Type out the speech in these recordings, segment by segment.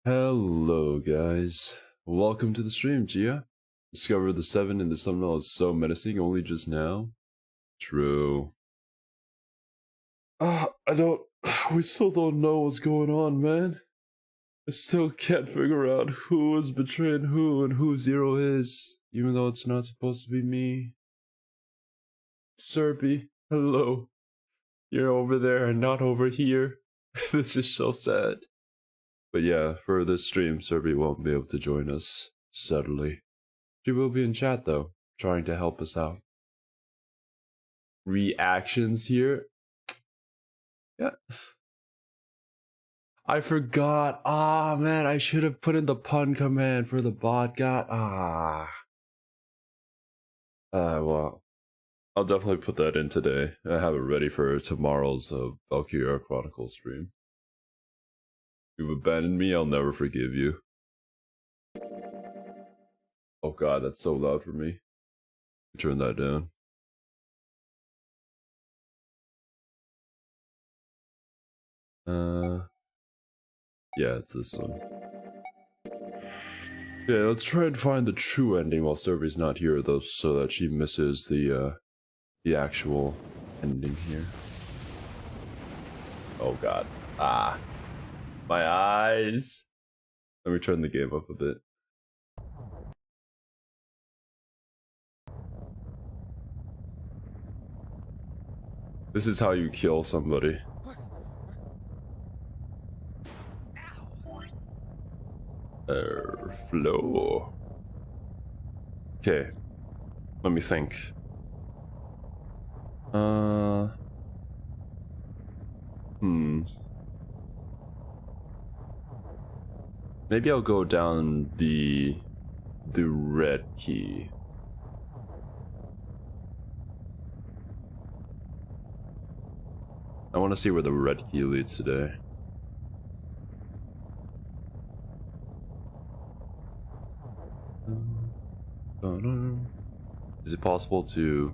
Hello guys, welcome to the stream, Gia. Discovered the 7 in the thumbnail is so menacing only just now. True. We still don't know what's going on, man. I still can't figure out who is betraying who and who Xero is, even though it's not supposed to be me. Serpy, hello. You're over there and not over here. This is so sad. But yeah, for this stream, Serpy won't be able to join us, sadly. She will be in chat though, trying to help us out. Reactions here. Yeah. I forgot. Ah, man, I should have put in the pun command for the bot. Well, I'll definitely put that in today. I have it ready for tomorrow's Valkyria Chronicles stream. You've abandoned me, I'll never forgive you. Oh god, that's so loud for me. Turn that down. Yeah, it's this one. Yeah, let's try and find the true ending while Serpy's not here, though, so that she misses the actual ending here. Oh god. Ah. My eyes. Let me turn the game up a bit. This is how you kill somebody. Flow. Okay. Let me think. Maybe I'll go down the red key. I want to see where the red key leads today. Is it possible to...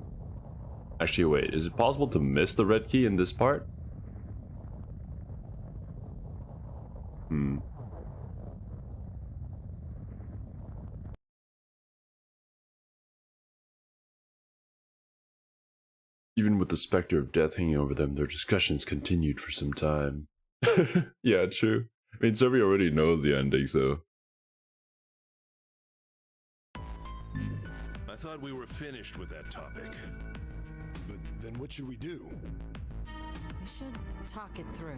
Actually, wait. Is it possible to miss the red key in this part? Even with the specter of death hanging over them, their discussions continued for some time. Yeah, true. I mean, Serpy already knows the ending, so... I thought we were finished with that topic. But then what should we do? We should talk it through.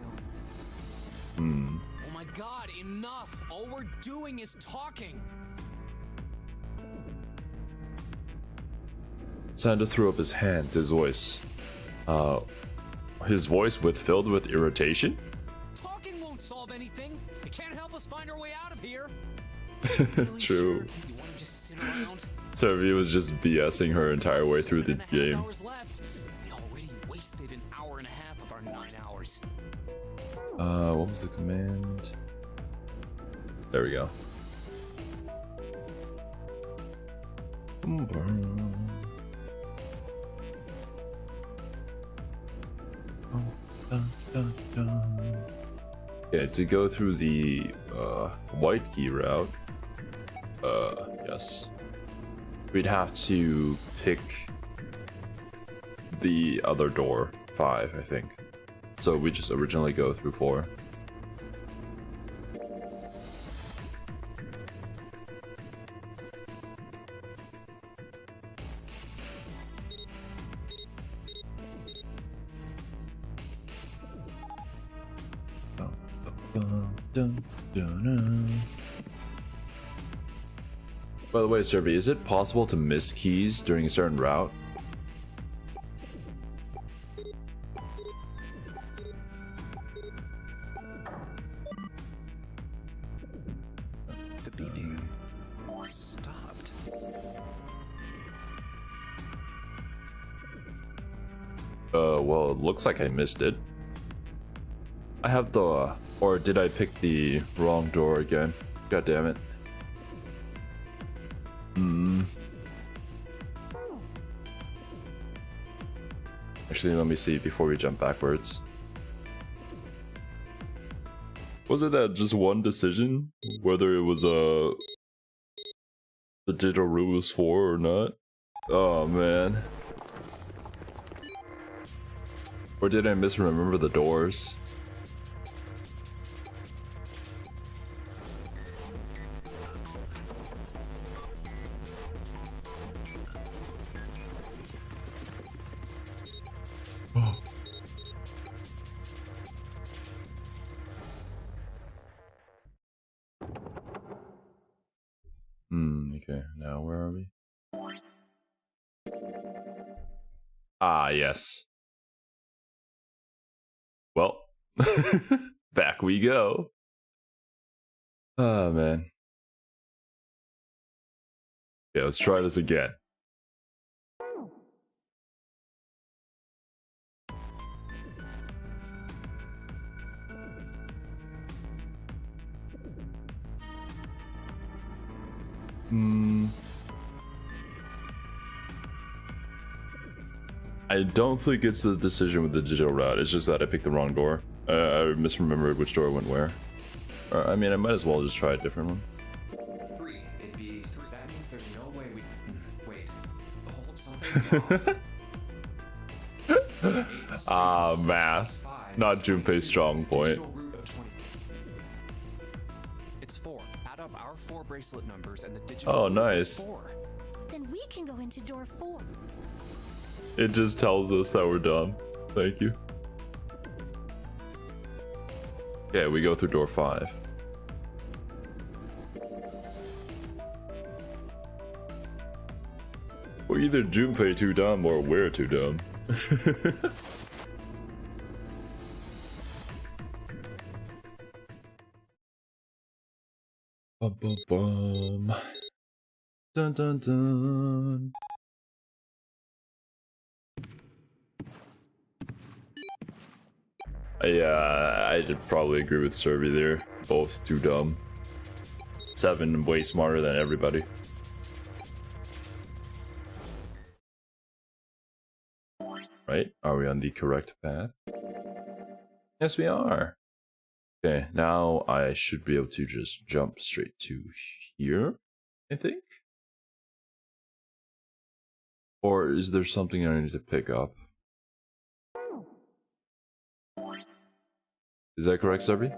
Oh my god, enough! All we're doing is talking! Santa threw up his hands, his voice filled with irritation? Talking won't solve anything! It can't help us find our way out of here! True. Really sure you wanna just sit around? Serpy was just BSing her entire way through the game. Hours left. We already wasted an hour and a half of our 9 hours. What was the command? There we go. Yeah, to go through the white key route, yes, we'd have to pick the other door, 5, I think. So we just originally go through 4. By the way, Serpy, is it possible to miss keys during a certain route? The beeping stopped. Well, it looks like I missed it. I have the... Or did I pick the wrong door again? God damn it. Actually, let me see before we jump backwards. Was it that just one decision? Whether it was the digital route was 4 or not? Oh man. Or did I misremember the doors? Okay, now where are we? Ah, yes. Well, back we go. Oh, man. Yeah, let's try this again. I don't think it's the decision with the digital route. It's just that I picked the wrong door. I misremembered which door went where. I mean, I might as well just try a different one. 3. It'd be 3. That means there's no way we. Wait. Hold something's off. Ah, math. Not Junpei's strong point. It's 4. Add up our 4 bracelet numbers and the digital. Oh, root is nice. 4. Then we can go into door 4. It just tells us that we're done. Thank you. Okay, we go through door 5. We're either Junpei too dumb or we're too dumb. Bum, bum, bum. Dun, dun, dun. I'd probably agree with Serby there. Both too dumb. 7 way smarter than everybody. Right? Are we on the correct path? Yes, we are. Okay, now I should be able to just jump straight to here, I think. Or is there something I need to pick up? Is that correct, Serby?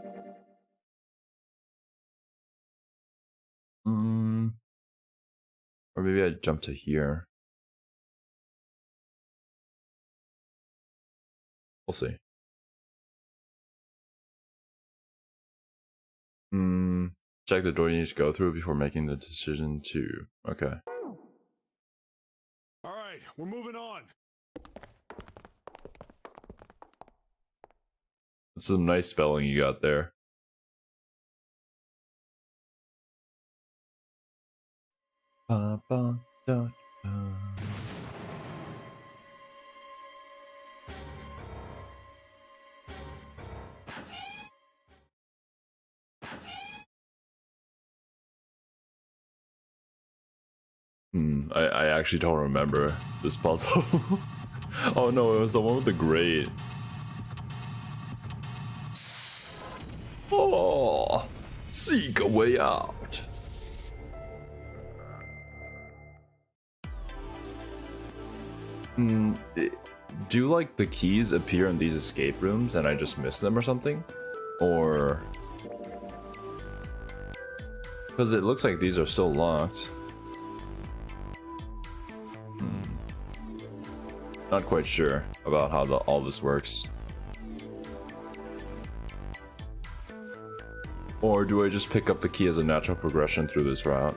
Or maybe I jump to here. We'll see. Check the door you need to go through before making the decision to... Okay. Alright, we're moving on. That's some nice spelling you got there. Ba, ba, da, da. I actually don't remember this puzzle. Oh no, it was the one with the grate. Oh, seek a way out. Do like the keys appear in these escape rooms and I just miss them or something? Or... Because it looks like these are still locked. Not quite sure about how all this works. Or do I just pick up the key as a natural progression through this route?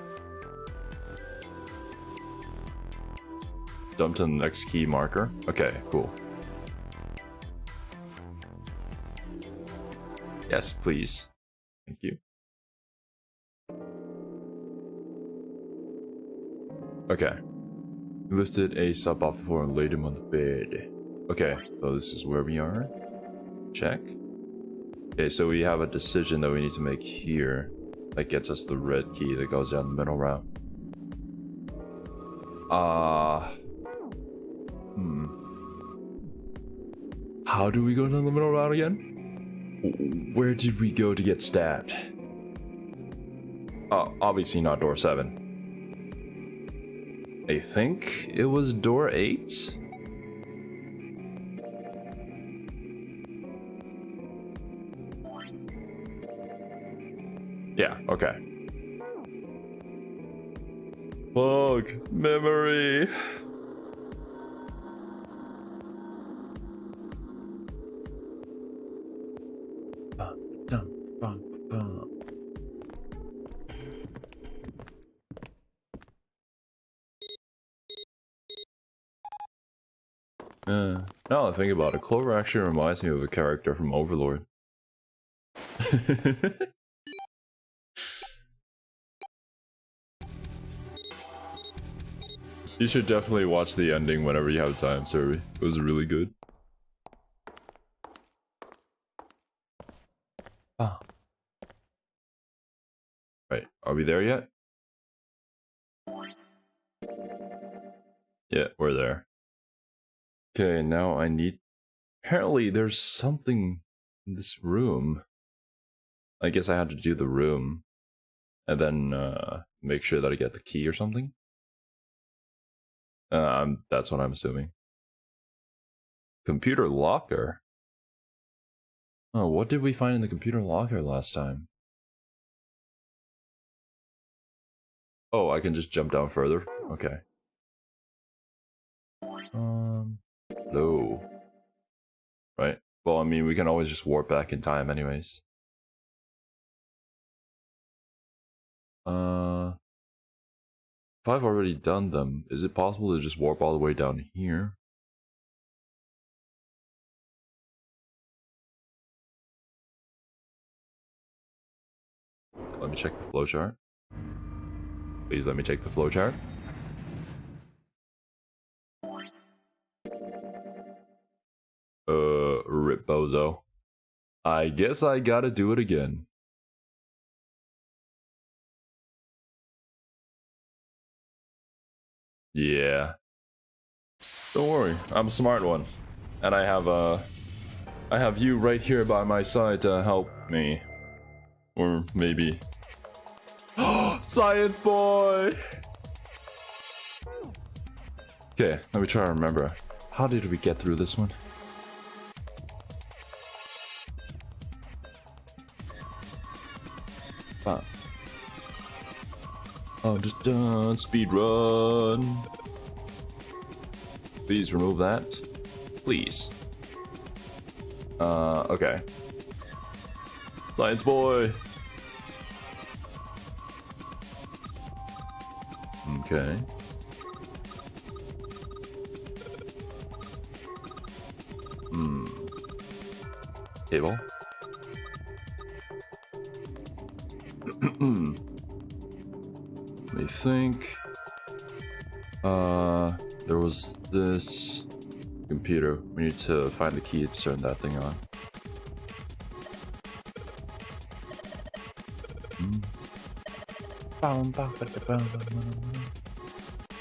Jump to the next key marker? Okay, cool. Yes, please. Thank you. Okay. Lifted Ace up off the floor and laid him on the bed. Okay, so this is where we are. Check. Okay, so we have a decision that we need to make here. That gets us the red key that goes down the middle route. How do we go down the middle route again? Where did we go to get stabbed? Obviously not door 7. I think it was door 8? Yeah, okay. Fuck, memory. Now I think about it, Clover actually reminds me of a character from Overlord. You should definitely watch the ending whenever you have time, Survey. It was really good. Ah. Right, are we there yet? Yeah, we're there. Okay, now I need... Apparently there's something in this room. I guess I had to do the room. And then make sure that I get the key or something. That's what I'm assuming. Computer locker? Oh, what did we find in the computer locker last time? Oh, I can just jump down further? Okay. No. Right? Well, I mean, we can always just warp back in time anyways. If I've already done them, is it possible to just warp all the way down here? Let me check the flowchart. Please let me check the flowchart. Rip bozo. I guess I gotta do it again. Yeah. Don't worry, I'm a smart one. And I have you right here by my side to help me. Or maybe... Science boy! Okay, let me try to remember. How did we get through this one? Oh, just done. Speed run. Please remove that. Please. Okay. Science boy. Okay. Table. Let me think. There was this computer. We need to find the key to turn that thing on.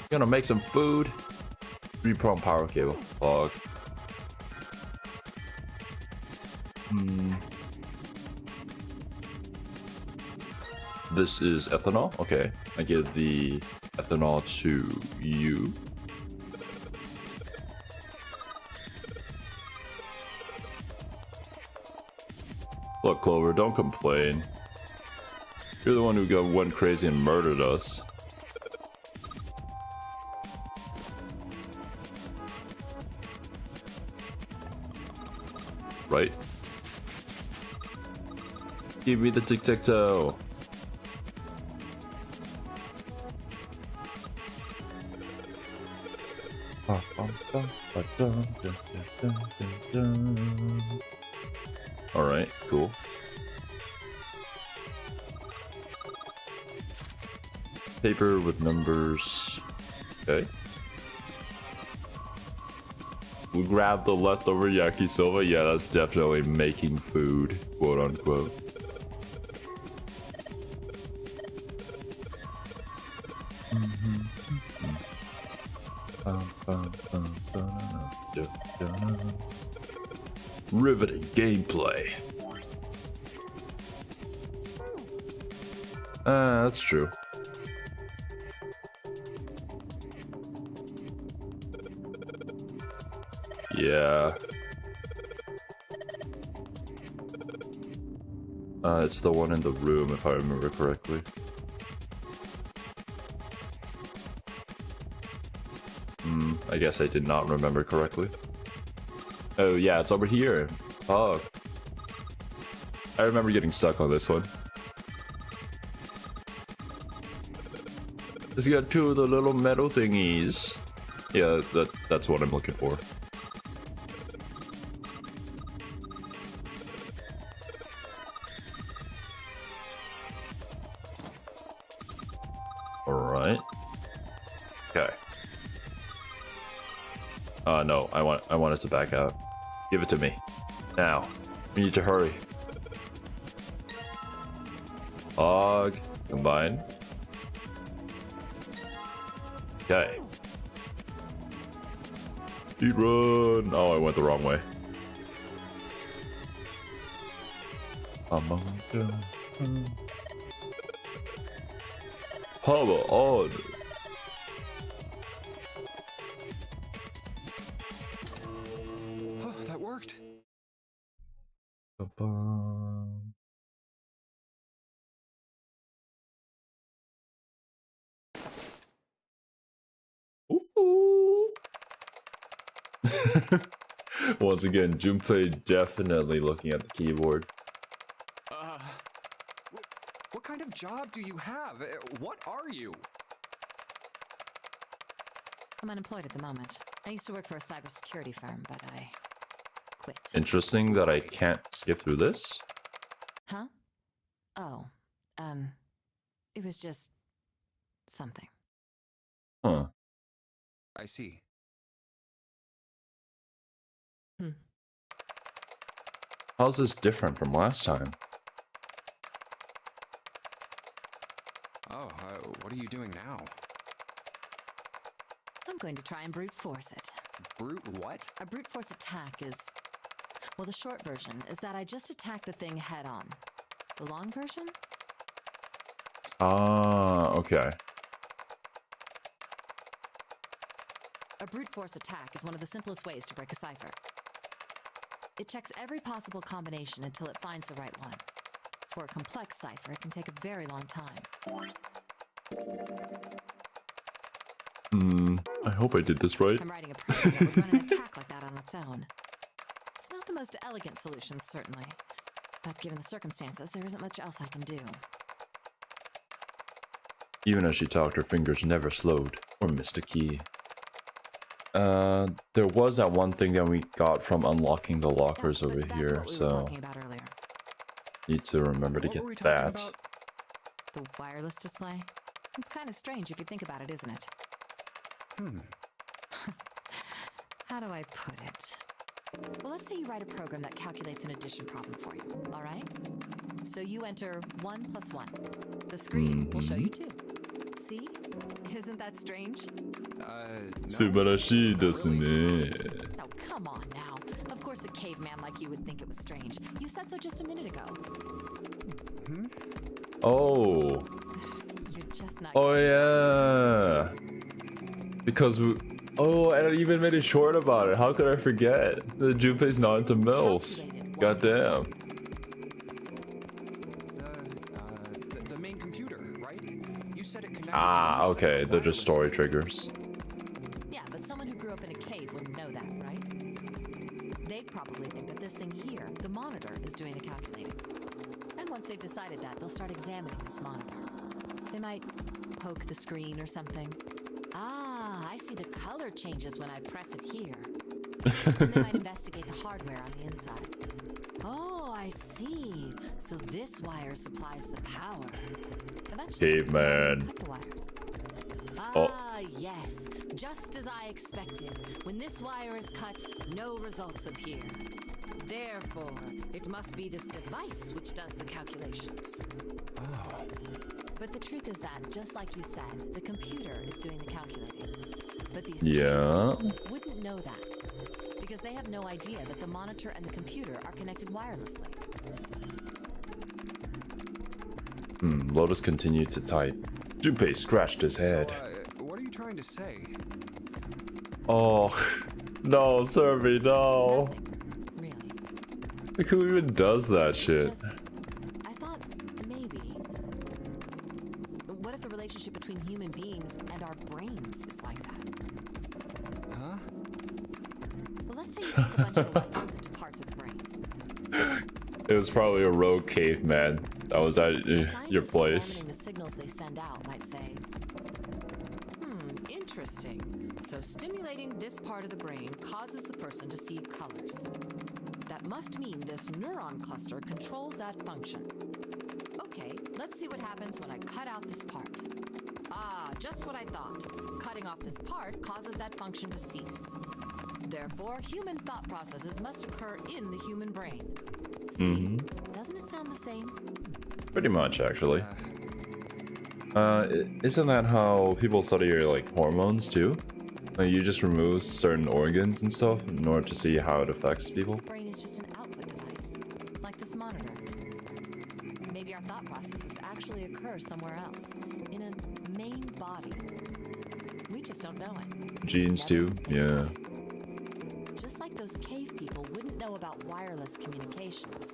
Gonna make some food. 3-prong power cable. Fuck. This is ethanol. Okay, I give the ethanol to you. Look, Clover, don't complain. You're the one who went crazy and murdered us. Right? Give me the tic-tac-toe. Alright, cool. Paper with numbers. Okay. We grab the leftover yakisoba. Yeah, that's definitely making food, quote unquote. Riveting gameplay. That's true. Yeah. It's the one in the room, if I remember correctly. I guess I did not remember correctly. Oh yeah, it's over here. Oh. I remember getting stuck on this one. Let's get to the little metal thingies. Yeah, that's what I'm looking for. Alright. Okay. No, I want it to back out. Give it to me. Now. We need to hurry. Hog. Combine. Okay. Speed run. Oh, I went the wrong way. Hover on. Oh, that worked. Once again, Junpei definitely looking at the keyboard. What kind of job do you have? What are you? I'm unemployed at the moment. I used to work for a cybersecurity firm, but I quit. Interesting that I can't skip through this. Huh? Oh, it was just something. Huh. I see. How's this different from last time? Oh, what are you doing now? I'm going to try and brute force it. Brute what? A brute force attack is... Well, the short version is that I just attacked the thing head on. The long version? Ah, okay. A brute force attack is one of the simplest ways to break a cipher. It checks every possible combination until it finds the right one. For a complex cipher, it can take a very long time. I hope I did this right. I'm writing a program that would run an attack like that on its own. It's not the most elegant solution, certainly. But given the circumstances, there isn't much else I can do. Even as she talked, her fingers never slowed or missed a key. There was that one thing that we got from unlocking the lockers over That's here, what we were so talking about earlier. need to remember to What were we get talking that. about? The wireless display? It's kind of strange if you think about it, isn't it? How do I put it? Well, let's say you write a program that calculates an addition problem for you, all right? So you enter 1 + 1. The screen will show you 2. See? Isn't that strange? No. 素晴らしいですね. Oh, come on now. Of course a caveman like you would think it was strange. You said so just a minute ago. Oh. You're just not... Oh yeah. Because oh, and I even made a short about it. How could I forget? The Junpei's not into MILFs. Goddamn. The main computer, right? You said it connected Ah, okay. They're just story wirelessly. triggers. Yeah, but someone who grew up in a cave wouldn't know that, right? They'd probably think that this thing here, the monitor, is doing the calculating. And once they've decided that, they'll start examining this monitor. They might poke the screen or something. Ah, I see the color changes when I press it here. And they might investigate the hardware on the inside. Oh, I see. So this wire supplies the power. Eventually, Caveman. cut the wires. Oh. Ah, yes. Just as I expected. When this wire is cut, no results appear. Therefore, it must be this device which does the calculations. Oh. But the truth is that, just like you said, the computer is doing the calculating. But these Yeah. cavemen wouldn't know that, because they have no idea that the monitor and the computer are connected wirelessly. Lotus continued to type. Junpei scratched his head. What are you trying to say? Oh, no, Serby, no. Nothing, really. Like, who even does that shit? It's just, I thought maybe. What if the relationship between human beings and our brains is like that? Huh? Well, let's say you stick a bunch of electrodes into parts of the brain. It was probably a rogue caveman that was at your Scientists place. examining the signals they send out might say, interesting. So stimulating this part of the brain causes the person to see colors. That must mean this neuron cluster controls that function. Okay, let's see what happens when I cut out this part. Ah, just what I thought. Cutting off this part causes that function to cease. Therefore, human thought processes must occur in the human brain. See, doesn't it sound the same? Pretty much, actually. Isn't that how people study your, like, hormones, too? Like, you just remove certain organs and stuff in order to see how it affects people? The brain is just an output device, like this monitor. Maybe our thought processes actually occur somewhere else, in a main body. We just don't know it. Genes, too? Yeah. Just like those cave people wouldn't know about wireless communications.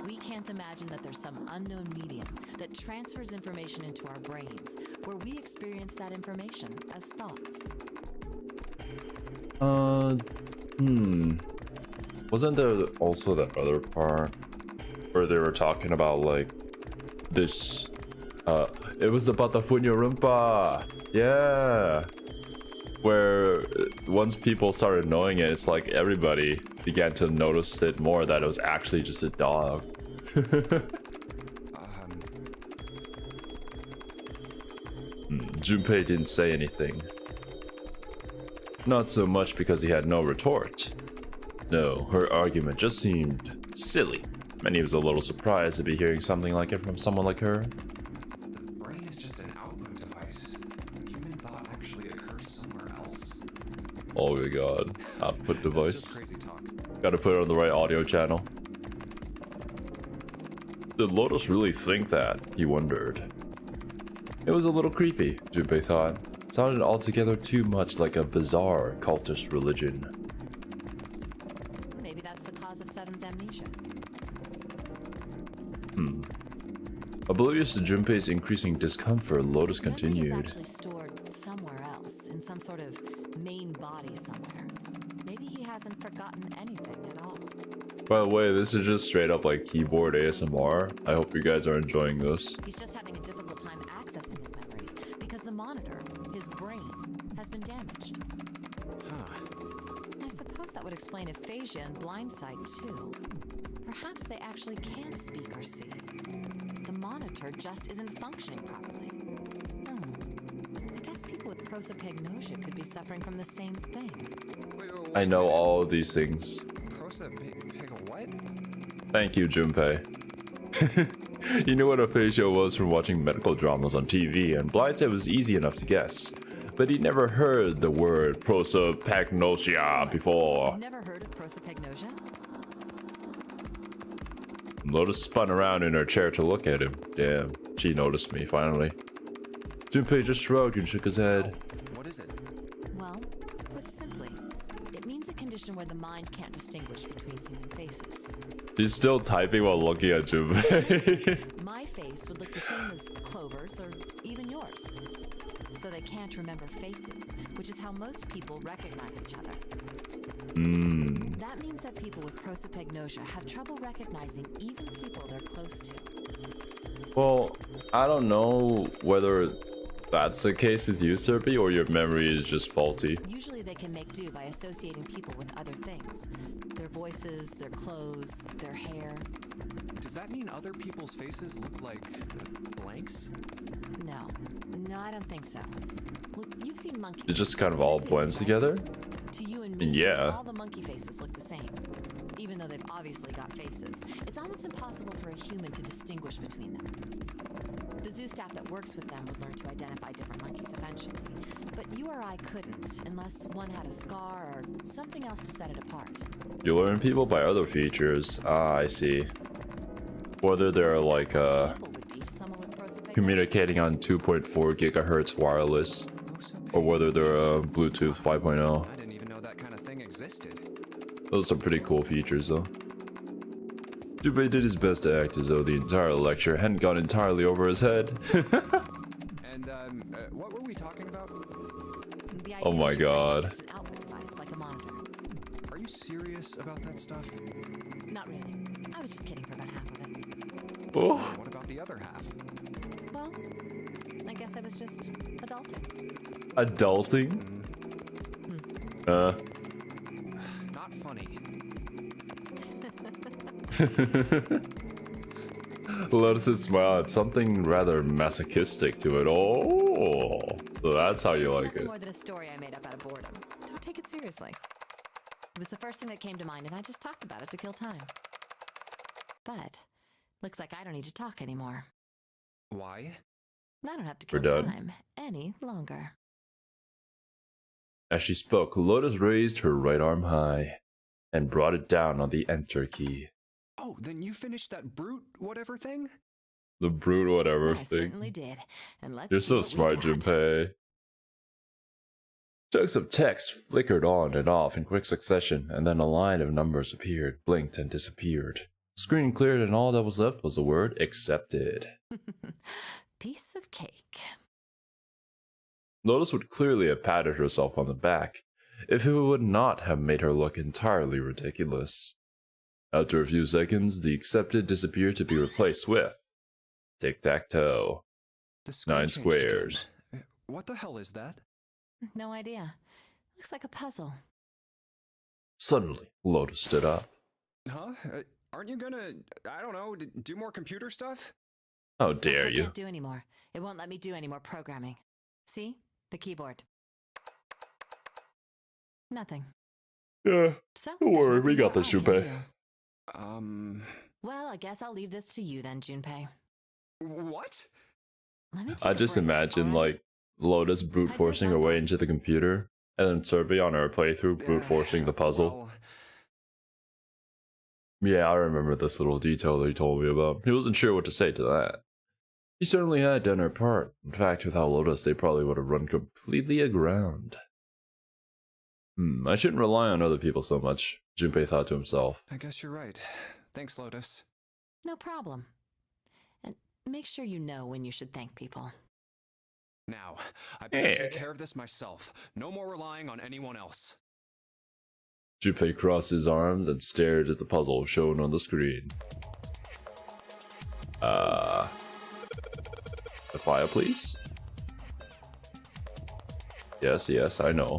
We can't imagine that there's some unknown medium that transfers information into our brains, where we experience that information as thoughts. Wasn't there also that other part where they were talking about, like, this, it was about the Rumpa. Yeah. Where once people started knowing it, it's like everybody began to notice it more, that it was actually just a dog. Junpei didn't say anything. Not so much because he had no retort. No, her argument just seemed silly, and he was a little surprised to be hearing something like it from someone like her. The brain is just an output device. Human thought actually occurs somewhere else. Oh my god, output That's device. just crazy talk. Gotta put it on the right audio channel. Did Lotus really think that? He wondered. It was a little creepy, Junpei thought. It sounded altogether too much like a bizarre cultist religion. Maybe that's the cause of Seven's amnesia. Oblivious to Junpei's increasing discomfort, Lotus Memory is continued. actually stored somewhere else, in some sort of main body somewhere. Maybe he hasn't forgotten anything at all. By the way, this is just straight up like keyboard ASMR. I hope you guys are enjoying this. He's just having a difficult time accessing his memories because the monitor, his brain, has been damaged. I suppose that would explain aphasia and blindsight too. Perhaps they actually can speak or see. The monitor just isn't functioning properly. I guess people with prosopagnosia could be suffering from the same thing. I know all of these things. What? Thank you, Junpei. You knew what aphasia was from watching medical dramas on TV, and blindsight was easy enough to guess. But he'd never heard the word prosopagnosia before. You've never heard of prosopagnosia? Lotus spun around in her chair to look at him. Damn, she noticed me finally. Junpei just shrugged and shook his head. What is it? Well, put simply, it means a condition where the mind can't distinguish between human faces. He's still typing while looking at Junpei. My face would look the same as Clover's or even yours. So they can't remember faces, which is how most people recognize each other. That means that people with prosopagnosia have trouble recognizing even people they're close to. Well, I don't know whether that's the case with you, Serpy, or your memory is just faulty. Usually they can make do by associating people with other things. Their voices, their clothes, their hair. Does that mean other people's faces look like blanks? No, I don't think so. Well, you've seen monkeys. It just kind of all blends together. To you and me, Yeah. all the monkey faces look the same. Even though they've obviously got faces, it's almost impossible for a human to distinguish between them. The zoo staff that works with them would learn to identify different monkeys eventually, but you or I couldn't unless one had a scar or something else to set it apart. You learn people by other features. Ah, I see. Whether they're like, People would be to someone with communicating on 2.4 gigahertz wireless, or whether they're Bluetooth 5.0. I didn't even know that kind of thing existed. Those are pretty cool features, though. Junpei did his best to act as though the entire lecture hadn't gone entirely over his head. And what were we talking about? The idea Oh my that your brain is God. just an output device, like a monitor. Are you serious about that stuff? Not really. I was just kidding for about half of it. Oh, What about the other half? Well, I guess I was just adulting. adulting? Not funny. Lotus's smile had something rather masochistic to it. Oh, so that's how you It's like nothing it. more than a story I made up out of boredom. Don't take it seriously. It was the first thing that came to mind, and I just talked about it to kill time. But looks like I don't need to talk anymore. Why? I don't have to We're kill done. time any longer. As she spoke, Lotus raised her right arm high and brought it down on the enter key. Oh, then you finished that brute whatever thing? The brute whatever I thing. certainly did. And let's You're see so what we smart, got. Junpei. Chunks of text flickered on and off in quick succession, and then a line of numbers appeared, blinked, and disappeared. The screen cleared, and all that was left was the word accepted. Piece of cake. Lotus would clearly have patted herself on the back if it would not have made her look entirely ridiculous. After a few seconds, the accepted disappeared to be replaced with tic-tac-toe. The screen 9 changed squares. again. What the hell is that? No idea. Looks like a puzzle. Suddenly, Lotus stood up. Huh? Aren't you gonna, I don't know, do more computer stuff? How dare I you? can't do anymore. It won't let me do any more programming. See? The keyboard. Nothing. Yeah, So, don't there's worry, we nothing got more this, I can Junpei. do. Well, I guess I'll leave this to you then, Junpei. What? Let me take I a just break, imagine, alright? like, Lotus brute forcing her way into the computer, and then Serby on her playthrough brute forcing the puzzle. Well, Yeah, I remember this little detail that he told me about. He wasn't sure what to say to that. He certainly had done her part. In fact, without Lotus, they probably would have run completely aground. I shouldn't rely on other people so much, Junpei thought to himself. I guess you're right. Thanks, Lotus. No problem. And make sure you know when you should thank people. Now, I better take care of this myself. No more relying on anyone else. Junpei crossed his arms and stared at the puzzle shown on the screen. The file, please? Yes, yes, I know.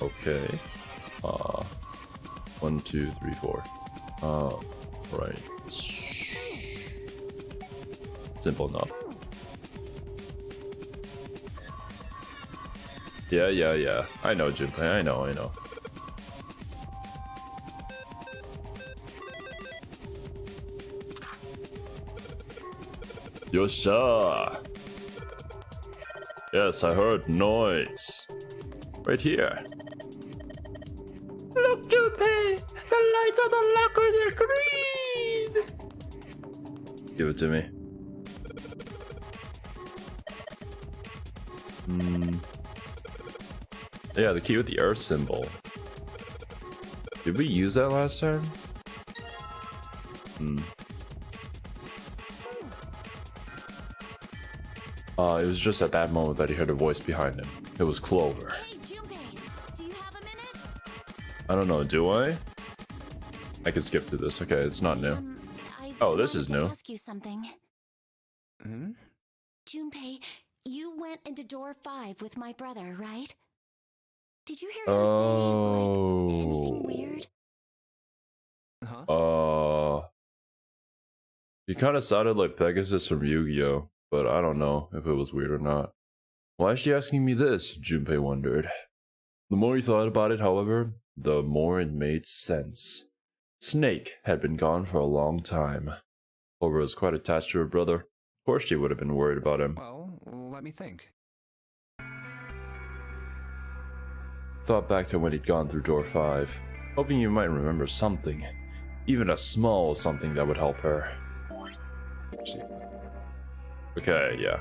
Okay. 1, 2, 3, 4. Right. Simple enough. Yeah. I know, Junpei. I know. Yosha! Yes, I heard noise. Right here. Look, Junpei! The lights on the lockers are green! Give it to me. Yeah, the key with the earth symbol. Did we use that last time? It was just at that moment that he heard a voice behind him. It was Clover. Hey, Junpei, do you have a minute? I don't know, do I? I can skip through this. Okay, it's not new. I Oh, this is wanted to new. ask you something. Junpei, you went into door 5 with my brother, right? Did you hear him say, like, anything weird? Huh? He kind of sounded like Pegasus from Yu-Gi-Oh, but I don't know if it was weird or not. Why is she asking me this? Junpei wondered. The more he thought about it, however, the more it made sense. Snake had been gone for a long time. Clover was quite attached to her brother. Of course she would have been worried about him. Well, let me think. Thought back to when he'd gone through door 5. Hoping you might remember something. Even a small something that would help her. Okay, yeah.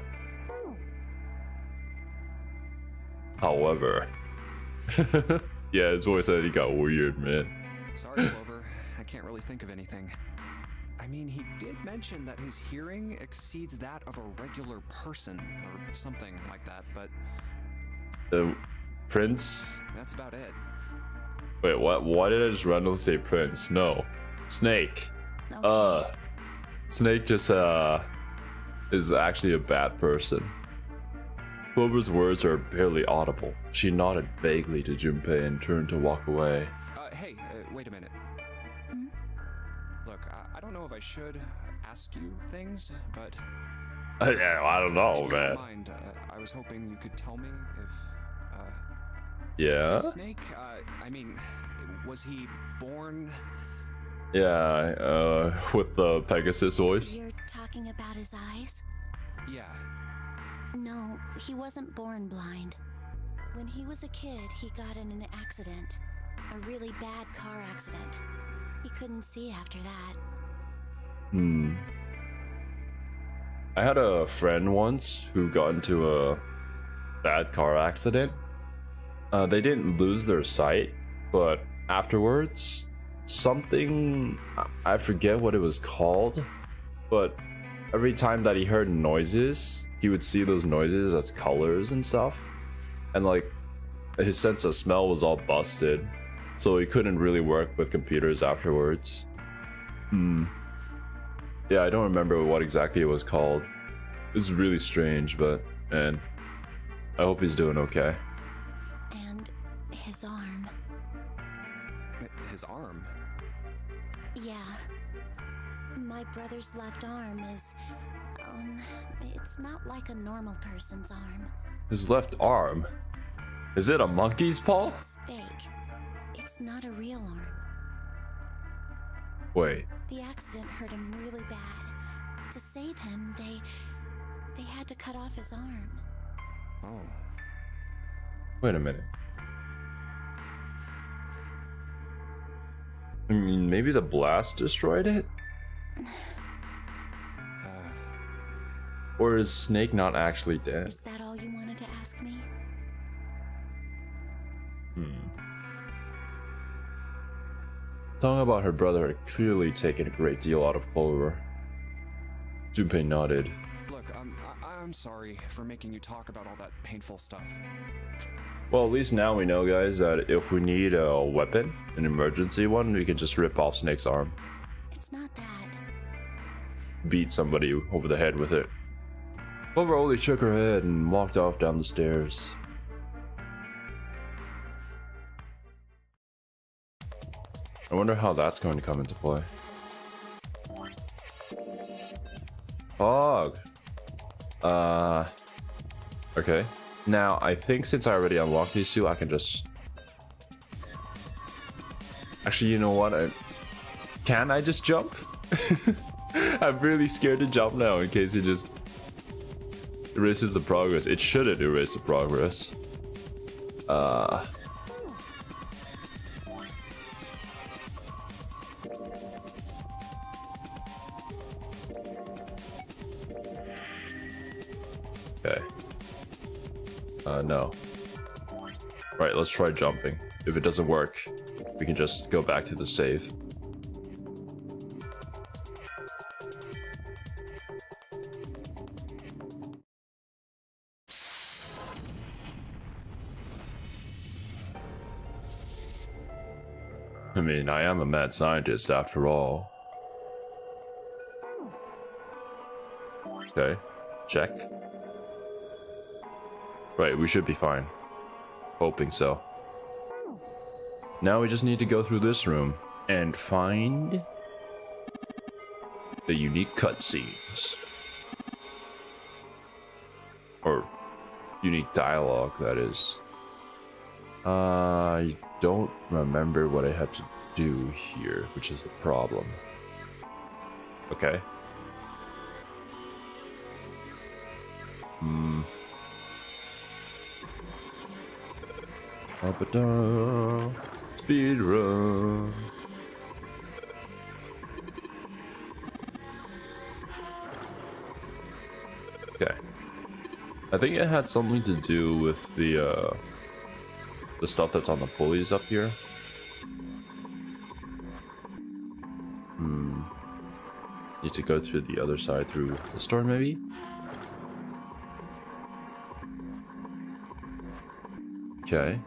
However... yeah, his voice said he got weird, man. Sorry, Clover. I can't really think of anything. I mean, he did mention that his hearing exceeds that of a regular person, or something like that, but... Prince? That's about it. Wait, what? Why did I just randomly say Prince? No. Snake. Okay. Snake just, is actually a bad person. Clover's words are barely audible. She nodded vaguely to Junpei and turned to walk away. Hey, wait a minute. Hmm? Look, I don't know if I should ask you things, but... Yeah, I don't know, if you don't man. mind, I was hoping you could tell me if, Yeah? Snake, I mean, was he born... Yeah, with the Pegasus voice. You're talking about his eyes? Yeah. No, he wasn't born blind. When he was a kid, he got in an accident. A really bad car accident. He couldn't see after that. I had a friend once who got into a bad car accident. They didn't lose their sight, but afterwards, something, I forget what it was called, but every time that he heard noises, he would see those noises as colors and stuff. And like, his sense of smell was all busted, so he couldn't really work with computers afterwards. Yeah, I don't remember what exactly it was called. It was really strange, but, man, I hope he's doing okay. And his arm. His arm? Yeah. My brother's left arm is... it's not like a normal person's arm. His left arm? Is it a monkey's paw? It's fake. It's not a real arm. Wait, The accident hurt him really bad. To save him, they had to cut off his arm. Oh. wait a minute. I mean, maybe the blast destroyed it? Or is Snake not actually dead? Is that all you wanted to ask me? Talking about her brother had clearly taken a great deal out of Clover. Junpei nodded. Look, I'm sorry for making you talk about all that painful stuff. Well, at least now we know, guys, that if we need a weapon, an emergency one, we can just rip off Snake's arm. It's not that. Beat somebody over the head with it. Clover only shook her head and walked off down the stairs. I wonder how that's going to come into play. Fog! Okay. Now, I think since I already unlocked these two, I can just... Actually, you know what? Can I just jump? I'm really scared to jump now in case it just erases the progress. It shouldn't erase the progress. Okay. No. Right, let's try jumping. If it doesn't work, we can just go back to the save. I mean, I am a mad scientist after all. Okay, check. Right, we should be fine. Hoping so. Now we just need to go through this room and find the unique cutscenes. Or unique dialogue, that is. I don't remember what I had to do here, which is the problem. Okay. speed run. Okay. I think it had something to do with the stuff that's on the pulleys up here. Need to go to the other side through the store, maybe? Okay.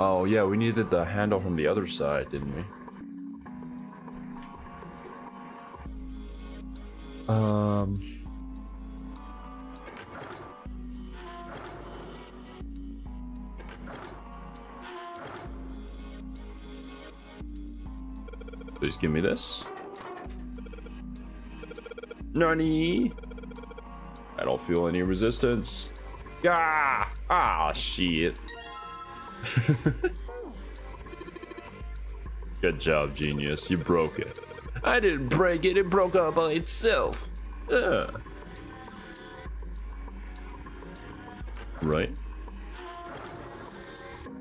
Oh, yeah, we needed the handle from the other side, didn't we? Please give me this. Nonary! I don't feel any resistance. Ah, shit. Good job, genius. You broke it. I didn't break it. It broke up by itself. Right.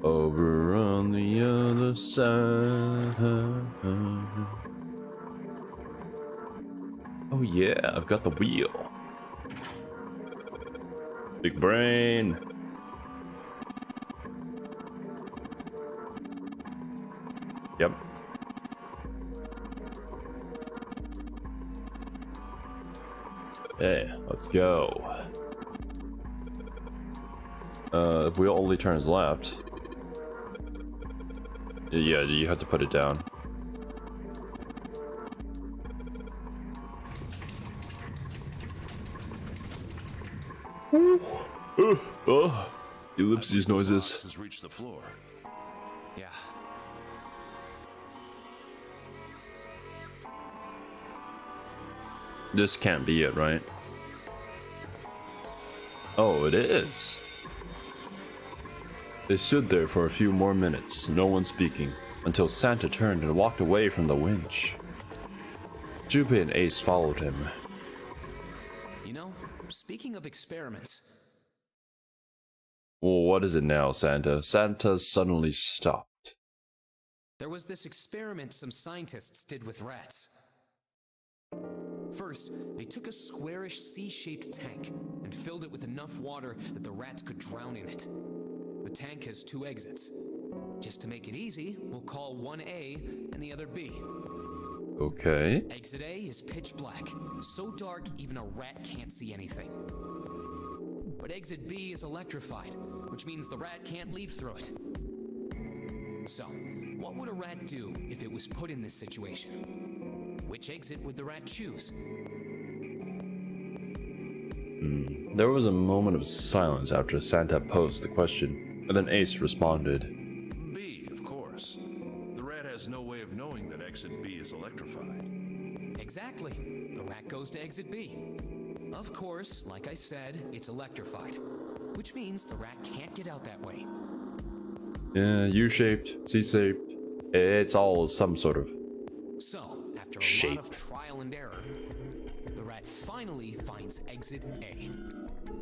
Over on the other side. Oh yeah, I've got the wheel. Big brain. Yep. Hey, let's go. Wheel only turns left. Yeah, you have to put it down. Ellipses noises. Has reached the floor. Yeah. This can't be it, right? Oh, it is. They stood there for a few more minutes, no one speaking, until Santa turned and walked away from the winch. Junpei and Ace followed him. You know, speaking of experiments, Well, what is it now, Santa? Santa suddenly stopped. there was this experiment some scientists did with rats. First, they took a squarish C-shaped tank and filled it with enough water that the rats could drown in it. The tank has 2 exits. Just to make it easy, we'll call one A and the other B. Okay. Exit A is pitch black, so dark even a rat can't see anything. But exit B is electrified, which means the rat can't leave through it. So, what would a rat do if it was put in this situation? Which exit would the rat choose? There was a moment of silence after Santa posed the question, and then Ace responded. B, of course. The rat has no way of knowing that exit B is electrified. Exactly. The rat goes to exit B. Of course, like I said, it's electrified, which means the rat can't get out that way. Yeah, U-shaped, C-shaped. It's all some sort of So, after a shape. lot of trial and error, the rat finally finds exit A.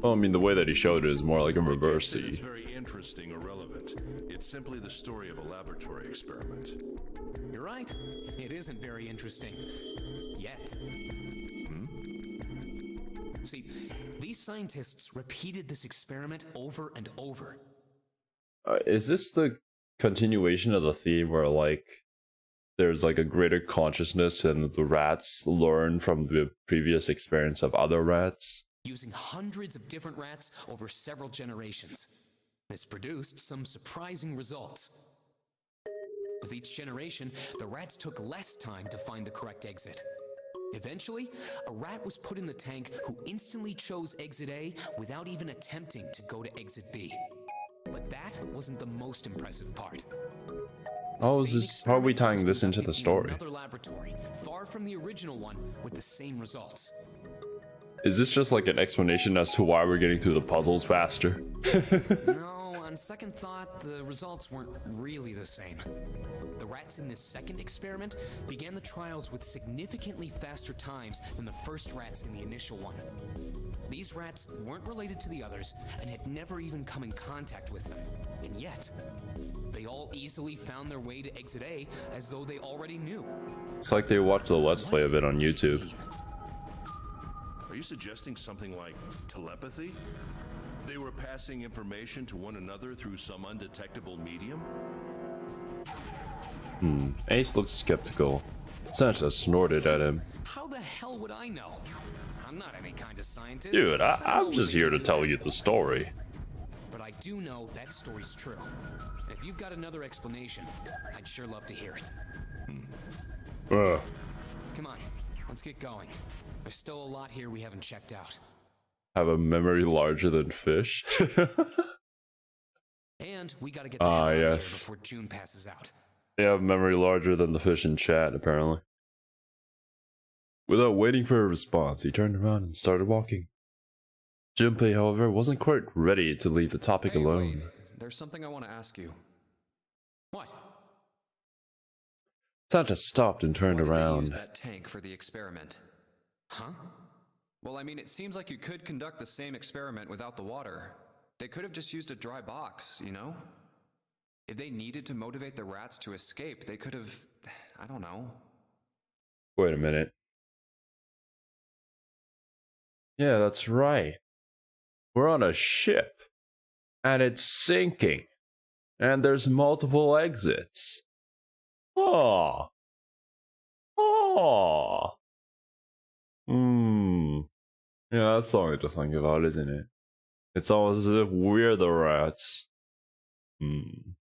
Well, I mean, the way that he showed it is more like a reverse It's C. very interesting or relevant. It's simply the story of a laboratory experiment. You're right. It isn't very interesting. Yet. See, these scientists repeated this experiment over and over. Is this the continuation of the theme where, like, there's like a greater consciousness and the rats learn from the previous experience of other rats? Using hundreds of different rats over several generations. This produced some surprising results. With each generation, the rats took less time to find the correct exit. Eventually, a rat was put in the tank who instantly chose exit A without even attempting to go to exit B. But that wasn't the most impressive part. How is this? How are we tying this into the story? Another laboratory, far from the original one, with the same results. Is this just like an explanation as to why we're getting through the puzzles faster? No, on second thought, the results weren't really the same. The rats in this second experiment began the trials with significantly faster times than the first rats in the initial one. These rats weren't related to the others and had never even come in contact with them. And yet, They all easily found their way to Exit A as though they already knew. It's like they watched the Let's Play of it on YouTube. Are you suggesting something like telepathy? They were passing information to one another through some undetectable medium? Ace looks skeptical. Santa snorted at him. How the hell would I know? I'm not any kind of scientist. Dude, I'm know just what here to do tell that. you the story. But I do know that story's true. If you've got another explanation, I'd sure love to hear it. Come on, let's get going. There's still a lot here we haven't checked out. Have a memory larger than fish? And we gotta get the hell out of here yes. before June passes out. They have memory larger than the fish in chat, apparently. Without waiting for a response, he turned around and started walking. Junpei, however, wasn't quite ready to leave the topic Hey, alone. wait. There's something I want to ask you. What? Santa stopped and turned Why did they around. use that tank for the experiment? Huh? Well, I mean, it seems like you could conduct the same experiment without the water. They could have just used a dry box, you know? If they needed to motivate the rats to escape, they could have, I don't know. Wait a minute. Yeah, that's right. We're on a ship. And it's sinking. And there's multiple exits. Oh. Oh. Yeah, that's something to think about, isn't it? It's almost as if we're the rats.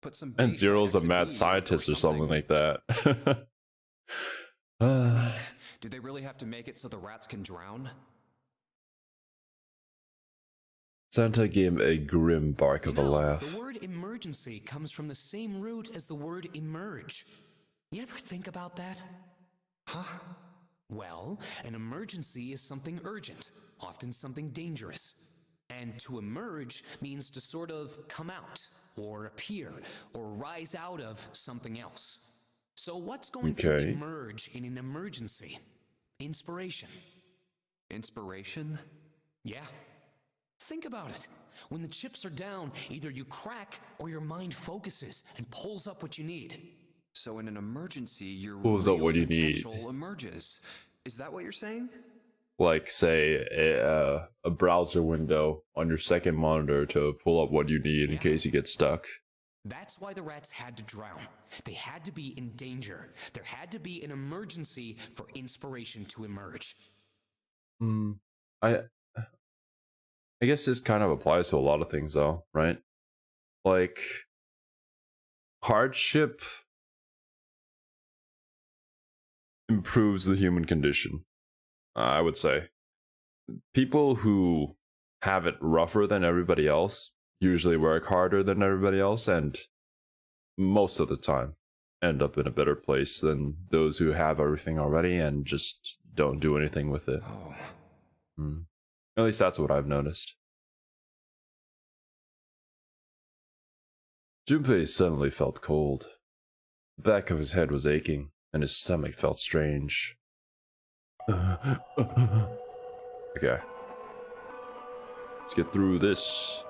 Put some And bait Zero's a by mad Exit E scientist or something like that. Do they really have to make it so the rats can drown? Santa gave a grim bark of a laugh. The word emergency comes from the same root as the word emerge. You ever think about that? Huh? Well, an emergency is something urgent, often something dangerous. And to emerge means to sort of come out, or appear, or rise out of something else. So what's going to Okay. emerge in an emergency? Inspiration. Inspiration? Yeah. Think about it. When the chips are down, either you crack or your mind focuses and pulls up what you need. So in an emergency, your Pulls up real what you need. potential emerges. Is that what you're saying? Like, say, a browser window on your second monitor to pull up what you need in case you get stuck. That's why the rats had to drown. They had to be in danger. There had to be an emergency for inspiration to emerge. I guess this kind of applies to a lot of things, though, right? Like, hardship improves the human condition, I would say. People who have it rougher than everybody else usually work harder than everybody else, and most of the time end up in a better place than those who have everything already and just don't do anything with it. Oh. At least that's what I've noticed. Junpei suddenly felt cold. The back of his head was aching, and his stomach felt strange. Okay. Let's get through this.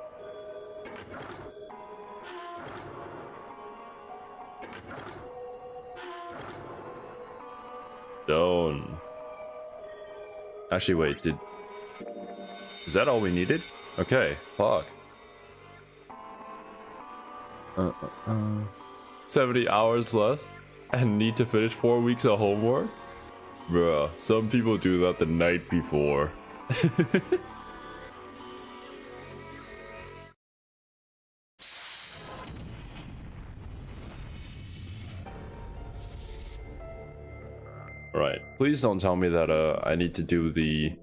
Done. Actually, wait, is that all we needed? Okay, fuck. 70 hours left and need to finish 4 weeks of homework? Bruh, some people do that the night before. Right, please don't tell me that I need to do the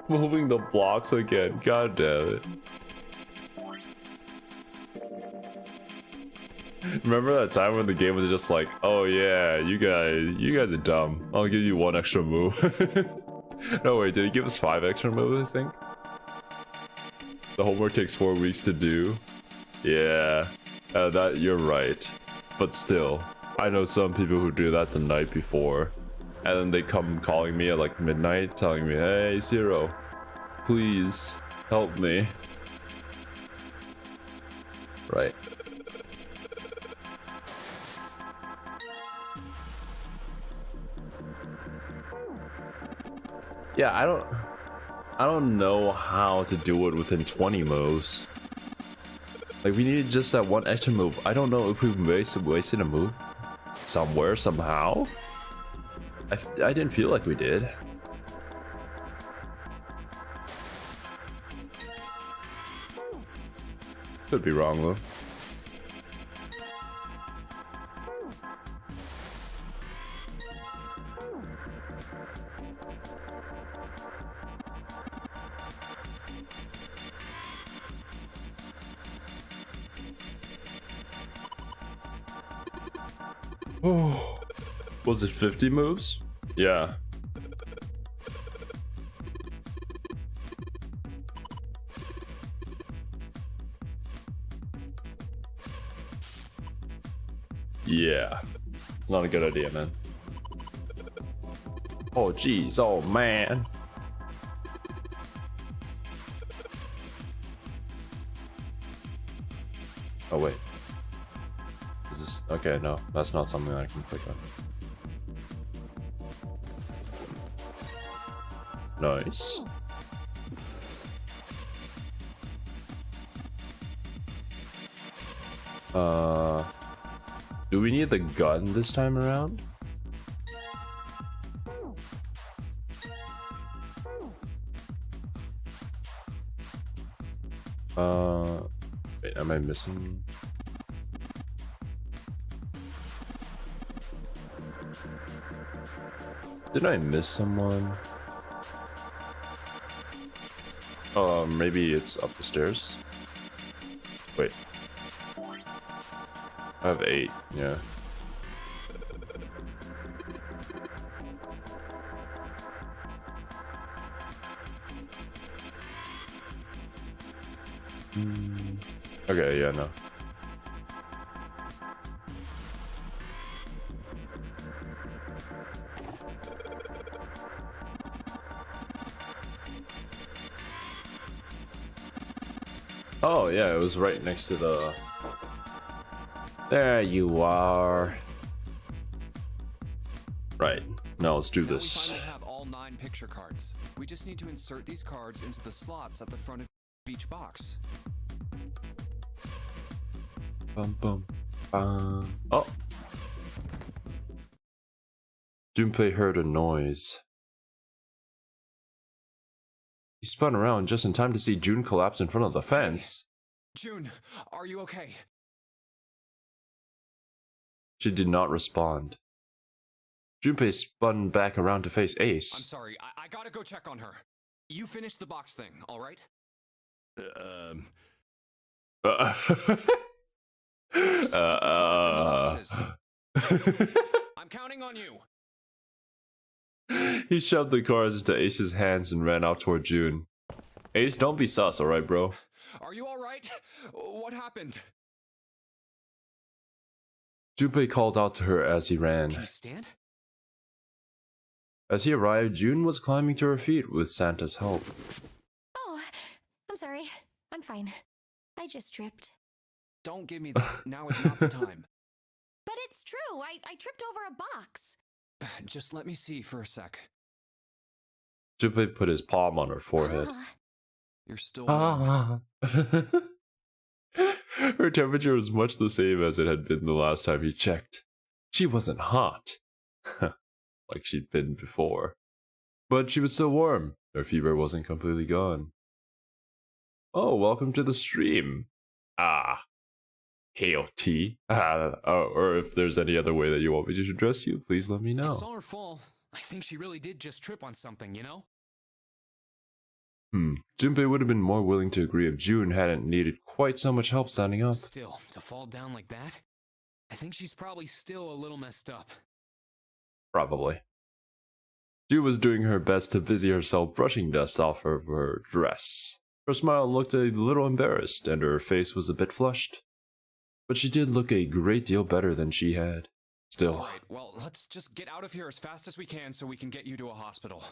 moving the blocks again. God damn it. Remember that time when the game was just like, oh yeah, you guys are dumb. I'll give you 1 extra move. No, wait, did he give us 5 extra moves, I think? The homework takes 4 weeks to do. Yeah, that you're right. But still, I know some people who do that the night before. And then they come calling me at like midnight, telling me, hey, Xero, please help me. Right. Yeah, I don't know how to do it within 20 moves. Like, we needed just that one extra move. I don't know if we wasted a move somewhere, somehow. I didn't feel like we did. Could be wrong, though. Oh, was it 50 moves? Yeah. Yeah. It's not a good idea, man. Oh, jeez. Oh, man. Oh, wait. Is this... Okay, no. That's not something I can click on. Nice. Do we need the gun this time around? Wait, am I missing? Did I miss someone? Maybe it's up the stairs. Wait. I have 8, yeah. Okay, yeah, no. Oh, yeah, it was right next to the... There you are. Right. Now let's do this. We finally have all 9 picture cards. We just need to insert these cards into the slots at the front of each box. Bum bum bum. Oh. Junpei heard a noise. He spun around just in time to see June collapse in front of the fence. June, are you okay? She did not respond. Junpei spun back around to face Ace. I'm sorry, I gotta go check on her. You finished the box thing, alright? I'm counting on you. He shoved the cards into Ace's hands and ran out toward June. Ace, don't be sus, alright, bro? Are you alright? What happened? Junpei called out to her as he ran. Can you stand? As he arrived, June was climbing to her feet with Santa's help. Oh, I'm sorry. I'm fine. I just tripped. Don't give me that. Now is not the time. But it's true. I tripped over a box. Just let me see for a sec. Junpei put his palm on her forehead. You're still... Her temperature was much the same as it had been the last time he checked. She wasn't hot. Like she'd been before. But she was still warm. Her fever wasn't completely gone. Oh, welcome to the stream. KOT. Or if there's any other way that you want me to address you, please let me I know. saw her fall. I think she really did just trip on something, you know? Junpei would have been more willing to agree if June hadn't needed quite so much help standing up. Still, to fall down like that? I think she's probably still a little messed up. Probably. June was doing her best to busy herself brushing dust off of her dress. Her smile looked a little embarrassed, and her face was a bit flushed. But she did look a great deal better than she had. Still. Alright, well, let's just get out of here as fast as we can so we can get you to a hospital.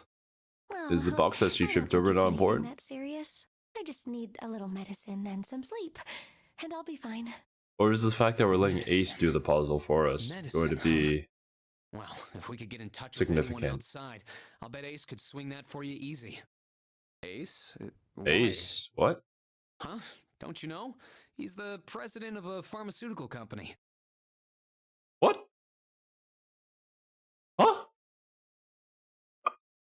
Well, Is the box that she I don't tripped think over it's not anything important? that serious. I just need a little medicine and some sleep. And I'll be fine. Or is the fact that we're letting Ace do the puzzle for us going to be Well, if we could get in touch with anyone significant? outside, I'll bet Ace could swing that for you easy. Ace? Why? Ace? What? Huh? Don't you know? He's the president of a pharmaceutical company. What? Huh?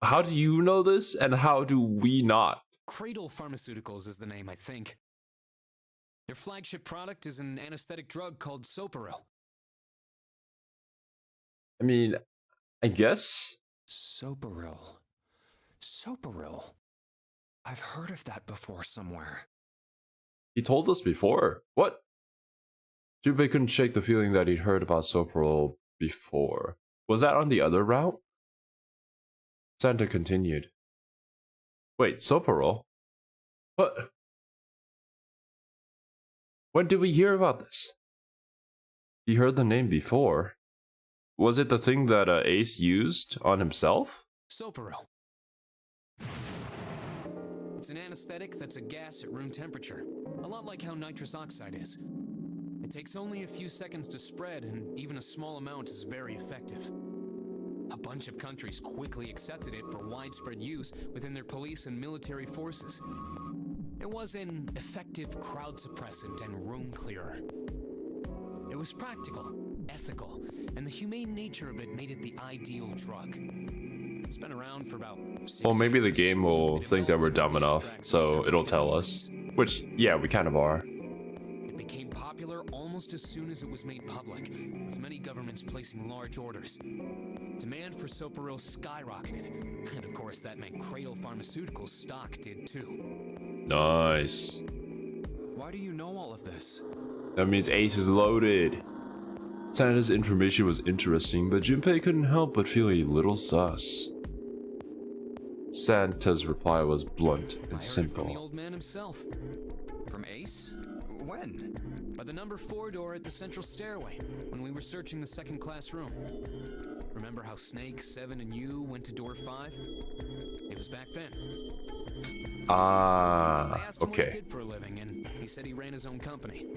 How do you know this, and how do we not? Cradle Pharmaceuticals is the name, I think. Their flagship product is an anesthetic drug called Soparil. I mean, I guess. Soparil. Soparil. I've heard of that before somewhere. He told us before. What? Junpei couldn't shake the feeling that he'd heard about Soparil before. Was that on the other route? Santa continued. Wait, Soparil? What? When did we hear about this? He heard the name before. Was it the thing that Ace used on himself? Soparil. It's an anesthetic that's a gas at room temperature, a lot like how nitrous oxide is. It takes only a few seconds to spread, and even a small amount is very effective. A bunch of countries quickly accepted it for widespread use within their police and military forces. It was an effective crowd suppressant and room clearer. It was practical, ethical, and the humane nature of it made it the ideal drug. It's been around for about 6 Well, maybe the years. game will It think that we're evolved dumb into enough, extracts so from it'll several tell different us. ways. Which, yeah, we kind of are. It became popular almost as soon as it was made public, with many governments placing large orders. Demand for Soparil skyrocketed, and of course that meant Cradle Pharmaceuticals' stock did too. Nice. Why do you know all of this? That means Ace is loaded. Santa's information was interesting, but Junpei couldn't help but feel a little sus. Santa's reply was blunt I and heard it from the simple. old man himself. From Ace? When? By the number 4 door at the central stairway, when we were searching the second class room. Remember how Snake, 7, and you went to door 5? It was back then. I Ah, asked him what he okay. did for a living, and he said he ran his own company.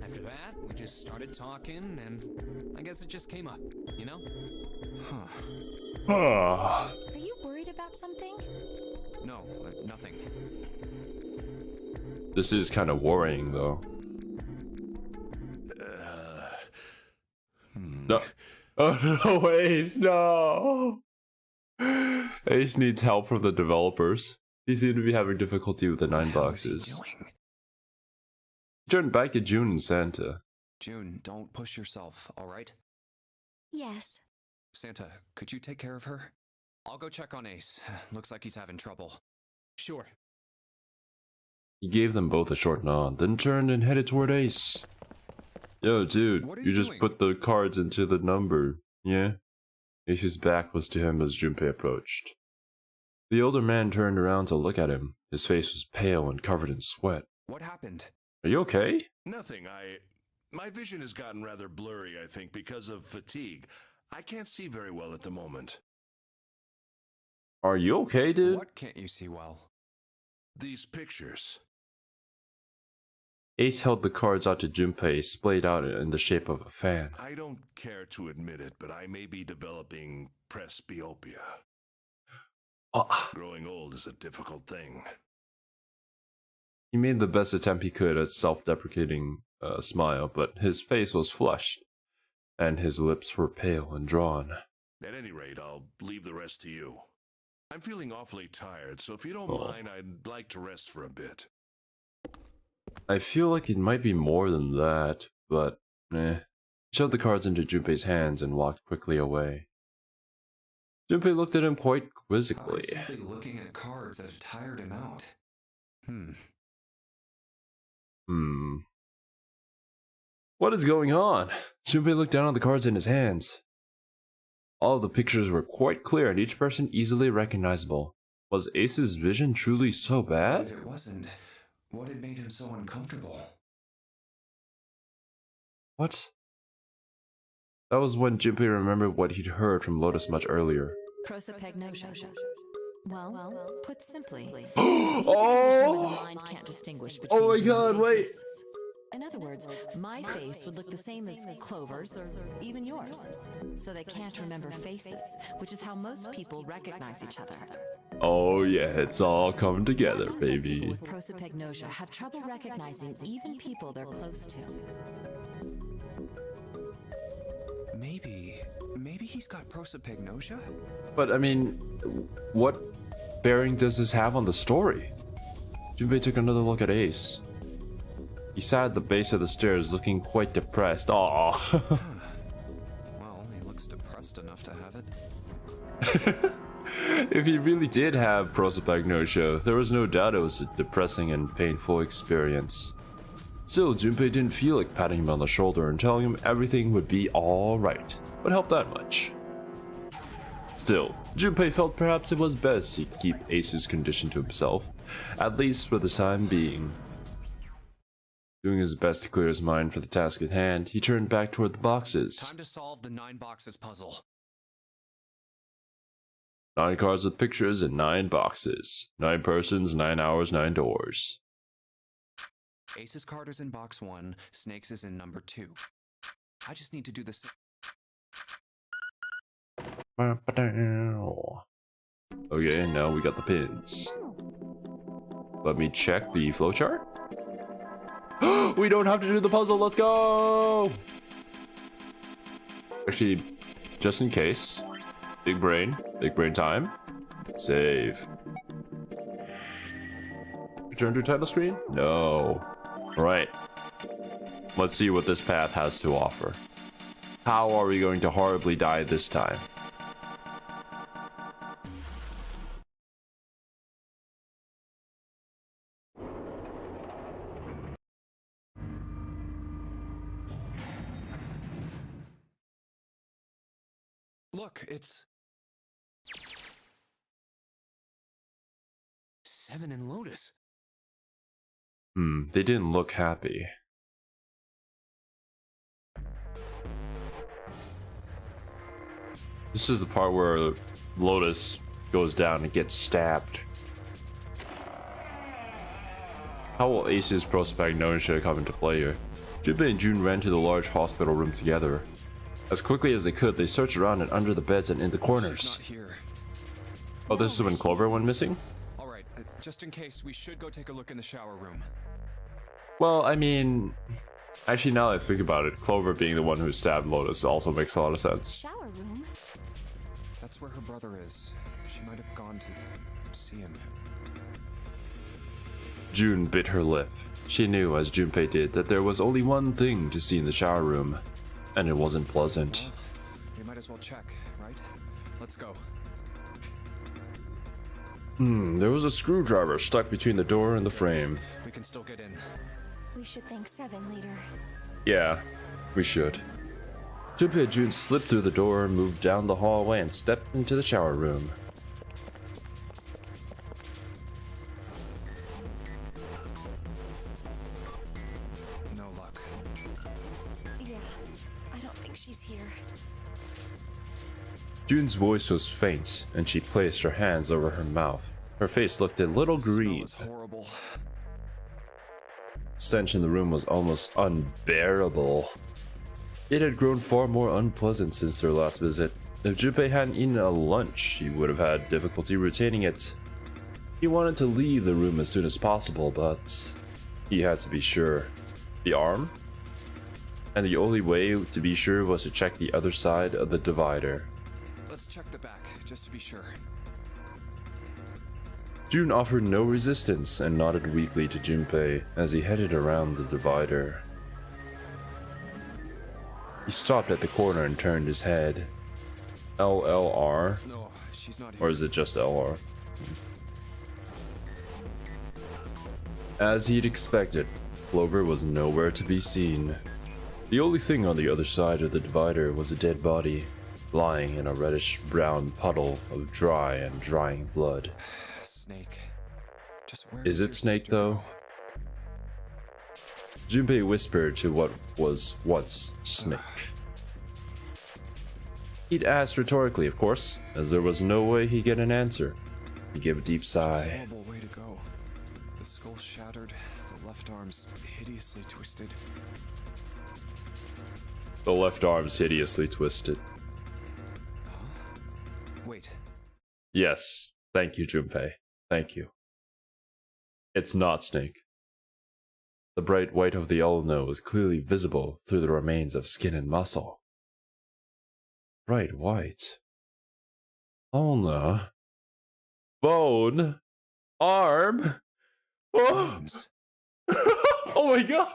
After that, we just started talking, and I guess it just came up, you know? Huh. Ah. Are you worried about something? No, nothing. This is kind of worrying, though. No. Oh no, Ace, no! Ace needs help from the developers. He seemed to be having difficulty with the 9 What is he boxes. doing? He turned back to June and Santa. June, don't push yourself, all right? Yes. Santa, could you take care of her? I'll go check on Ace. Looks like he's having trouble. Sure. He gave them both a short nod, then turned and headed toward Ace. Yo, dude, What are you you just doing? put the cards into the number, yeah? Ace's back was to him as Junpei approached. The older man turned around to look at him. His face was pale and covered in sweat. What happened? Are you okay? Nothing. My vision has gotten rather blurry, I think, because of fatigue. I can't see very well at the moment. Are you okay, dude? What can't you see well? These pictures. Ace held the cards out to Junpei, splayed out in the shape of a fan. I don't care to admit it, but I may be developing presbyopia. Ah. Growing old is a difficult thing. He made the best attempt he could at self-deprecating smile, but his face was flushed, and his lips were pale and drawn. At any rate, I'll leave the rest to you. I'm feeling awfully tired, so if you don't Oh. mind, I'd like to rest for a bit. I feel like it might be more than that, but eh. He shoved the cards into Junpei's hands and walked quickly away. Junpei looked at him quite quizzically. Simply looking at cards that have tired him out. What is going on? Junpei looked down at the cards in his hands. All of the pictures were quite clear and each person easily recognizable. Was Ace's vision truly so But bad? if it wasn't, what had made him so uncomfortable? What? That was when Junpei remembered what he'd heard from Lotus much earlier. Prosopagnosia. Well, put simply, Oh! the mind can't distinguish Oh my between god, wait! faces. In other words, my face would look the same as Clover's or even yours. So they can't remember faces, which is how most people recognize each other. Oh yeah, it's all coming together, People baby. with prosopagnosia have trouble recognizing even people they're close to. Maybe he's got prosopagnosia? But I mean, what bearing does this have on the story? Junpei took another look at Ace. He sat at the base of the stairs looking quite depressed. Aww. Well, he looks depressed enough to have it. If he really did have prosopagnosia, there was no doubt it was a depressing and painful experience. Still, Junpei didn't feel like patting him on the shoulder and telling him everything would be alright. Would help that much. Still, Junpei felt perhaps it was best he keep Ace's condition to himself, at least for the time being. Doing his best to clear his mind for the task at hand, he turned back toward the boxes. Time to solve the 9 boxes puzzle. 9 cards with pictures and 9 boxes. 9 persons, 9 hours, 9 doors. Ace's card is in box 1, Snake's is in number 2. I just need to do this. Okay, now we got the pins. Let me check the flowchart. We don't have to do the puzzle, let's go! Actually, just in case. Big brain time. Save. Return to title screen? No. Right. Let's see what this path has to offer. How are we going to horribly die this time? Look, it's 7 and Lotus. They didn't look happy. This is the part where Lotus goes down and gets stabbed. How will Ace's prosopagnosia come into play here? Junpei and June ran to the large hospital room together. As quickly as they could, they searched around and under the beds and in the corners. She's not here. Oh, this is when Clover went missing? Alright, just in case, we should go take a look in the shower room. Well, I mean, actually now that I think about it, Clover being the one who stabbed Lotus also makes a lot of sense. Shower room? That's where her brother is. She might have gone to see him. June bit her lip. She knew, as Junpei did, that there was only one thing to see in the shower room, and it wasn't pleasant. Well, we might as well check, right? Let's go. There was a screwdriver stuck between the door and the frame. We can still get in. We should thank 7 later. Yeah, we should. Junpei and June slipped through the door, moved down the hallway, and stepped into the shower room. No luck. Yeah, I don't think she's here. June's voice was faint, and she placed her hands over her mouth. Her face looked a little green. Smell is horrible. The stench in the room was almost unbearable. It had grown far more unpleasant since their last visit. If Junpei hadn't eaten a lunch, he would have had difficulty retaining it. He wanted to leave the room as soon as possible, but he had to be sure. The arm? And the only way to be sure was to check the other side of the divider. Let's check the back, just to be sure. June offered no resistance and nodded weakly to Junpei as he headed around the divider. He stopped at the corner and turned his head. LLR? No, she's not here. Or is it just LR? As he'd expected, Clover was nowhere to be seen. The only thing on the other side of the divider was a dead body, lying in a reddish-brown puddle of dry and drying blood. Snake. Just where Is did it your Snake, sister though? go? Junpei whispered to what was once Snake. He'd asked rhetorically, of course, as there was no way he'd get an answer. He gave a deep sigh. Horrible way to go. The skull shattered, the left arm's hideously twisted. The left arm's hideously twisted. Wait. Yes. Thank you, Junpei. Thank you. It's not Snake. The bright white of the ulna was clearly visible through the remains of skin and muscle. Bright white. Ulna. Bone. Arm. Oh, oh my god.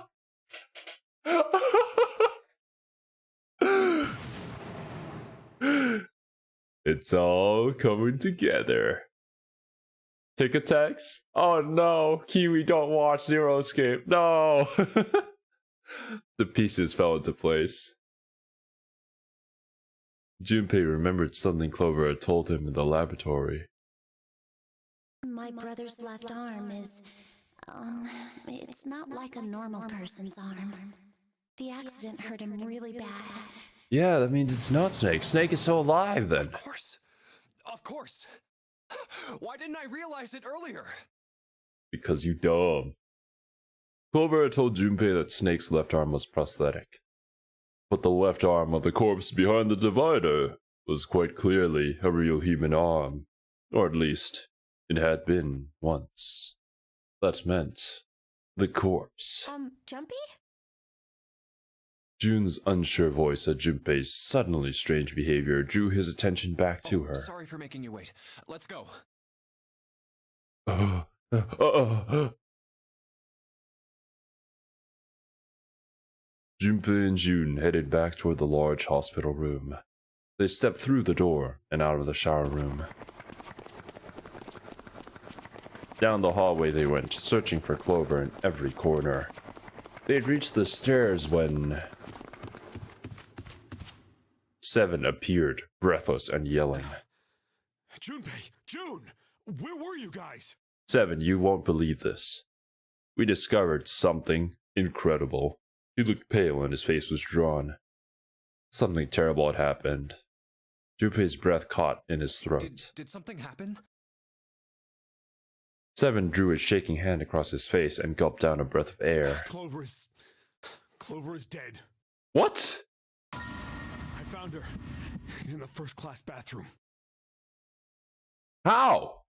It's all coming together. Tick attacks? Oh no, Kiwi, don't watch Zero Escape. No! The pieces fell into place. Junpei remembered something Clover had told him in the laboratory. My brother's left arm is, it's not like a normal person's arm. The accident hurt him really bad. Yeah, that means it's not Snake. Snake is still alive then. Of course. Of course. Why didn't I realize it earlier? Because you dumb. Clover had told Junpei that Snake's left arm was prosthetic. But the left arm of the corpse behind the divider was quite clearly a real human arm. Or at least, it had been once. That meant the corpse. Jumpy? June's unsure voice at Junpei's suddenly strange behavior drew his attention back to her. Sorry for making you wait. Let's go. Junpei and June headed back toward the large hospital room. They stepped through the door and out of the shower room. Down the hallway they went, searching for Clover in every corner. They had reached the stairs when Seven appeared, breathless and yelling. Junpei! June! Where were you guys? Seven, you won't believe this. We discovered something incredible. He looked pale and his face was drawn. Something terrible had happened. Junpei's breath caught in his throat. Did something happen? Seven drew his shaking hand across his face and gulped down a breath of air. Clover is dead. What? I found her in the first-class bathroom. How?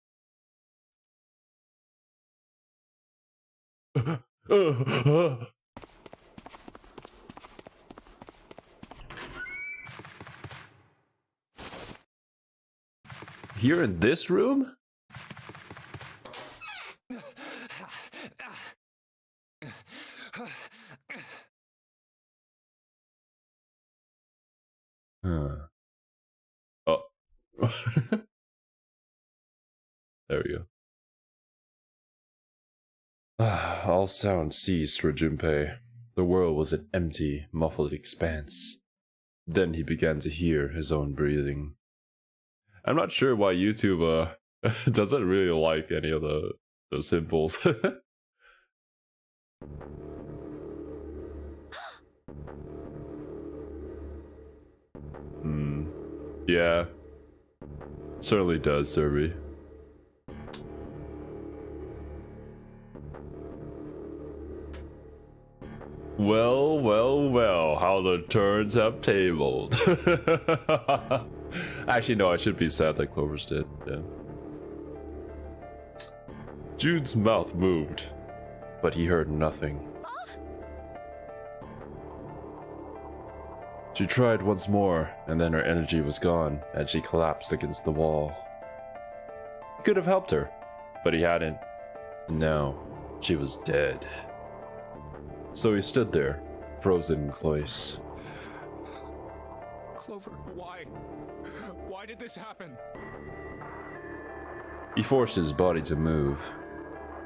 Here in this room? Oh. There we go. All sound ceased for Junpei. The world was an empty, muffled expanse. Then he began to hear his own breathing. I'm not sure why YouTube doesn't really like any of the symbols. Yeah. Certainly does, Serby. Well, well, well, how the turns have tabled. Actually, no, I should be sad that Clover's dead, yeah. Jude's mouth moved, but he heard nothing. She tried once more, and then her energy was gone, and she collapsed against the wall. He could have helped her, but he hadn't. And now, she was dead. So he stood there, frozen in place. Clover, why? Why did this happen? He forced his body to move.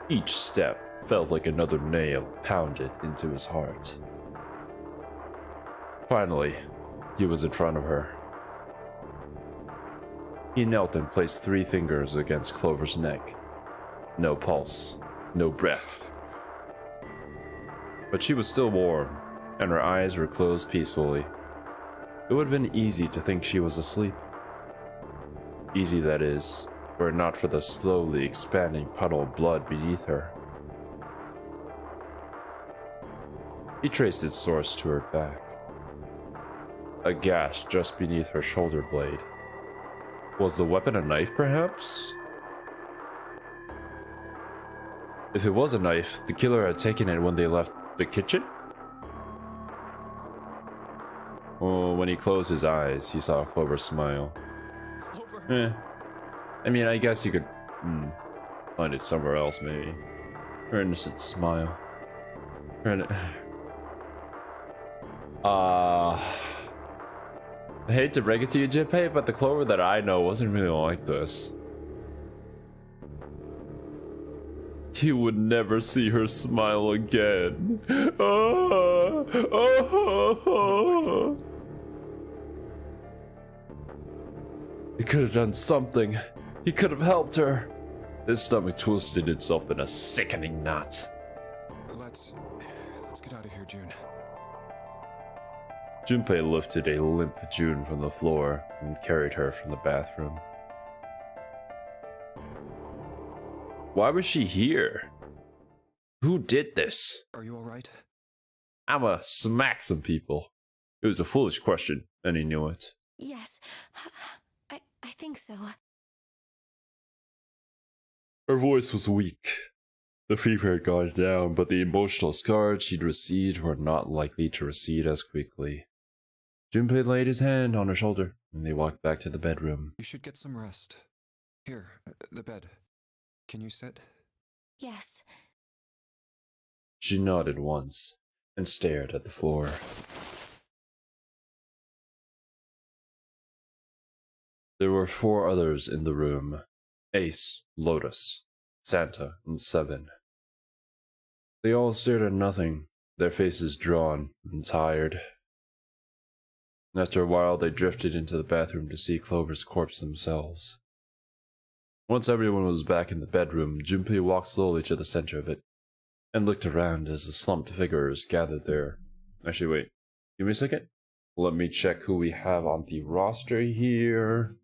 Each step felt like another nail pounded into his heart. Finally, he was in front of her. He knelt and placed 3 fingers against Clover's neck. No pulse, no breath. But she was still warm, and her eyes were closed peacefully. It would have been easy to think she was asleep. Easy, that is, were it not for the slowly expanding puddle of blood beneath her. He traced its source to her back. A gash just beneath her shoulder blade. Was the weapon a knife, perhaps? If it was a knife, the killer had taken it when they left the kitchen? Oh, when he closed his eyes, he saw Clover smile. Clover. I mean, I guess you could find it somewhere else, maybe. Her innocent smile. I hate to break it to you, Jinpei, but the Clover that I know wasn't really like this. You would never see her smile again. He could have done something. He could have helped her. His stomach twisted itself in a sickening knot. Let's get out of here, June. Junpei lifted a limp June from the floor and carried her from the bathroom. Why was she here? Who did this? Are you alright? I'ma smack some people. It was a foolish question, and he knew it. Yes, I think so. Her voice was weak. The fever had gone down, but the emotional scars she'd received were not likely to recede as quickly. Junpei laid his hand on her shoulder, and they walked back to the bedroom. You should get some rest. Here, the bed. Can you sit? Yes. She nodded once, and stared at the floor. There were 4 others in the room. Ace, Lotus, Santa, and Seven. They all stared at nothing, their faces drawn and tired. After a while, they drifted into the bathroom to see Clover's corpse themselves. Once everyone was back in the bedroom, Junpei walked slowly to the center of it, and looked around as the slumped figures gathered there. Actually, wait. Give me a second. Let me check who we have on the roster here.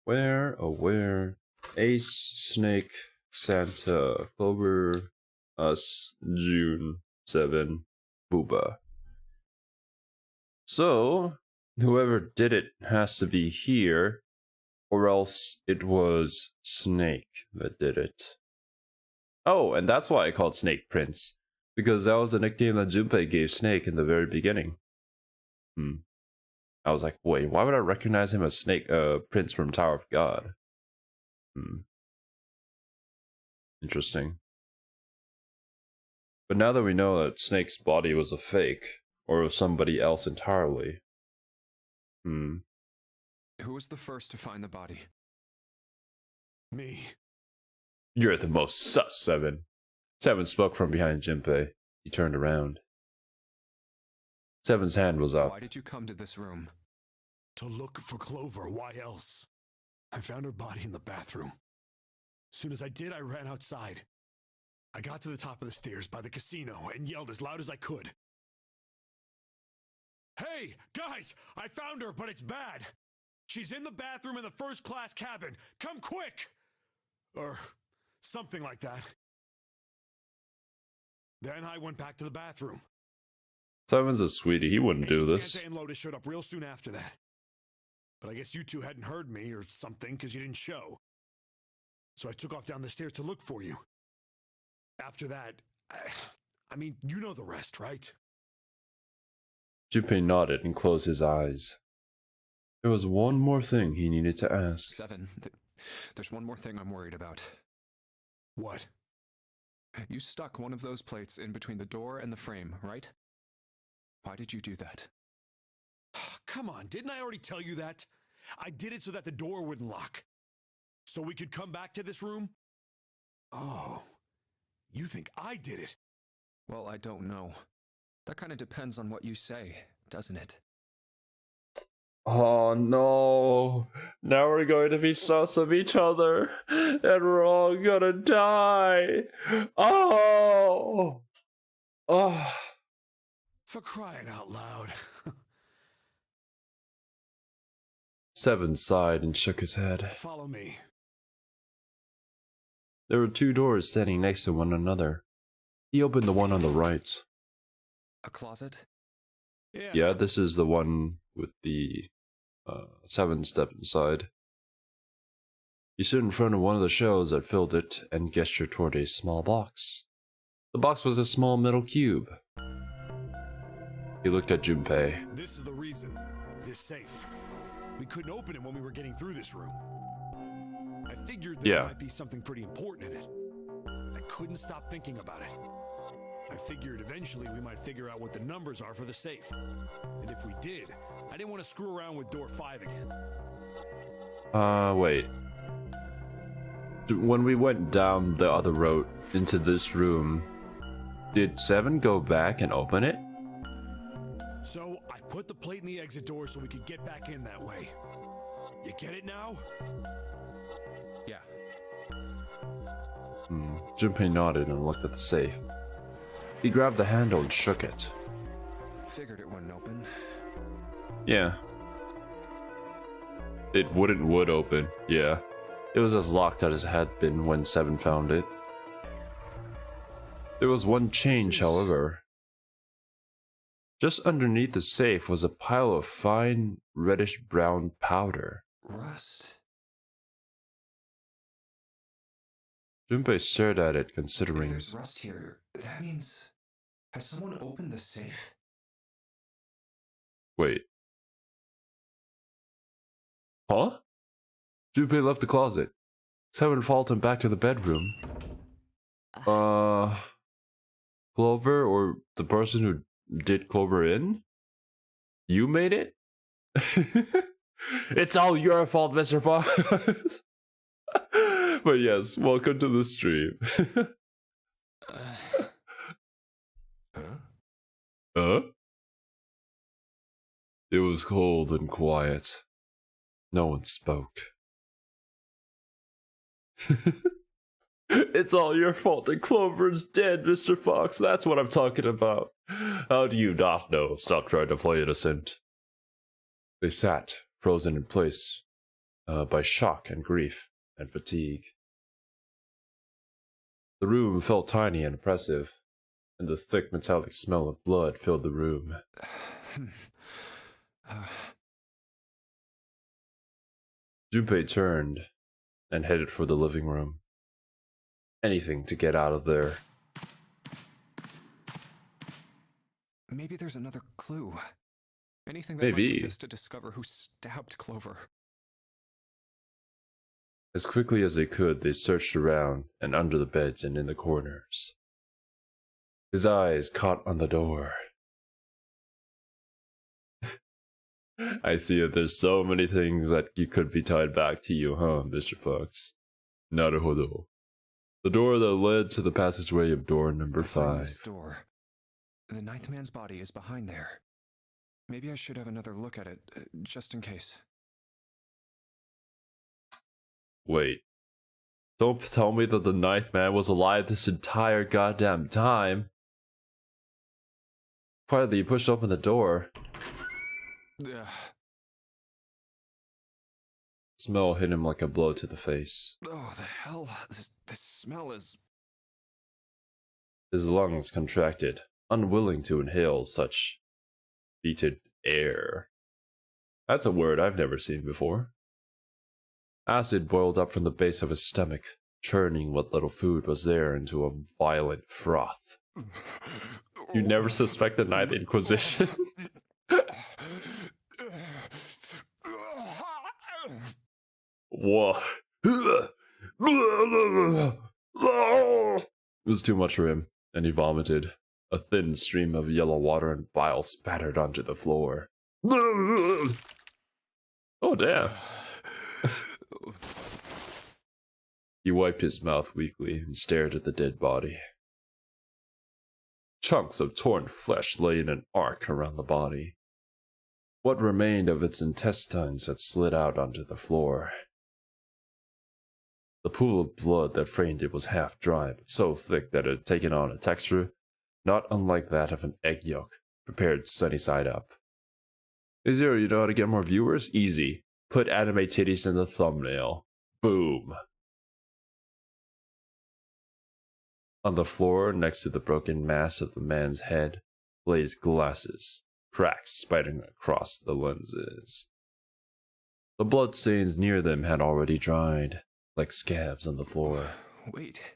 Where? Ace, Snake, Santa, Clover, us, June, Seven, Booba. So, whoever did it has to be here, or else it was Snake that did it. Oh, and that's why I called Snake Prince, because that was the nickname that Junpei gave Snake in the very beginning. I was like, wait, why would I recognize him as Snake, Prince from Tower of God? Interesting. But now that we know that Snake's body was a fake, or was somebody else entirely. Who was the first to find the body? Me. You're the most sus, Seven. Seven spoke from behind Junpei. He turned around. Seven's hand was up. Why did you come to this room? To look for Clover, why else? I found her body in the bathroom. As soon as I did, I ran outside. I got to the top of the stairs by the casino and yelled as loud as I could. Hey, guys, I found her, but it's bad. She's in the bathroom in the first-class cabin. Come quick! Or something like that. Then I went back to the bathroom. Seven's a sweetie. He wouldn't do this. Santa and Lotus showed up real soon after that. But I guess you two hadn't heard me or something because you didn't show. So I took off down the stairs to look for you. After that, I mean, you know the rest, right? Junpei nodded and closed his eyes. There was one more thing he needed to ask. Seven, there's one more thing I'm worried about. What? You stuck one of those plates in between the door and the frame, right? Why did you do that? Come on, didn't I already tell you that? I did it so that the door wouldn't lock. So we could come back to this room? Oh, you think I did it? Well, I don't know. That kind of depends on what you say, doesn't it? Oh no, now we're going to be sus of each other, and we're all gonna die. Oh. For crying out loud. Seven sighed and shook his head. Follow me. There were two doors standing next to one another. He opened the one on the right. A closet? Yeah, this is the one with the 7-step inside. He stood in front of one of the shelves that filled it and gestured toward a small box. The box was a small metal cube. He looked at Junpei. This is the reason. This safe. We couldn't open it when we were getting through this room. I figured there might be something pretty important in it. I couldn't stop thinking about it. I figured eventually we might figure out what the numbers are for the safe. And if we did, I didn't want to screw around with door 5 again. Wait. When we went down the other road into this room, did 7 go back and open it? So I put the plate in the exit door so we could get back in that way. You get it now? Yeah. Junpei nodded and looked at the safe. He grabbed the handle and shook it. Figured it wouldn't open. Yeah. It would open, yeah. It was as locked as it had been when 7 found it. There was one change, however. Just underneath the safe was a pile of fine reddish-brown powder. Rust? Junpei stared at it, If considering. there's rust here, that means... Has someone opened the safe? Wait. Huh? Junpei left the closet. 7 followed him back to the bedroom. Clover, or the person who did Clover in? You made it? It's all your fault, Mr. Fox. But yes, welcome to the stream. Huh? It was cold and quiet. No one spoke. It's all your fault that Clover's dead, Mr. Fox. That's what I'm talking about. How do you not know? Stop trying to play innocent. They sat, frozen in place, by shock and grief and fatigue. The room felt tiny and oppressive, and the thick metallic smell of blood filled the room. Junpei turned and headed for the living room. Anything to get out of there. Maybe there's another clue. Anything that might lead us to discover who stabbed Clover. As quickly as they could, they searched around and under the beds and in the corners. His eyes caught on the door. I see that there's so many things that you could be tied back to you, huh, Mr. Fox? Naruhodo. The door that led to the passageway of door number 5. This door. The 9th man's body is behind there. Maybe I should have another look at it, just in case. Wait. Don't tell me that the 9th man was alive this entire goddamn time. Quietly, he pushed open the door. Smell hit him like a blow to the face. Oh, the hell? This smell is... His lungs contracted, unwilling to inhale such fetid air. That's a word I've never seen before. Acid boiled up from the base of his stomach, churning what little food was there into a violent froth. You never suspect the Ninth Inquisition? Whoa. It was too much for him, and he vomited. A thin stream of yellow water and bile spattered onto the floor. Oh, damn. He wiped his mouth weakly and stared at the dead body. Chunks of torn flesh lay in an arc around the body. What remained of its intestines had slid out onto the floor. The pool of blood that framed it was half dry, but so thick that it had taken on a texture not unlike that of an egg yolk, prepared sunny side up. Hey Xero, you know how to get more viewers? Easy. Put anime titties in the thumbnail. Boom. On the floor next to the broken mass of the man's head blazed glasses, cracks spreading across the lenses. The bloodstains near them had already dried, like scabs on the floor. Wait.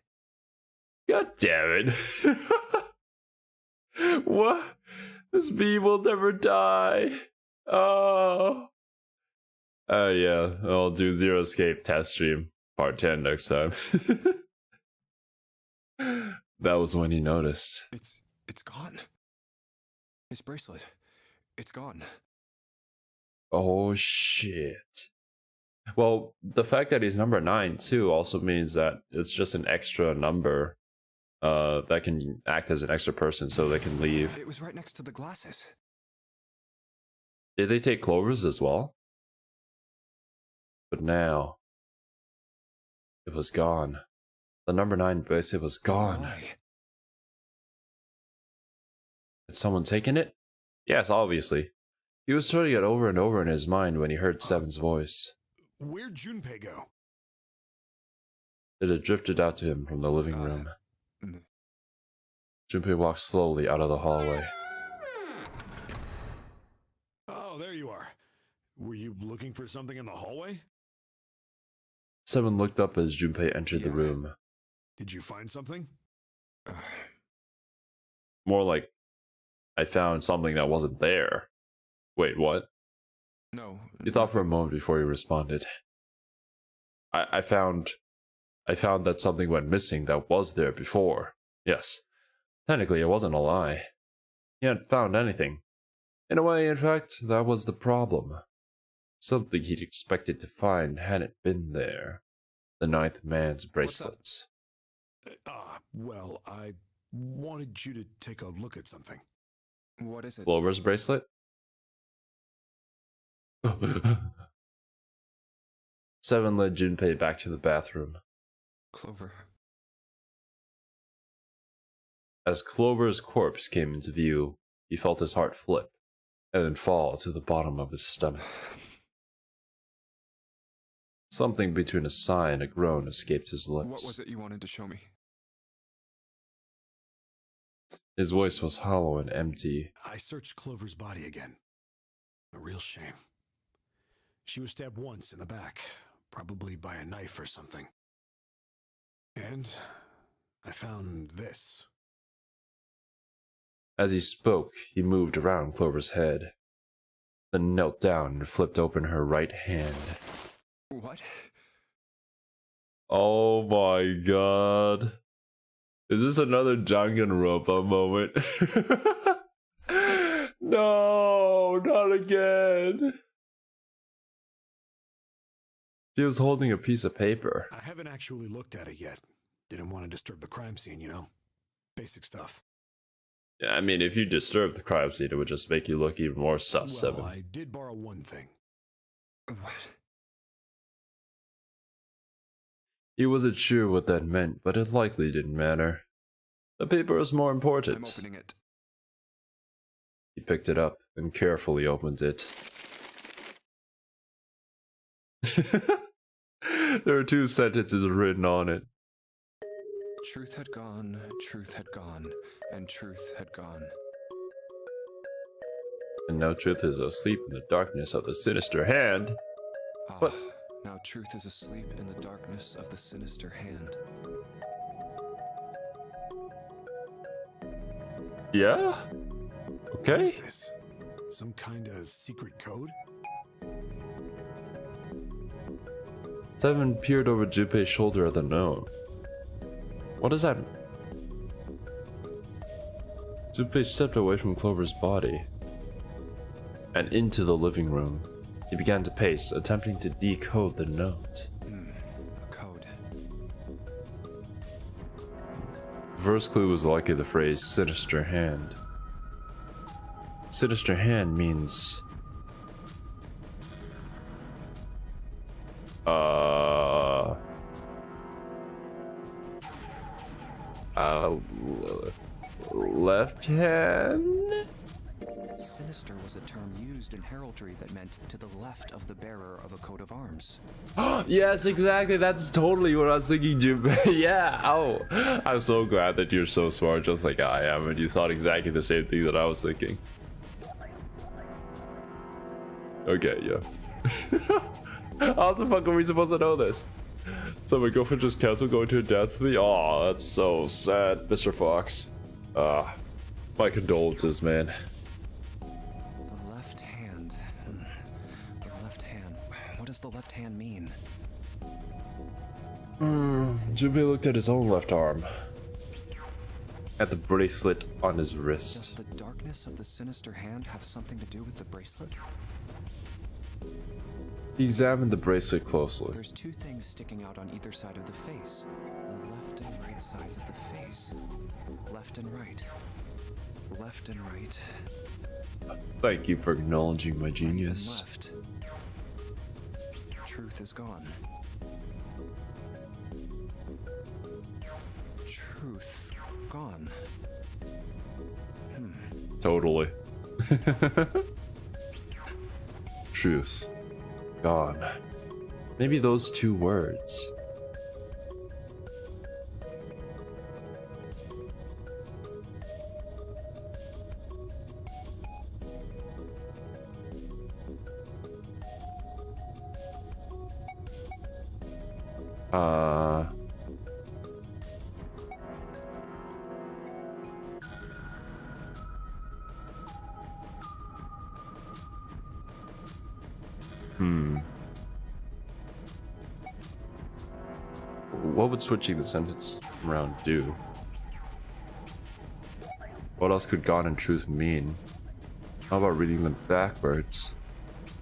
God damn it. What? This bee will never die. Oh. Yeah, I'll do Zero Escape test stream part 10 next time. That was when he noticed. It's gone. His bracelet. It's gone. Oh shit. Well, the fact that he's number 9 too also means that it's just an extra number that can act as an extra person so they can leave. It was right next to the glasses. Did they take Clover's as well? But now it was gone. The number 9 bracelet was gone. Why? Had someone taken it? Yes, obviously. He was turning it over and over in his mind when he heard Seven's voice. Where'd Junpei go? It had drifted out to him from the living room. Junpei walked slowly out of the hallway. Oh, there you are. Were you looking for something in the hallway? Seven looked up as Junpei entered the room. Did you find something? More like, I found something that wasn't there. Wait, what? No. He thought for a moment before he responded. I found that something went missing that was there before. Yes. Technically, it wasn't a lie. He hadn't found anything. In a way, in fact, that was the problem. Something he'd expected to find hadn't been there. The 9th man's bracelet. Well, I wanted you to take a look at something. What is it? Clover's bracelet? Seven led Junpei back to the bathroom. Clover. As Clover's corpse came into view, he felt his heart flip, and then fall to the bottom of his stomach. Something between a sigh and a groan escaped his lips. What was it you wanted to show me? His voice was hollow and empty. I searched Clover's body again. A real shame. She was stabbed once in the back, probably by a knife or something. And I found this. As he spoke, he moved around Clover's head, then knelt down and flipped open her right hand. What? Oh my god. Is this another Danganronpa moment? No, not again. She was holding a piece of paper. I haven't actually looked at it yet. Didn't want to disturb the crime scene, you know? Basic stuff. Yeah, I mean, if you disturb the crime scene, it would just make you look even more sus, Well, Seven. I did borrow one thing. What? He wasn't sure what that meant, but it likely didn't matter. The paper was more important. I'm opening it. He picked it up and carefully opened it. There are 2 sentences written on it. Truth had gone, and truth had gone. And now truth is asleep in the darkness of the sinister hand. What? Now truth is asleep in the darkness of the sinister hand. Yeah? What Okay. is this? Some kind of secret code? Seven peered over Junpei's shoulder at the note. What does that mean? Junpei stepped away from Clover's body and into the living room. He began to pace, attempting to decode the note. A code. The first clue was likely the phrase sinister hand. Sinister hand means left hand? Sinister was a term used in heraldry that meant to the left of the bearer of a coat of arms. Yes, exactly. That's totally what I was thinking, Jim. Yeah. Oh, I'm so glad that you're so smart, just like I am, and you thought exactly the same thing that I was thinking. Okay, yeah. How the fuck are we supposed to know this? So my girlfriend just canceled going to a dance with me. Aw, that's so sad, Mr. Fox. My condolences, man. The left hand. The left hand. What does the left hand mean? Junpei looked at his own left arm. At the bracelet on his Does wrist. the darkness of the sinister hand have something to do with the bracelet? He examined the bracelet closely. There's two things sticking out on either side of the face. The left and right sides of the face. Left and right. Left and right. Thank you for acknowledging my Right and genius. left. Truth is gone. Truth gone. Totally. Truth. Gone. Maybe those two words. What would switching the sentence around do? What else could God and truth mean? How about reading them backwards?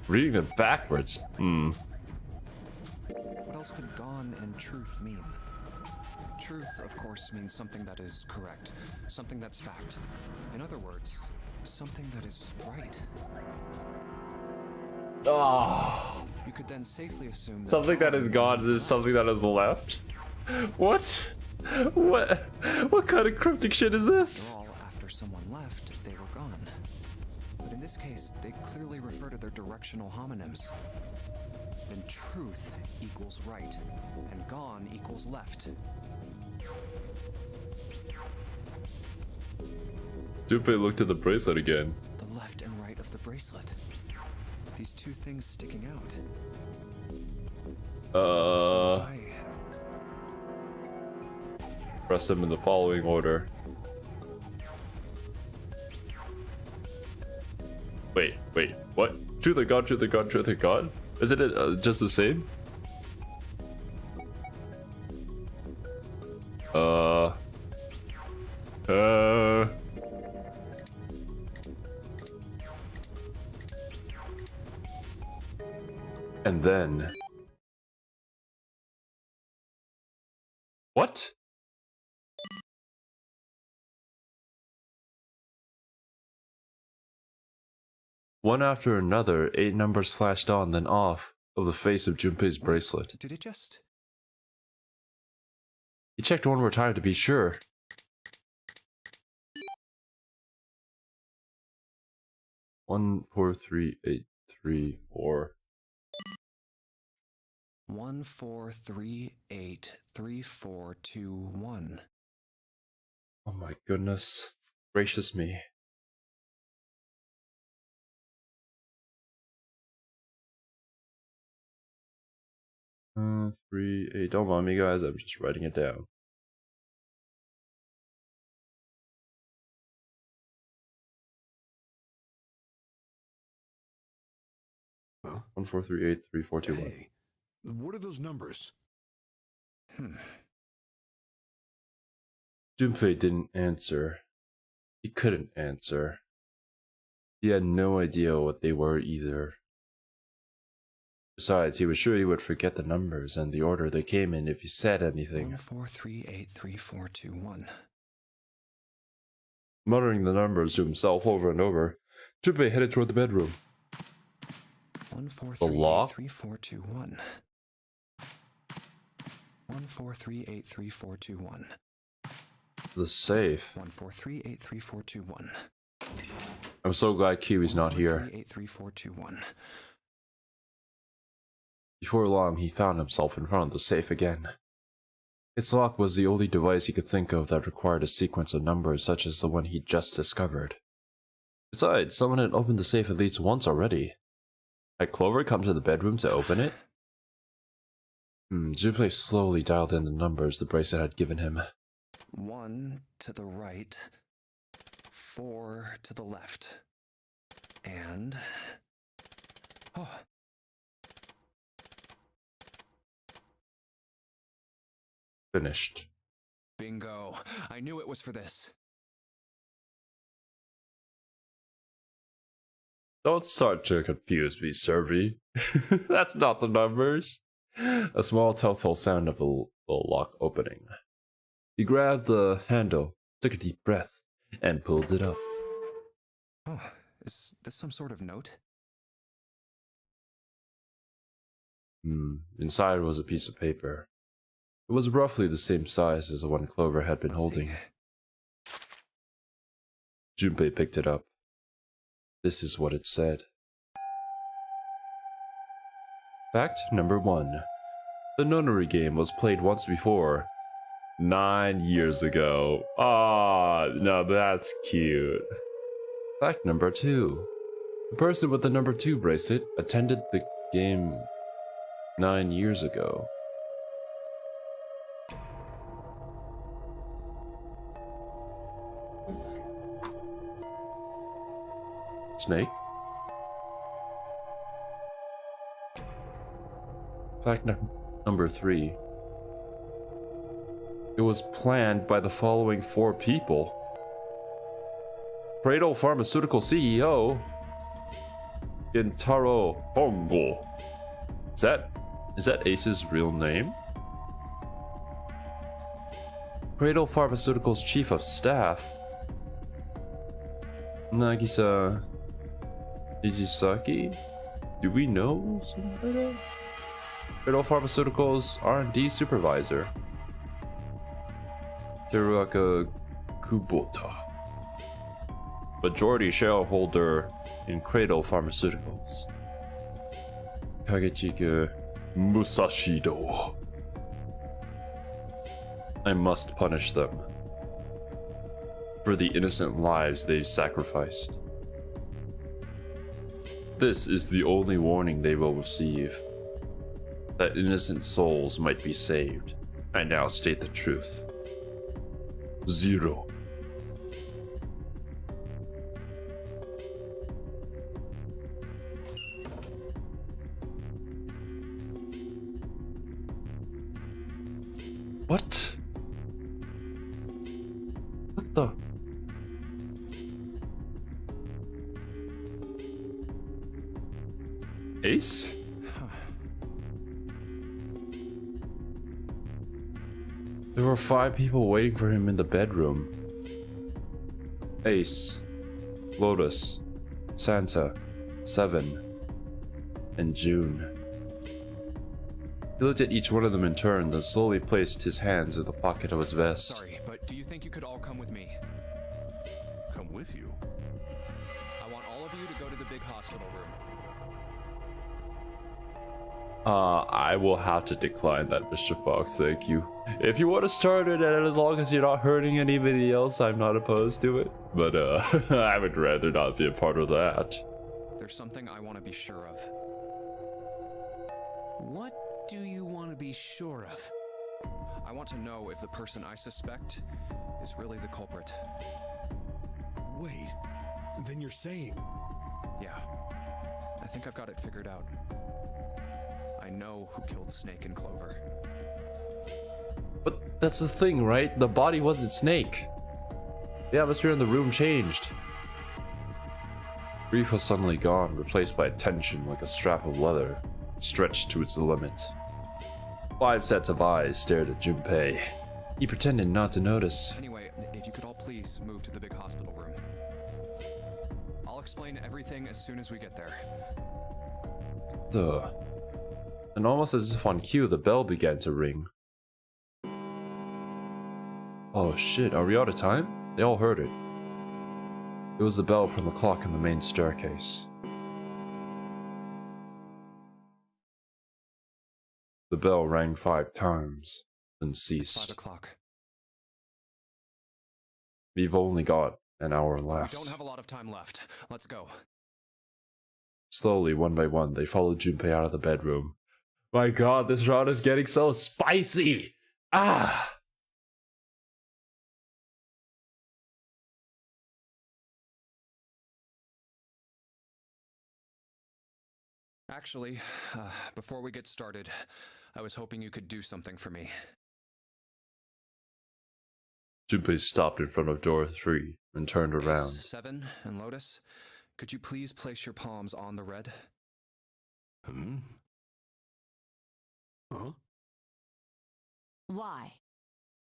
Reading them backwards? What else could gone and truth mean? Truth, of course, means something that is correct, something that's fact. In other words, something that is right. Oh, You could then safely assume something that is God is something that is left? What? What kind of cryptic shit is this? all after someone left, they were gone. But in this case, they clearly refer to their directional homonyms. Then truth equals right, and gone equals left. Junpei looked at the bracelet again. The left and right of the bracelet. These two things sticking out. So if I Press them in the following order. Wait, what? Truth or God, truth or God, truth or God? Isn't it just the same? And then... What? One after another, 8 numbers flashed on, then off, of the face of Junpei's bracelet. did it just... He checked one more time to be sure. One, 4, 3, 8, 3, 4. 1 4 3 8 3 4 2 1. Oh my goodness. Gracious me. Three, 8. Don't mind me, guys. I'm just writing it down. Huh? 1 4 3 8 3 4 2 1. Hey, what are those numbers? Junpei didn't answer. He couldn't answer. He had no idea what they were either. Besides, he was sure he would forget the numbers and the order they came in if he said anything. 1 4 3 8 3 4 2 1. Muttering the numbers to himself over and over, Junpei headed toward the bedroom. 1 4 The 3 8 lock? 3 4 2 1. 1 4 3 8 3 4 2 1. The safe. 1 4 3 8 3 4 2 1. I'm so glad Kiwi's not here. 83421. Before long, he found himself in front of the safe again. Its lock was the only device he could think of that required a sequence of numbers such as the one he'd just discovered. Besides, someone had opened the safe at least once already. Had Clover come to the bedroom to open it? Junpei slowly dialed in the numbers the bracelet had given him. 1 to the right, 4 to the left, and... Oh. Finished. Bingo. I knew it was for this. Don't start to confuse me, Serby. That's not the numbers. A small telltale sound of a little lock opening. He grabbed the handle, took a deep breath, and pulled it up. Oh, is this some sort of note? Inside was a piece of paper. It was roughly the same size as the one Clover had been holding. Junpei picked it up. This is what it said. Fact number 1. The Nonary game was played once before. 9 years ago. Ah, now that's cute. Fact number 2. The person with the number 2 bracelet attended the game 9 years ago. Snake? Fact number 3. It was planned by the following 4 people. Cradle Pharmaceutical CEO, Gentaro Hongo. Is that Ace's real name? Cradle Pharmaceutical's Chief of Staff, Nagisa Nijisaki? Do we know somebody? Cradle Pharmaceutical's R&D Supervisor, Teruaka Kubota. Majority shareholder in Cradle Pharmaceuticals, Kagechika Musashido. I must punish them for the innocent lives they've sacrificed. This is the only warning they will receive. That innocent souls might be saved. I now state the truth. Xero. What? What the? Ace? There were 5 people waiting for him in the bedroom. Ace, Lotus, Santa, Seven, and June. He looked at each one of them in turn, then slowly placed his hands in the pocket of his vest. Sorry, but do you think you could all come with me? Come with you. I want all of you to go to the big hospital room. I will have to decline that, Mr. Fox, thank you. If you want to start it, and as long as you're not hurting anybody else, I'm not opposed to it. But, I would rather not be a part of that. There's something I want to be sure of. What do you want to be sure of? I want to know if the person I suspect is really the culprit. Wait, then you're saying... Yeah, I think I've got it figured out. I know who killed Snake and Clover. But that's the thing, right? The body wasn't Snake. The atmosphere in the room changed. Grief was suddenly gone, replaced by tension like a strap of leather, stretched to its limit. 5 sets of eyes stared at Junpei. He pretended not to notice. Anyway, if you could all please move to the big hospital room. I'll explain everything as soon as we get there. Duh. And almost as if on cue, the bell began to ring. Oh shit, are we out of time? They all heard it. It was the bell from the clock in the main staircase. The bell rang 5 times, then It's ceased. 5 o'clock. We've only got an hour We left. don't have a lot of time left. Let's go. Slowly, one by one, they followed Junpei out of the bedroom. My god, this route is getting so spicy! Ah! Actually, before we get started, I was hoping you could do something for me. Junpei stopped in front of door 3 and turned around. Ace, 7 and Lotus, could you please place your palms on the red? Hmm? Huh? Why?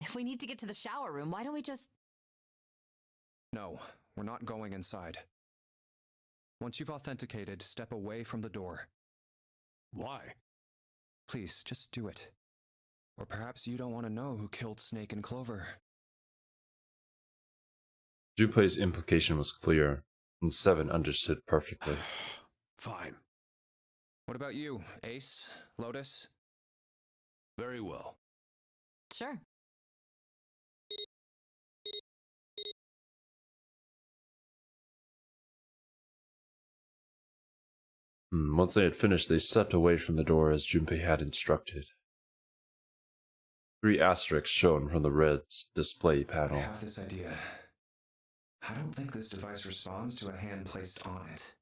If we need to get to the shower room, why don't we just... No, we're not going inside. Once you've authenticated, step away from the door. Why? Please, just do it. Or perhaps you don't want to know who killed Snake and Clover. Junpei's implication was clear, and 7 understood perfectly. Fine. What about you, Ace, Lotus? Very well. Sure. Once they had finished, they stepped away from the door as Junpei had instructed. 3 asterisks shone from the red display I panel. have this idea. I don't think this device responds to a hand placed on it.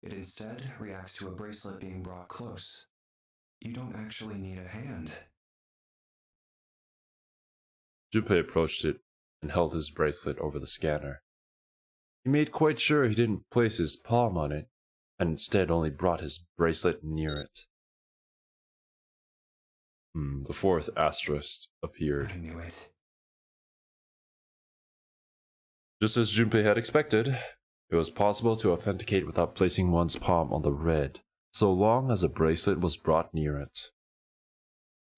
It instead reacts to a bracelet being brought close. You don't actually need a hand. Junpei approached it and held his bracelet over the scanner. He made quite sure he didn't place his palm on it, and instead only brought his bracelet near it. The 4th asterisk appeared. I knew it. Just as Junpei had expected, it was possible to authenticate without placing one's palm on the red, so long as a bracelet was brought near it.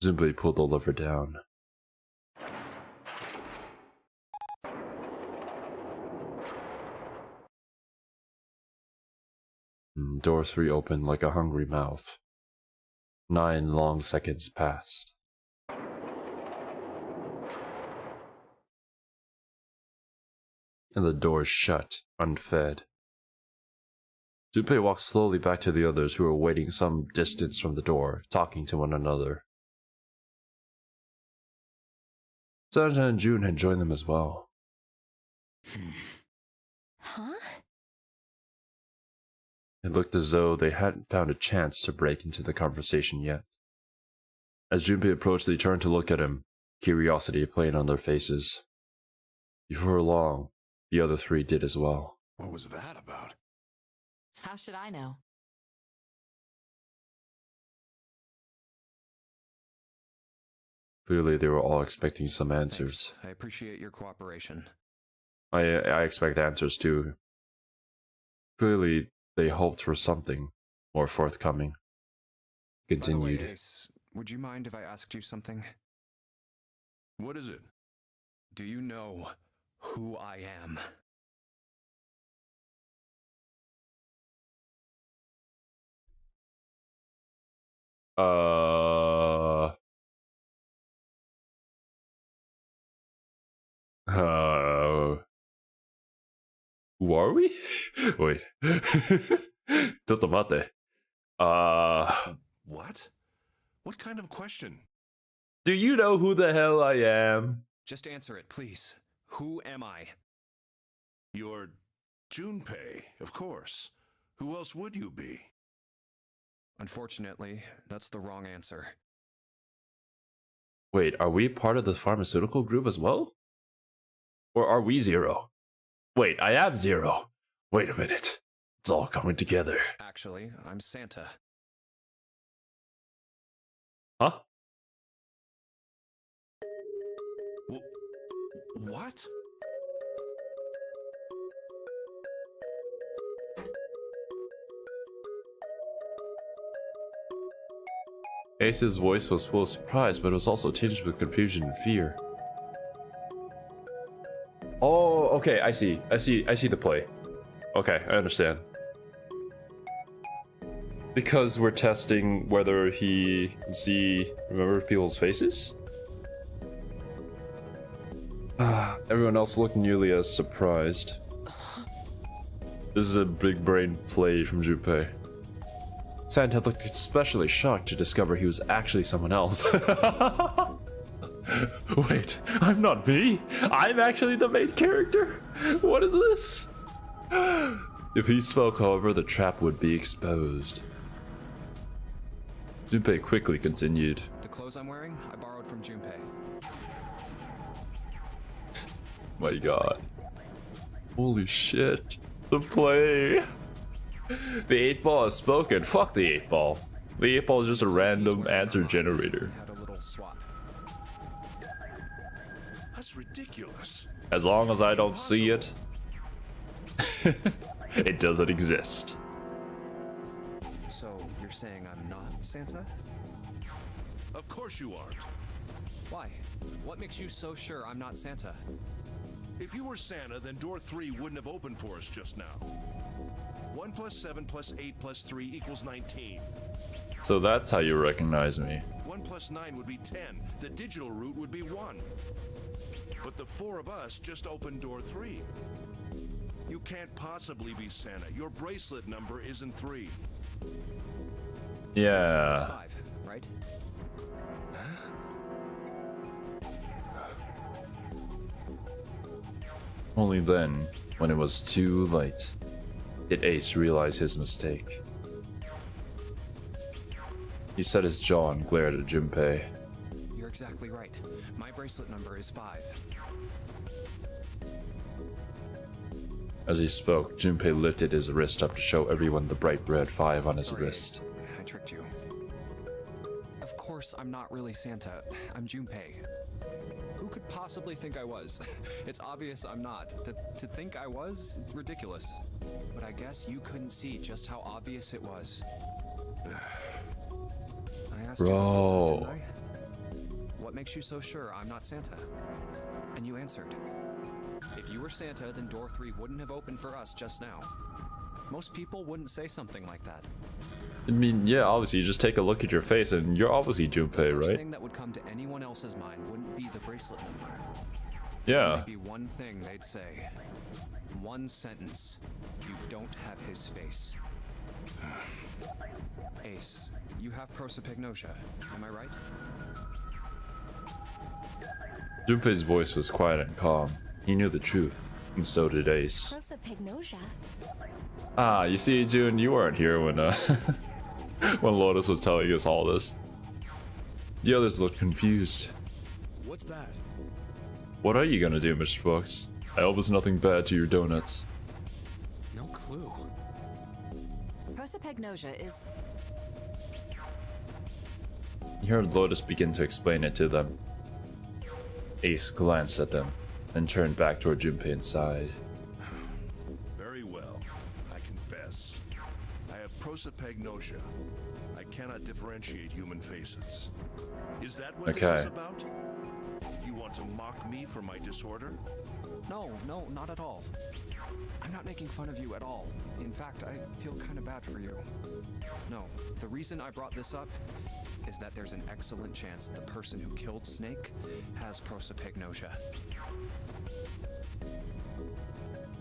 Junpei pulled the lever down. Door 3 opened like a hungry mouth. 9 long seconds passed. And the door shut, unfed. Junpei walked slowly back to the others who were waiting some distance from the door, talking to one another. Sanja and June had joined them as well. Huh? It looked as though they hadn't found a chance to break into the conversation yet. As Junpei approached, they turned to look at him, curiosity playing on their faces. Before long, the other 3 did as well. What was that about? How should I know? Clearly, they were all expecting some answers. Thanks. I appreciate your cooperation. I expect answers too. Clearly, they hoped for something more forthcoming. Continued. By the way, Ace, would you mind if I asked you something? What is it? Do you know who I am? Who are we? Wait. Totomate. What? What kind of question? Do you know who the hell I am? Just answer it, please. Who am I? You're Junpei, of course. Who else would you be? Unfortunately, that's the wrong answer. Wait, are we part of the pharmaceutical group as well? Or are we Xero? Wait, I am Xero. Wait a minute. It's all coming together. Actually, I'm Santa. Huh? What? Ace's voice was full of surprise, but it was also tinged with confusion and fear. Oh, okay, I see the play. Okay, I understand. Because we're testing whether he can see, remember people's faces? Everyone else looked nearly as surprised. This is a big brain play from Junpei. Santa looked especially shocked to discover he was actually someone else. Wait, I'm not V? I'm actually the main character? What is this? If he spoke, however, the trap would be exposed. Junpei quickly continued. The clothes I'm wearing, I borrowed from Junpei. My god. Holy shit. The play. The 8-ball has spoken. Fuck the 8-ball. The 8-ball is just a random answer generator. Had a little swap. That's ridiculous. As long as I don't see it, it doesn't exist. So you're saying I'm not Santa? Of course you aren't. Why? What makes you so sure I'm not Santa? If you were Santa, then door 3 wouldn't have opened for us just now. 1 plus 7 plus 8 plus 3 equals 19. So that's how you recognize me. 1 plus 9 would be 10. The digital route would be 1. But the 4 of us just opened door 3. You can't possibly be Santa. Your bracelet number isn't 3. It's Yeah. 5, right? Only then, when it was too late, did Ace realize his mistake. He set his jaw and glared at Junpei. You're exactly right. My bracelet number is 5. As he spoke, Junpei lifted his wrist up to show everyone the bright red 5 on his Sorry, wrist. I tricked you. Of course, I'm not really Santa. I'm Junpei. Who could possibly think I was? It's obvious I'm not. To think I was? Ridiculous. But I guess you couldn't see just how obvious it was. I asked you before, didn't I? What makes you so sure I'm not Santa? And you answered. If you were Santa, then door 3 wouldn't have opened for us just now. Most people wouldn't say something like that. I mean, yeah, obviously, you just take a look at your face and you're obviously Junpei, First right? thing that would come to anyone else's mind wouldn't be the bracelet number. Yeah. Maybe one thing they'd say. One sentence. You don't have his face. Ace, you have prosopagnosia, am I right? Junpei's voice was quiet and calm. He knew the truth, and so did Ace. Prosopagnosia? Ah, you see, June, you weren't here when when Lotus was telling us all this. The others looked confused. What's that? What are you gonna do, Mr. Fox? I hope it's nothing bad to your donuts. No clue. Prosopagnosia is... He heard Lotus begin to explain it to them. Ace glanced at them, then turned back toward Junpei and sighed. Very well. I confess. I have prosopagnosia. I cannot differentiate human faces. Is that what Okay. this is about? You want to mock me for my disorder? No, not at all. I'm not making fun of you at all. In fact, I feel kind of bad for you. No, the reason I brought this up is that there's an excellent chance the person who killed Snake has prosopagnosia.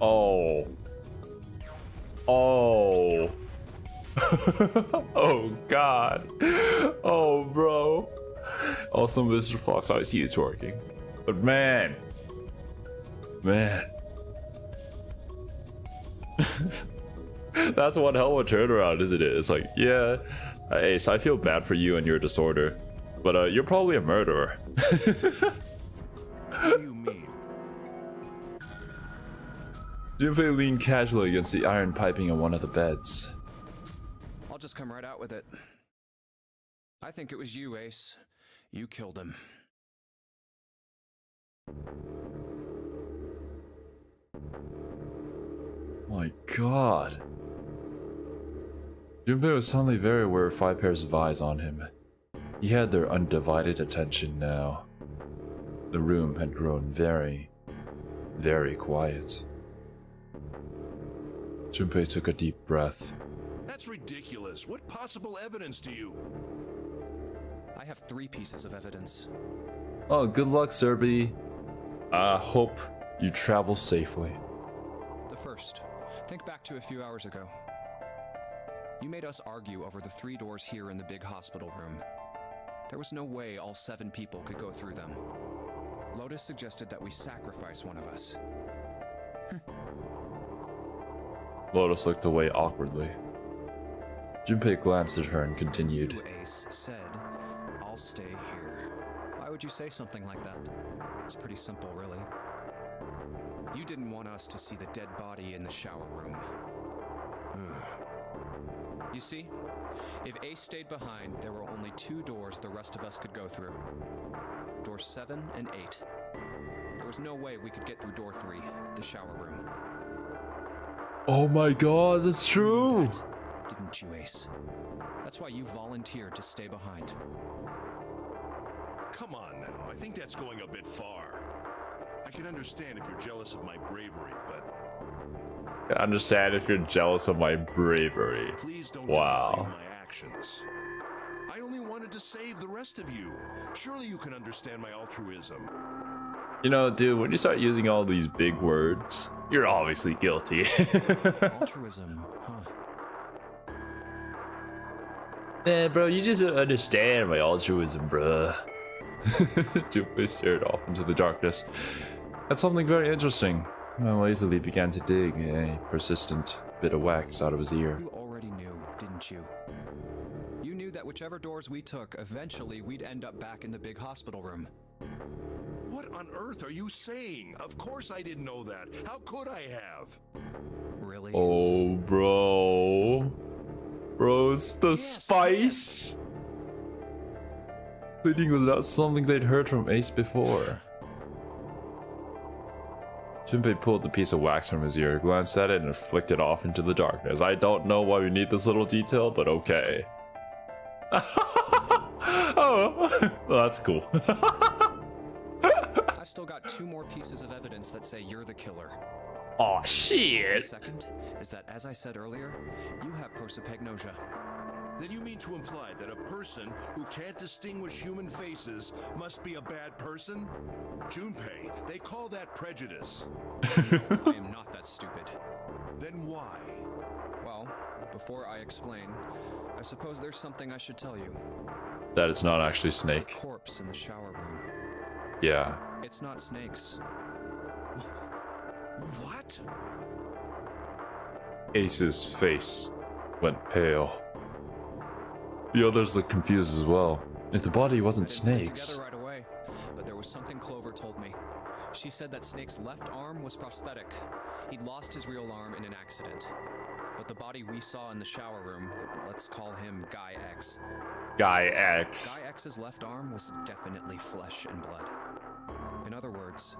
Oh. Oh. Oh, God. Oh, bro. Also, Mr. Fox, I see you twerking. But man. Man. That's one hell of a turnaround, isn't it? It's like, yeah, Ace, I feel bad for you and your disorder. But you're probably a murderer. What do you mean? Junpei leaned casually against the iron piping on one of the beds. I'll just come right out with it. I think it was you, Ace. You killed him. My god. Junpei was suddenly very aware of 5 pairs of eyes on him. He had their undivided attention now. The room had grown very, very quiet. Junpei took a deep breath. That's ridiculous. What possible evidence do you... I have 3 pieces of evidence. Oh, good luck, Serby. I hope you travel safely. The first, think back to a few hours ago. You made us argue over the 3 doors here in the big hospital room. There was no way all 7 people could go through them. Lotus suggested that we sacrifice one of us. Lotus looked away awkwardly. Junpei glanced at her and continued. You, Ace, said, I'll stay here. Why would you say something like that? It's pretty simple, really. You didn't want us to see the dead body in the shower room. You see, if Ace stayed behind, there were only 2 doors the rest of us could go through. Doors 7 and 8. There was no way we could get through door 3, the shower room. Oh my god, that's true! That, didn't you, Ace? That's why you volunteered to stay behind. Come on now, I think that's going a bit far. I can understand if you're jealous of my bravery, but... I understand if you're jealous of my bravery. Please don't Wow. devalue my actions. I only wanted to save the rest of you. Surely you can understand my altruism. You know, dude, when you start using all these big words, you're obviously guilty. Altruism, huh? Man, bro, you just don't understand my altruism, bruh. Junpei stared off into the darkness. That's something very interesting. I lazily began to dig a persistent bit of wax out of his ear. You already knew, didn't you? You knew that whichever doors we took, eventually we'd end up back in the big hospital room. What on earth are you saying? Of course I didn't know that. How could I have? Really? Oh, bro. Bro's the spice. Bleeding was not something they'd heard from Ace before. Junpei pulled the piece of wax from his ear, glanced at it, and flicked it off into the darkness. I don't know why we need this little detail, but okay. Oh, well, that's cool. I've still got 2 more pieces of evidence that say you're the killer. Oh The shit! second is that, as I said earlier, you have prosopagnosia. Then you mean to imply that a person who can't distinguish human faces must be a bad person? Junpei, they call that prejudice. I am not that stupid. Then why? Well, before I explain, I suppose there's something I should tell you. That it's not actually Snake. Corpse in the shower room. Yeah. It's not Snake's. What? Ace's face went pale. The others looked confused as well. If the body wasn't I didn't put it Snake's... together right away, but there was something Clover told me. She said that Snake's left arm was prosthetic. He'd lost his real arm in an accident. But the body we saw in the shower room, let's call him Guy X. Guy X. Guy X's left arm was definitely flesh and blood. In other words,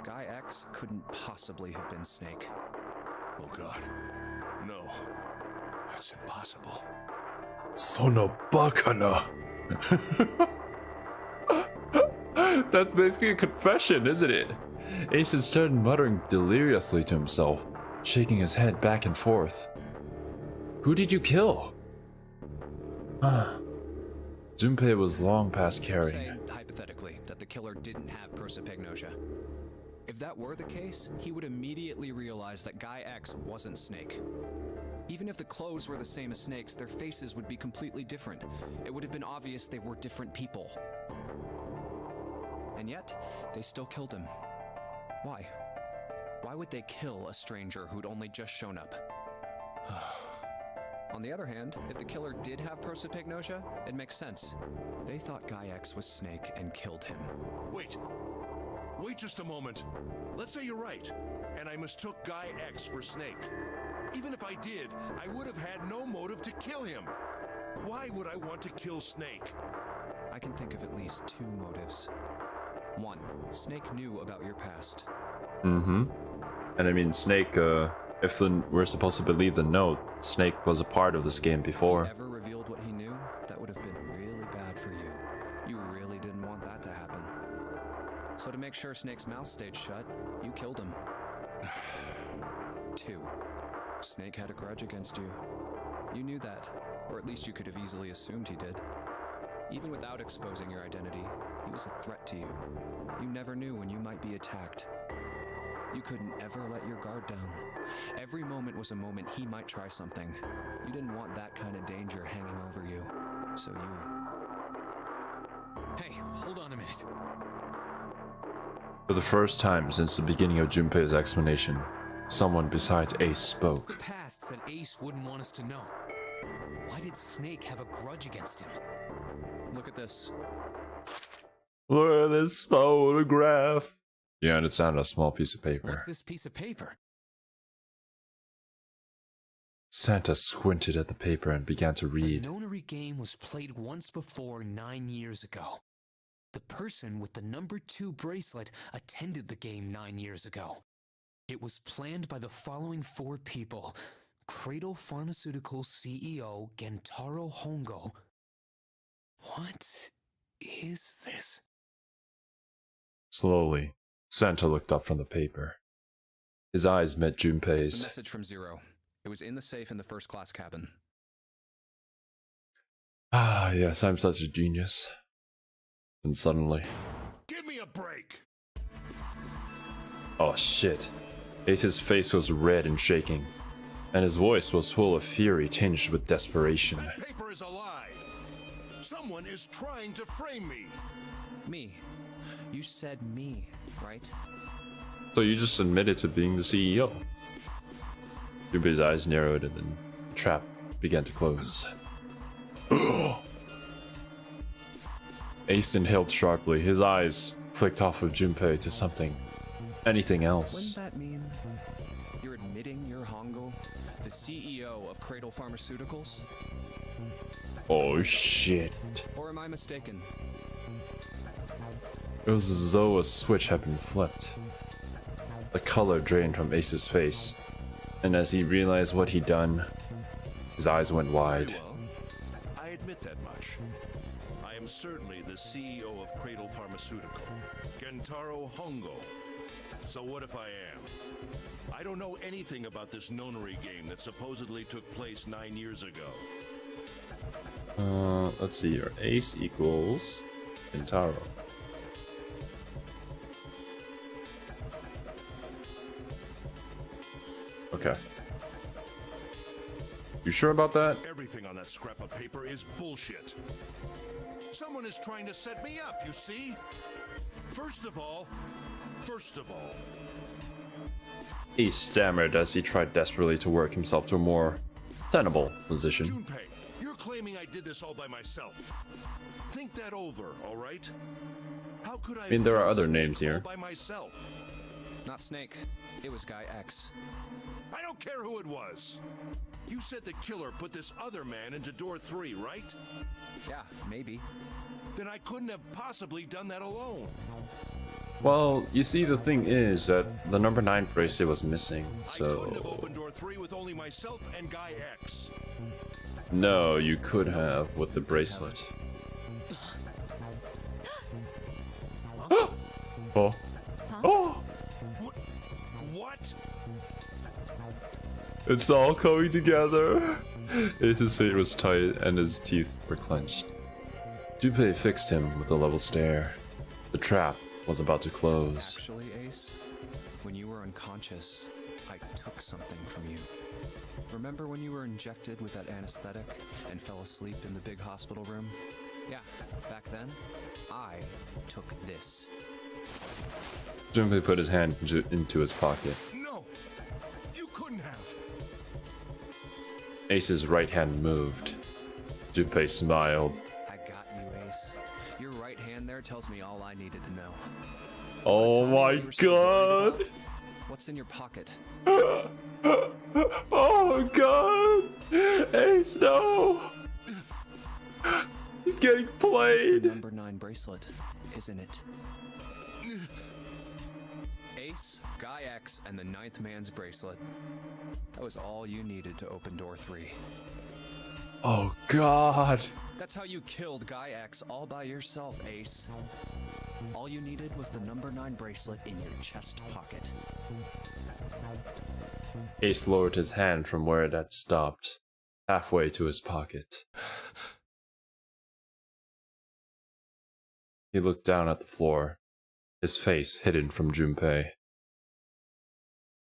Guy X couldn't possibly have been Snake. Oh god. No. That's impossible. Sonobakana. That's basically a confession, isn't it? Ace had started muttering deliriously to himself, shaking his head back and forth. Who did you kill? Junpei was long past Say, caring. hypothetically, that the killer didn't have prosopagnosia. If that were the case, he would immediately realize that Guy X wasn't Snake. Even if the clothes were the same as Snake's, their faces would be completely different. It would have been obvious they were different people. And yet, they still killed him. Why? Why would they kill a stranger who'd only just shown up? On the other hand, if the killer did have prosopagnosia, it makes sense. They thought Guy X was Snake and killed him. Wait. Wait just a moment. Let's say you're right, and I mistook Guy X for Snake. Even if I did, I would have had no motive to kill him. Why would I want to kill Snake? I can think of at least 2 motives. 1, Snake knew about your past. Mm-hmm. And I mean, Snake, if we're supposed to believe the note, Snake was a part of this game If before. he ever revealed what he knew, that would have been really bad for you. You really didn't want that to happen. So to make sure Snake's mouth stayed shut, you killed him. 2. Snake had a grudge against you. You knew that, or at least you could have easily assumed he did. Even without exposing your identity, he was a threat to you. You never knew when you might be attacked. You couldn't ever let your guard down. Every moment was a moment he might try something. You didn't want that kind of danger hanging over you. So you... Hey, hold on a minute. For the first time since the beginning of Junpei's explanation, someone besides Ace What's spoke. the past that Ace wouldn't want us to know? Why did Snake have a grudge against him? Look at this. Look at this photograph. Yeah, and it's on a small piece of paper. What's this piece of paper? Santa squinted at the paper and began to The read. Nonary game was played once before 9 years ago. The person with the number 2 bracelet attended the game 9 years ago. It was planned by the following 4 people: Cradle Pharmaceuticals CEO Gentaro Hongo. What is this? Slowly, Santa looked up from the paper. His eyes met It's the Junpei's. message from Xero. It was in the safe in the first class cabin. Ah, yes, I'm such a genius. And suddenly, Give me a break! oh shit. Ace's face was red and shaking, and his voice was full of fury tinged with desperation. That paper is a lie! Someone is trying to frame me! Me. You said me, right? So you just admitted to being the CEO. Junpei's eyes narrowed and then the trap began to close. Ace inhaled sharply. His eyes flicked off of Junpei to something. Anything else. Wouldn't that mean you're admitting you're Hongo, the CEO of Cradle Pharmaceuticals? Oh shit. Or am I mistaken? It was as though a switch had been flipped. The color drained from Ace's face, and as he realized what he'd done, his eyes went wide. Very well. I admit that much. I am certainly the CEO of Cradle Pharmaceutical, Gentaro Hongo. So what if I am? I don't know anything about this Nonary game that supposedly took place 9 years ago. Let's see here. Ace equals Gentaro. Okay. You sure about that? Everything on that scrap of paper is bullshit. Someone is trying to set me up, you see? First of all, Ace stammered as he tried desperately to work himself to a more tenable position. Junpei, you're claiming I did this all by myself. Think that over, all right? How could I mean, there are have other done this names all here. by myself? Not Snake. It was Guy X. I don't care who it was. You said the killer put this other man into door 3, right? Yeah, maybe. Then I couldn't have possibly done that alone. Well, you see, the thing is that the number 9 bracelet was missing, I couldn't have so... opened door 3 with only myself and Guy X. No, you could have with the bracelet. Oh. Oh! What? It's all coming together. Ace's face was tight and his teeth were clenched. Junpei fixed him with a level stare. The trap was about to close. Actually, Ace, when you were unconscious, I took something from you. Remember when you were injected with that anesthetic and fell asleep in the big hospital room? Yeah, back then, I took this. Junpei put his hand into his pocket. No! You couldn't have! Ace's right hand moved. Junpei smiled. I got you, Ace. Your right hand there tells me all I needed to know. Oh my god! What's in your pocket? Oh god! Ace, no! He's getting It's played! the number 9 bracelet, isn't it? Ace, Guy X, and the 9th man's bracelet. That was all you needed to open door 3. Oh god! That's how you killed Guy X all by yourself, Ace. All you needed was the number 9 bracelet in your chest pocket. Ace lowered his hand from where it had stopped, halfway to his pocket. He looked down at the floor, his face hidden from Junpei.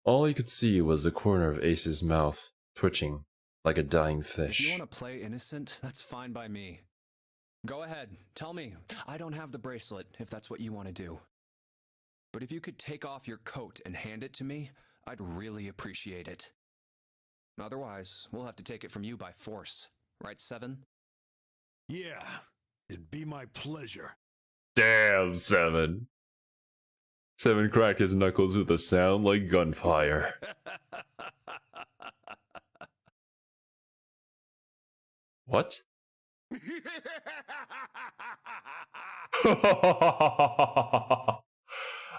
All he could see was the corner of Ace's mouth, twitching like a dying If you fish. want to play innocent, that's fine by me. Go ahead, tell me. I don't have the bracelet, if that's what you want to do. But if you could take off your coat and hand it to me, I'd really appreciate it. Otherwise, we'll have to take it from you by force. Right, Seven? Yeah, it'd be my pleasure. Damn, Seven. Seven cracked his knuckles with a sound like gunfire. What?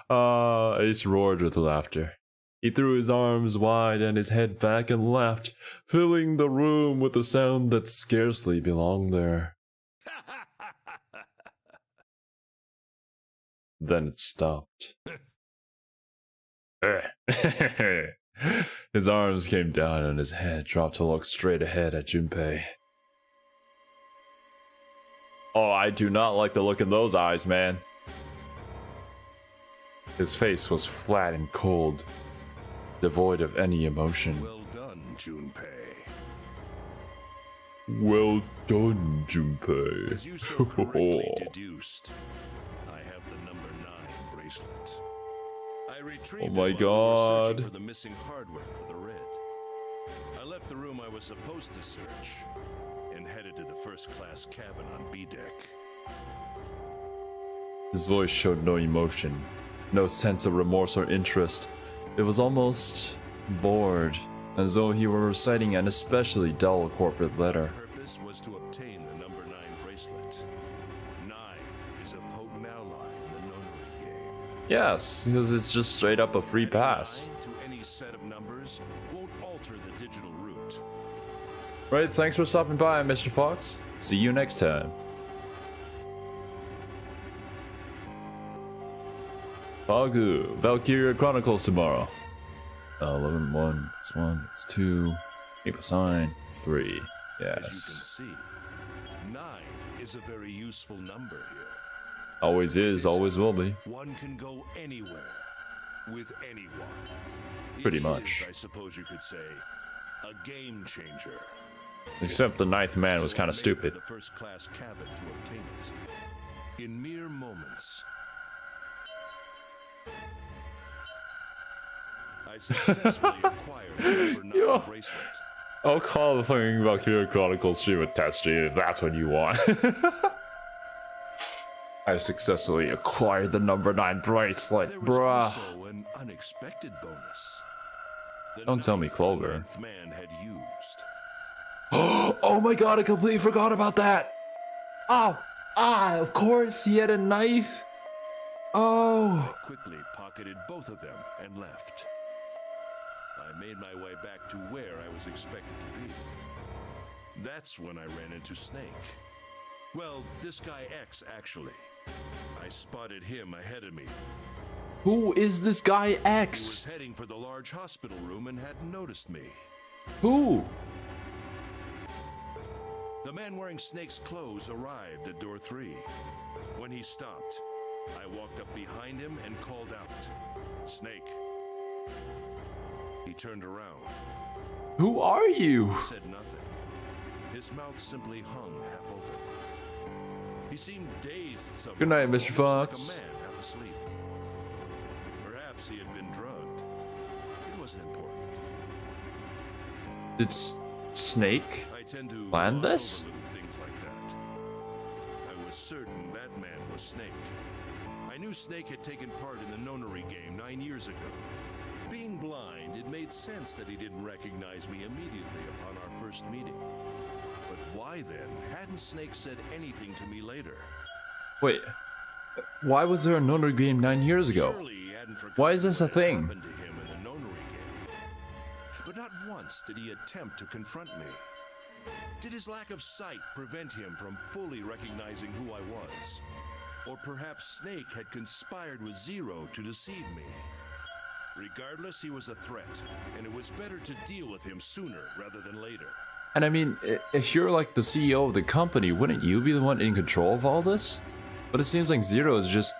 Ace roared with laughter. He threw his arms wide and his head back and laughed, filling the room with a sound that scarcely belonged there. Then it stopped. His arms came down and his head dropped to look straight ahead at Junpei. Oh, I do not like the look in those eyes, man. His face was flat and cold, devoid of any emotion. Well done, Junpei. Well done, Junpei. As you so correctly deduced, I have the number 9 bracelet. I retrieved Oh my it while we were searching God. for the missing hardware for the red. I left the room I was supposed to search and headed to the first-class cabin on B deck. His voice showed no emotion, no sense of remorse or interest. It was almost bored, as though he were reciting an especially dull corporate letter. The purpose was to obtain the number 9 bracelet. 9 is a potent ally in the Nonary game. Yes, because it's just straight up a free pass. 9 to any set of numbers won't alter the digital route. Right, thanks for stopping by, Mr. Fox. See you next time. Pagu, Valkyria Chronicles tomorrow. 11, 1, it's 1, it's 2, equal sign, 3. As you can Yes. see, 9 is a very useful number here. Always is, always will be. One can go anywhere with anyone. Pretty It much. is, I suppose you could say, a game changer. Except the ninth man was So I kind of made stupid. for the first-class cabin to obtain it. In mere moments, I successfully acquired the number 9 Yo. bracelet. I'll call the fucking Valkyria Chronicles stream a test stream if that's what you want. I successfully acquired the number 9 bracelet, There was bruh. also an unexpected bonus. The Don't tell me knife Clover. the 9th man had used. Oh my god, I completely forgot about that! Of course, he had a knife! Oh! I quickly pocketed both of them and left. I made my way back to where I was expected to be. That's when I ran into Snake. Well, this guy X, actually. I spotted him ahead of me. Who is this guy He was X? heading for the large hospital room and hadn't noticed me. Who? The man wearing Snake's clothes arrived at door 3. When he stopped, I walked up behind him and called out, "Snake." He turned around. Who are you? Said nothing. His mouth simply hung half open. He seemed dazed somehow. Good night, Mr. almost Fox. like a man half asleep. Perhaps he had been drugged. It wasn't important. It's Snake? I tend to Plan gloss this? over little things like that. I was certain that man was Snake. I knew Snake had taken part in the Nonary game 9 years ago. Being blind, it made sense that he didn't recognize me immediately upon our first meeting. But why then hadn't Snake said anything to me later? Wait, why was there a Nonary game 9 years ago? Surely he hadn't forgotten Why is this a what thing? happened to him in the Nonary game. But not once did he attempt to confront me. Did his lack of sight prevent him from fully recognizing who I was? Or perhaps Snake had conspired with Xero to deceive me. Regardless, he was a threat, and it was better to deal with him sooner rather than later. And I mean, if you're like the CEO of the company, wouldn't you be the one in control of all this? But it seems like Xero is just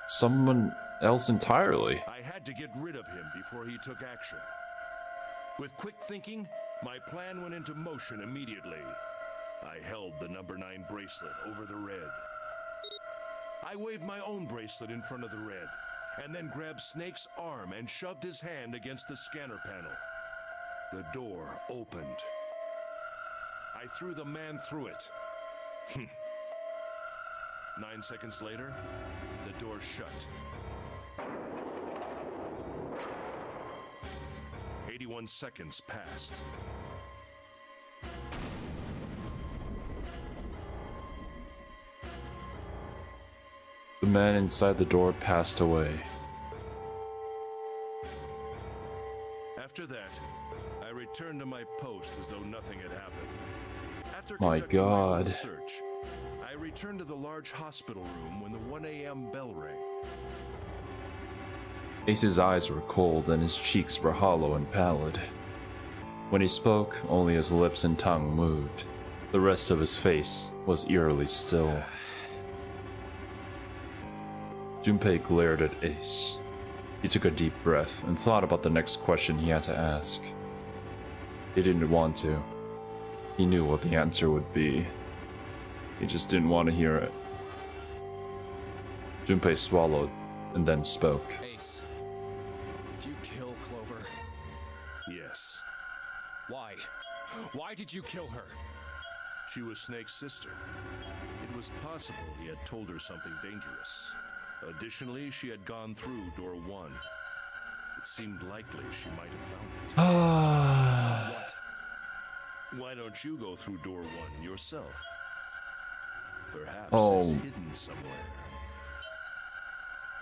someone else entirely. I had to get rid of him before he took action. With quick thinking, my plan went into motion immediately. I held the number 9 bracelet over the red. I waved my own bracelet in front of the red, and then grabbed Snake's arm and shoved his hand against the scanner panel. The door opened. I threw the man through it. 9 seconds later, the door shut. 81 seconds passed. The man inside the door passed away. After that, I returned to my post as though nothing had happened. After My conducting my own God. search, I returned to the large hospital room when the 1 a.m. bell rang. Ace's eyes were cold and his cheeks were hollow and pallid. When he spoke, only his lips and tongue moved. The rest of his face was eerily still. Junpei glared at Ace. He took a deep breath and thought about the next question he had to ask. He didn't want to. He knew what the answer would be. He just didn't want to hear it. Junpei swallowed and then spoke. Ace, did you kill Clover? Yes, Why? Why did you kill her? she was Snake's sister. It was possible he had told her something dangerous. Additionally, she had gone through door 1. It seemed likely she might have found it. What? Why don't you go through door 1 yourself? Perhaps it's Oh. hidden somewhere.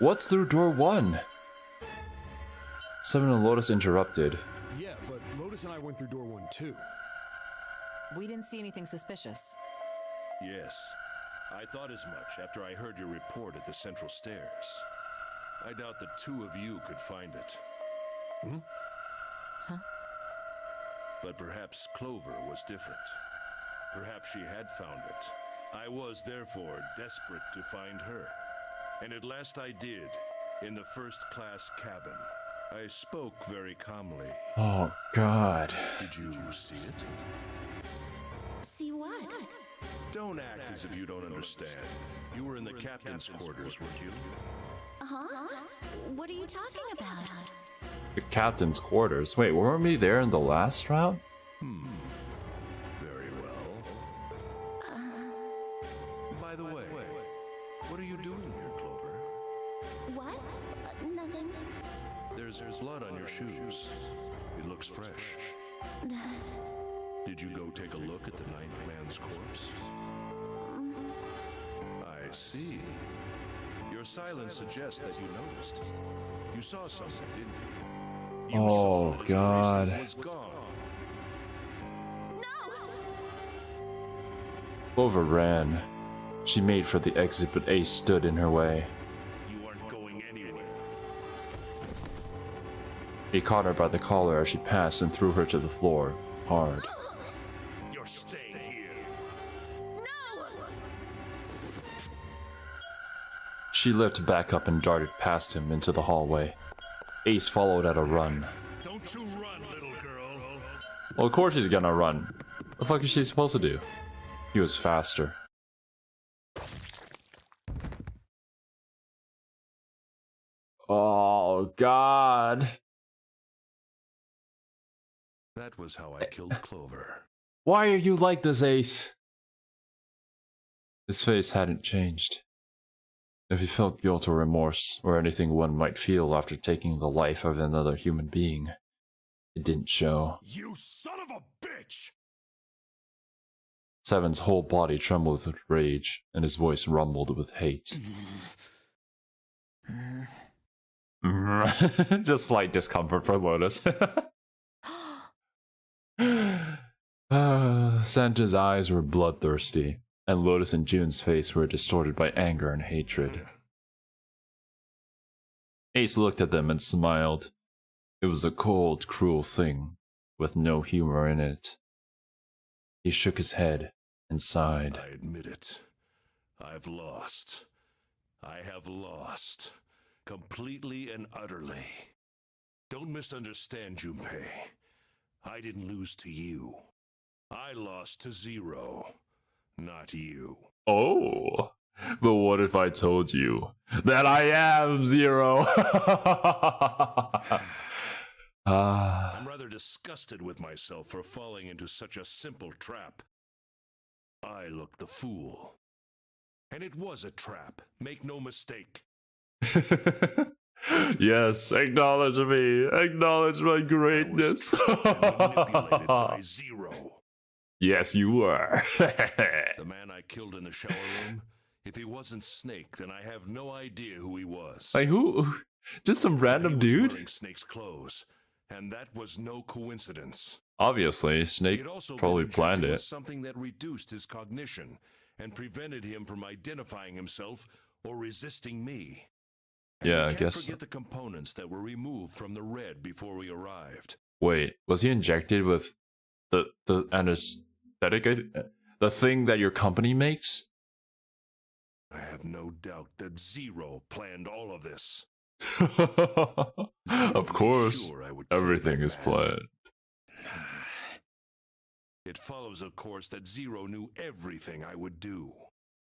What's through door 1? Seven and Lotus interrupted. Yeah, but Lotus and I went through door 1 too. We didn't see anything suspicious. Yes, I thought as much after I heard your report at the central stairs. I doubt the two of you could find it. Huh? But perhaps Clover was different. Perhaps she had found it. I was, therefore, desperate to find her. And at last I did, in the first-class cabin. I spoke very calmly. Oh God. Did you see it? See what? Don't act as if you don't understand. You were in the captain's quarters, weren't you? Huh? What are you talking about? The captain's quarters. Wait, weren't we there in the last route? Very well. By the way, what are you doing here, Clover? What? Nothing. There's blood on your shoes. It looks fresh. Did you go take a look at the 9th man's corpse? I see. Your silence suggests that you noticed. You saw something, didn't you? You Oh, saw that his God. bracelet was gone. Clover ran. She made for the exit, but Ace stood in her way. You aren't going anywhere. He caught her by the collar as she passed and threw her to the floor, hard. You're staying here. She leapt back up and darted past him into the hallway. Ace followed at a run. Don't you run, little girl. Well, of course she's gonna run. What the fuck is she supposed to do? He was faster. Oh, God. That was how I killed Clover. Why are you like this, Ace? His face hadn't changed. If he felt guilt or remorse, or anything one might feel after taking the life of another human being, it didn't show. You son of a bitch! Seven's whole body trembled with rage, and his voice rumbled with hate. Just slight discomfort for Lotus. Santa's eyes were bloodthirsty, and Lotus and June's face were distorted by anger and hatred. Ace looked at them and smiled. It was a cold, cruel thing, with no humor in it. He shook his head and sighed. I admit it. I've lost. I have lost. Completely and utterly. Don't misunderstand, Junpei. I didn't lose to you. I lost to Xero, not you. Oh, but what if I told you that I am Xero? I'm rather disgusted with myself for falling into such a simple trap. I looked the fool. And it was a trap, make no mistake. Yes, acknowledge me. Acknowledge my greatness. Manipulated by Xero. Yes, you were. The man I killed in the shower room, if he wasn't Snake, then I have no idea who he was. Like who? Just some random He was dude? wearing Snake's clothes, and that was no coincidence. Obviously, Snake He'd also probably been planned injected it. with something that reduced his cognition and prevented him from identifying himself or resisting me. And Yeah, we I can't guess. forget the components that were removed from the red before we arrived. Wait, was he injected with the anesthetic? The thing that your company makes? I have no doubt that Xero planned all of this. Of course, Sure, I would kill everything that is man. planned. It follows, of course, that Xero knew everything I would do.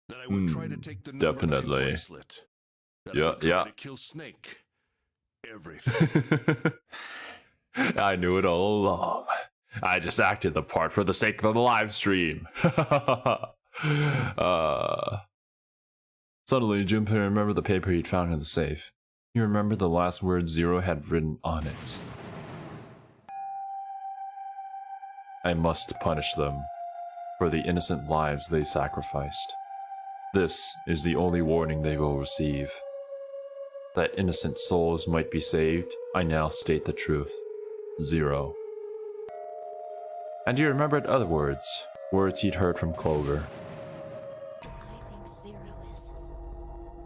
That I would try to take the number 9 definitely. bracelet. That I Yeah, would try yeah. to kill Snake. Everything. I knew it all along. I just acted the part for the sake of the live stream. Suddenly, Junpei remembered the paper he'd found in the safe. He remembered the last words Xero had written on it. I must punish them for the innocent lives they sacrificed. This is the only warning they will receive. That innocent souls might be saved, I now state the truth. Xero. And he remembered other words he'd heard from Clover. I think Xero is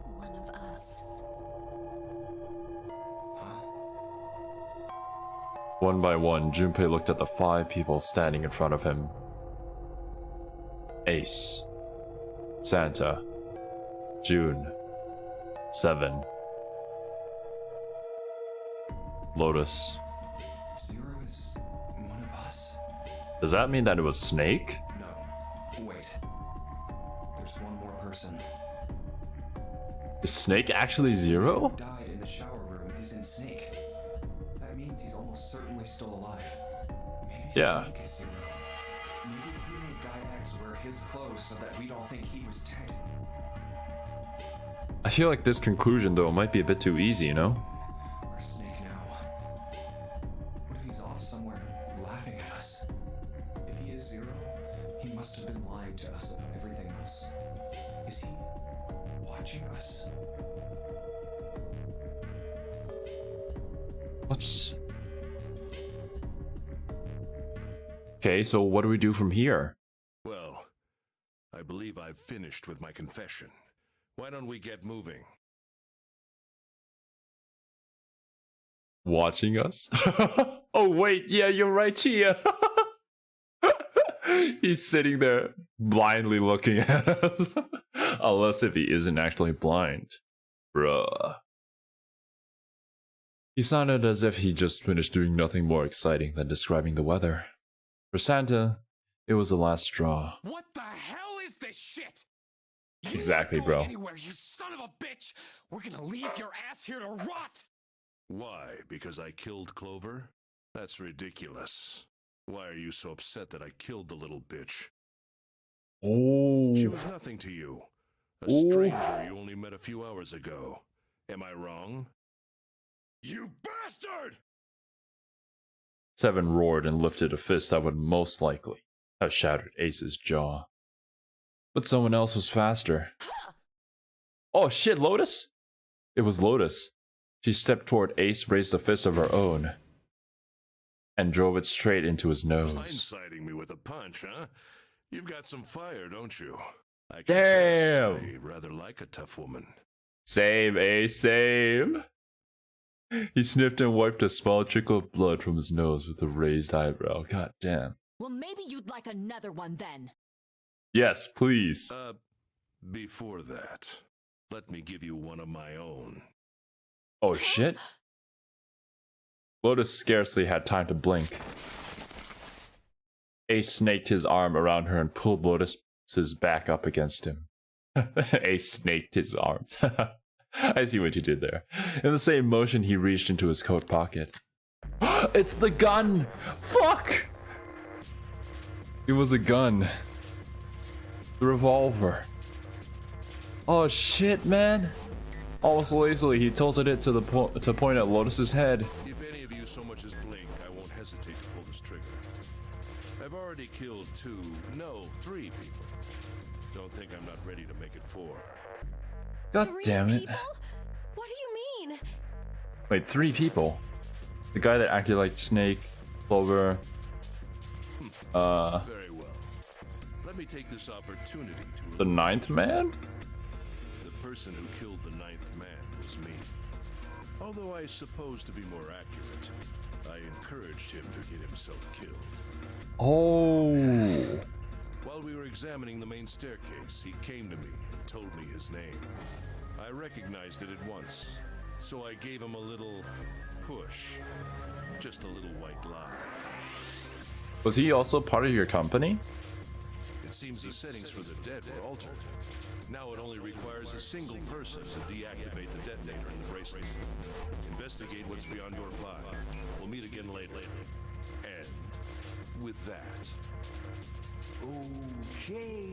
one of us. One by one, Junpei looked at the 5 people standing in front of him. Ace, Santa, June, 7, Lotus. Xero is one of us? Does that mean that it was Snake? No. Wait. There's one more person. Is Snake actually Xero? Died in the shower room isn't Snake. That means he's almost certainly still alive. Maybe Yeah. Snake is Xero. Maybe he made Guy X wear his clothes so that we'd all think he was dead. I feel like this conclusion, though, might be a bit too easy, you know? Where's Snake now? What if he's off somewhere laughing at us? If he is Xero, he must have been lying to us about everything else. Is he watching us? What's... Okay, so what do we do from here? Well, I believe I've finished with my confession. Why don't we get moving? Watching us? Oh wait, yeah, you're right, Chia. He's sitting there blindly looking at us. Unless if he isn't actually blind. Bruh. He sounded as if he just finished doing nothing more exciting than describing the weather. For Santa, it was the last straw. What the hell is this shit? You're Exactly, not bro. going anywhere, you son of a bitch! We're gonna leave your ass here to rot! Why? Because I killed Clover? That's ridiculous. Why are you so upset that I killed the little bitch? Oh. She was nothing to you. A Oof. stranger you only met a few hours ago. Am I wrong? You bastard! 7 roared and lifted a fist that would most likely have shattered Ace's jaw. But someone else was faster. Oh shit, Lotus? It was Lotus. She stepped toward Ace, raised a fist of her own, and drove it straight into his nose. Blindsiding me with a punch, huh? You've got some fire, don't you? I Damn. confess, I rather like a tough woman. Same, same. He sniffed and wiped a small trickle of blood from his nose with a raised eyebrow. God damn. Well, maybe you'd like another one then. Yes, please. Before that, let me give you one of my own. Oh shit. Lotus scarcely had time to blink. Ace snaked his arm around her and pulled Lotus's back up against him. Ace snaked his arms. I see what you did there. In the same motion, he reached into his coat pocket. It's the gun! Fuck! It was a gun. The revolver. Oh shit, man. Almost lazily, he tilted it to point at Lotus's head. If any of you so much as blink, I won't hesitate to pull this trigger. I've already killed 3 people. Don't think I'm not ready to make it 4. God damn it. People? What do you mean? Wait, 3 people? The guy that acted like Snake, Clover. Very well. Let me take this opportunity to... The 9th man? The person who killed the 9th man was me. Although I suppose, to be more accurate, I encouraged him to get himself killed. Oh. While we were examining the main staircase, he came to me and told me his name. I recognized it at once, so I gave him a little push. Just a little white lie. Was he also part of your company? It seems the settings for the dead were altered. Now it only requires a single person to deactivate the detonator in the bracelet. Investigate what's beyond your file. We'll meet again later. And with that... Okay,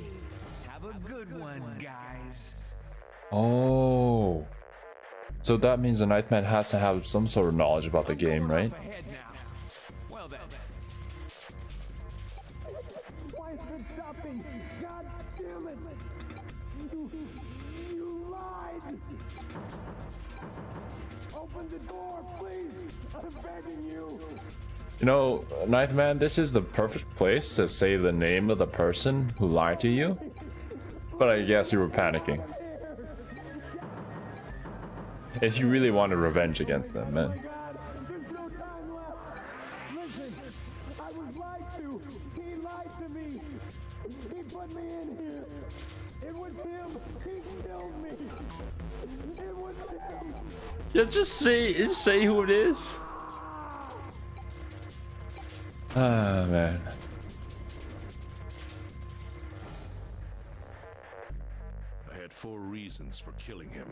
have a good one, guys. Oh. So that means the 9th man has to have some sort of knowledge about the game, right? Ahead now. Well then. Why is it stopping? God damn it! You lied! Open the door, please! I'm begging you! You know, 9th man, this is the perfect place to say the name of the person who lied to you. But I guess you were panicking. If you really wanted revenge against them, man. There's no time left. Listen, I was lied to. He lied to me. He put me in here. It was him. He killed me. It was him. Just say who it is. Ah, man. I had 4 reasons for killing him.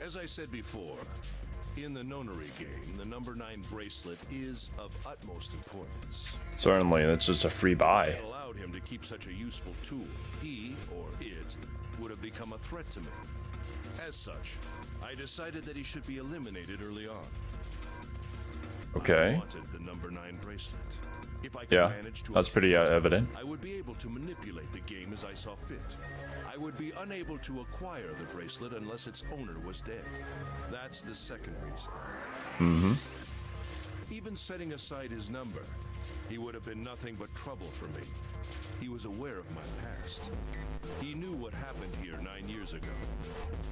As I said before, in the Nonary game, the number 9 bracelet is of utmost importance. Certainly, that's just a free buy. It allowed him to keep such a useful tool. He, or it, would have become a threat to me. As such, I decided that he should be eliminated early on. Okay. I wanted the number 9 bracelet. If I could Yeah, manage to that's pretty obtain it, evident. I would be able to manipulate the game as I saw fit. I would be unable to acquire the bracelet unless its owner was dead. That's the second reason. Mm-hmm. Even setting aside his number, he would have been nothing but trouble for me. He was aware of my past. He knew what happened here 9 years ago.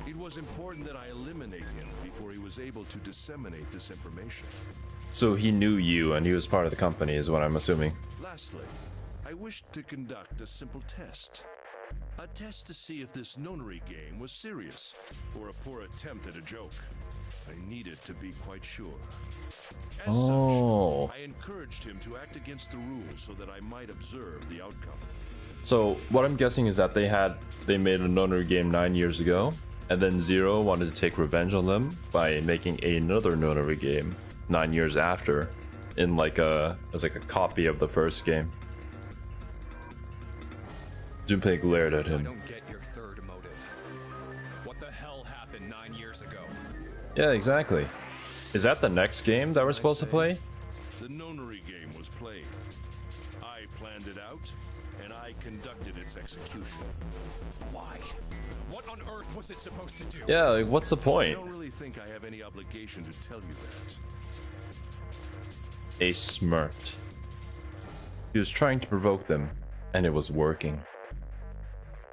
It was important that I eliminate him before he was able to disseminate this information. So he knew you and he was part of the company is what I'm assuming. Lastly, I wished to conduct a simple test. A test to see if this Nonary game was serious or a poor attempt at a joke. I needed to be quite sure. As Oh. such, I encouraged him to act against the rules so that I might observe the outcome. So what I'm guessing is that they made a Nonary game 9 years ago, and then Xero wanted to take revenge on them by making another Nonary game 9 years after, in as a copy of the first game. Junpei glared at I him. don't get your third motive. What the hell happened 9 years ago? Yeah, exactly. Is that the next game that we're supposed to play? The Nonary game was played. I planned it out, and I conducted its execution. Why? What on earth was it supposed to do? Yeah, like, what's the I point? don't really think I have any obligation to tell you that. Ace smirked. He was trying to provoke them, And it was working.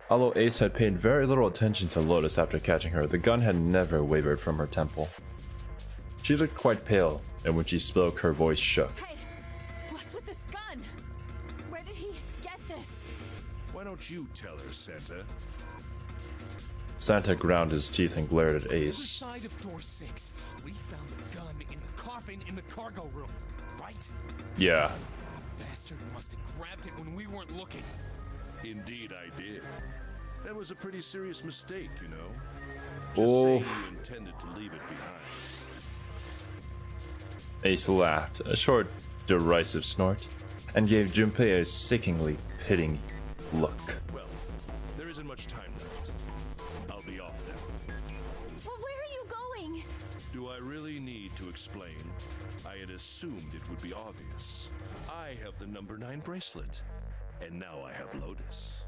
Although Ace had paid very little attention to Lotus after catching her, the gun had never wavered from her temple. She looked quite pale, and when she spoke, her voice shook. Hey, what's with this gun? Where did he get this? Why don't you tell her, Santa? Santa ground his teeth and glared at Ace. Side of door 6, we found the gun in the coffin in the cargo room, right? Yeah. Bastard must have grabbed it when we weren't looking. Indeed, I did. That was a pretty serious mistake, you know. Just Oh. saying you intended to leave it behind. Ace laughed, a short, derisive snort, and gave Junpei a sickeningly pitying look. Well, there isn't much time left. I'll be off then. Well, where are you going? Do I really need to explain? I had assumed it would be obvious. I have the number 9 bracelet, and now I have Lotus.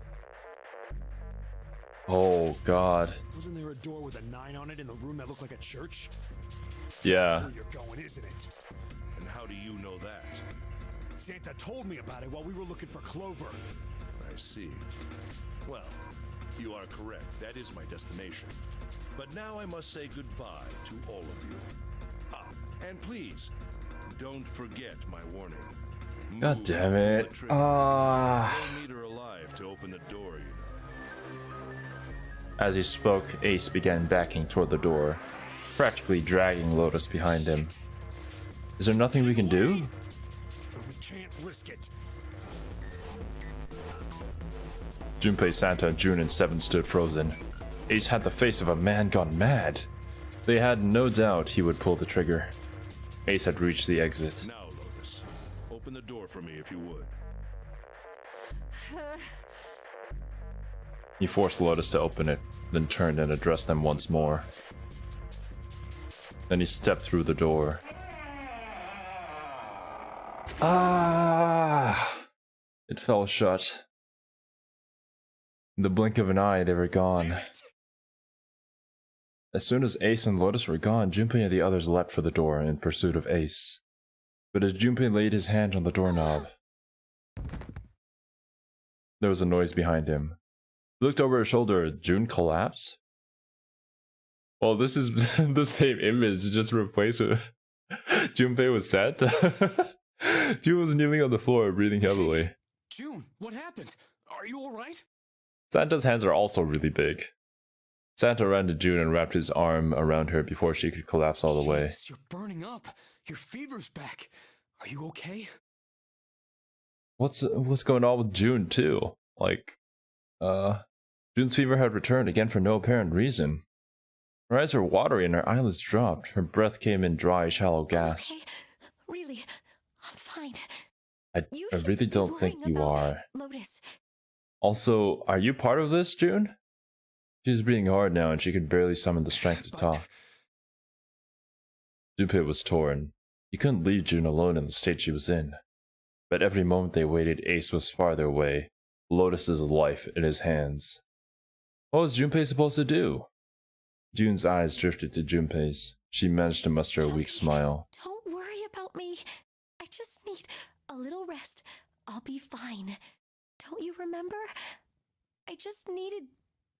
Oh god. Wasn't there a door with a 9 on it in the room that looked like a church? Yeah. That's where you're going, isn't it? And how do you know that? Santa told me about it while we were looking for Clover. I see. Well, you are correct. That is my destination. But now I must say goodbye to all of you. Ah, and please, don't forget my warning. God Move damn the it. trigger. You'll need her alive to open the door, you know. As he spoke, Ace began backing toward the door, practically dragging Lotus behind him. Is there nothing we can do? But we can't risk it. Junpei, Santa, June, and Seven stood frozen. Ace had the face of a man gone mad. They had no doubt he would pull the trigger. Ace had reached the exit. Now, Lotus, open the door for me if you would. He forced Lotus to open it, then turned and addressed them once more. Then he stepped through the door. Ah! It fell shut. In the blink of an eye, they were gone. As soon as Ace and Lotus were gone, Junpei and the others leapt for the door in pursuit of Ace. But as Junpei laid his hand on the doorknob, there was a noise behind him. He looked over his shoulder. June collapsed? Well, this is the same image, just replaced with Junpei with Santa. June was kneeling on the floor, breathing heavily. June, what happened? Are you alright? Santa's hands are also really big. Santa ran to June and wrapped his arm around her before she could collapse all the way. Jesus, you're burning up. Your fever's back. Are you okay? What's going on with June too? Like, June's fever had returned again for no apparent reason. Her eyes were watery and her eyelids dropped. Her breath came in dry, shallow gasps. Okay, really, I'm fine. I You really shouldn't be don't think worrying you about are. Lotus. Also, are you part of this, June? She was breathing hard now and she could barely summon the strength to But- talk. Junpei was torn. He couldn't leave June alone in the state she was in. But every moment they waited, Ace was farther away, Lotus's life in his hands. What was Junpei supposed to do? June's eyes drifted to Junpei's. She managed to muster a weak Junpei, smile. Don't worry about me. I just need a little rest. I'll be fine. Don't you remember? I just needed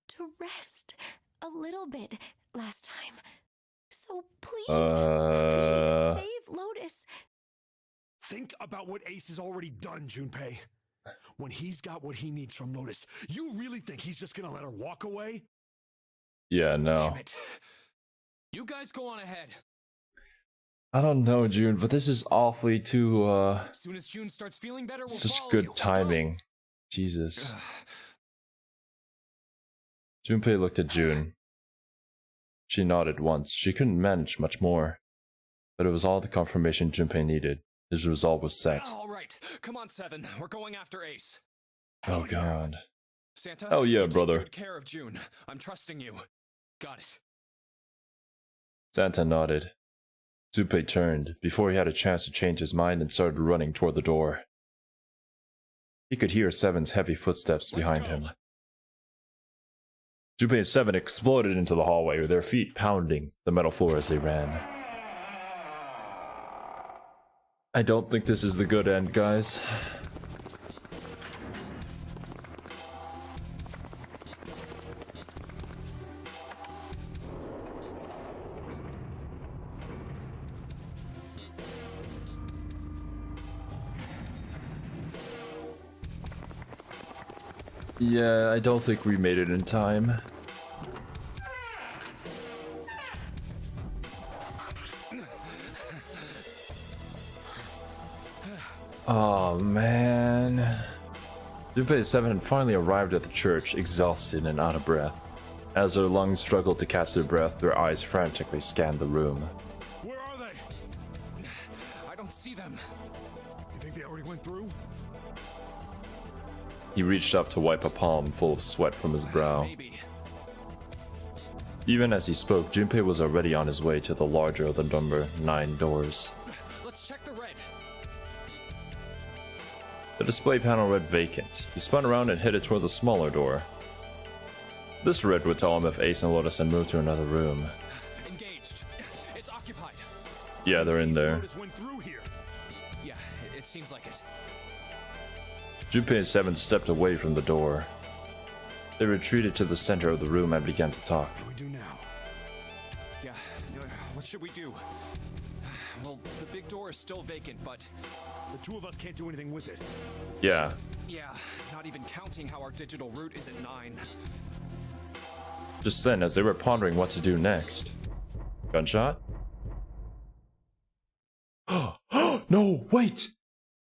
to rest a little bit last time. So please, please save Lotus. Think about what Ace has already done, Junpei. When he's got what he needs from Lotus, you really think he's just gonna let her walk away? Yeah, no. Damn it. You guys go on ahead. I don't know, June, but this is awfully too, As soon as June starts feeling better, we'll such follow good you. timing. Jesus. Junpei looked at June. She nodded once. She couldn't manage much more. But it was all the confirmation Junpei needed. His resolve was set. All right, come on, Seven. We're going after Ace. Oh god. Santa, Oh yeah, you take brother. good care of June. I'm trusting you. Got it. Santa nodded. Junpei turned, before he had a chance to change his mind, and started running toward the door. He could hear Seven's heavy footsteps behind go. him. Junpei and Seven exploded into the hallway, with their feet pounding the metal floor as they ran. I don't think this is the good end, guys. Yeah, I don't think we made it in time. Oh man. Junpei 7 had finally arrived at the church, exhausted and out of breath. As their lungs struggled to catch their breath, their eyes frantically scanned the room. Where are they? I don't see them. You think they already went through? He reached up to wipe a palm full of sweat from his brow. Maybe. Even as he spoke, Junpei was already on his way to the larger of the number 9 doors. Let's check the red. The display panel read vacant. He spun around and headed toward the smaller door. This read would tell him if Ace and Lotus had moved to another room. Engaged. It's occupied. Yeah, they're in there. Lotus went through here. Yeah, it seems like it. Junpei and 7 stepped away from the door. They retreated to the center of the room and began to talk. What do we do now? Yeah, what should we do? Well, the big door is still vacant, but... The two of us can't do anything with it. Yeah. Yeah, not even counting how our digital route is at 9. Just then, as they were pondering what to do next. Gunshot? No, wait!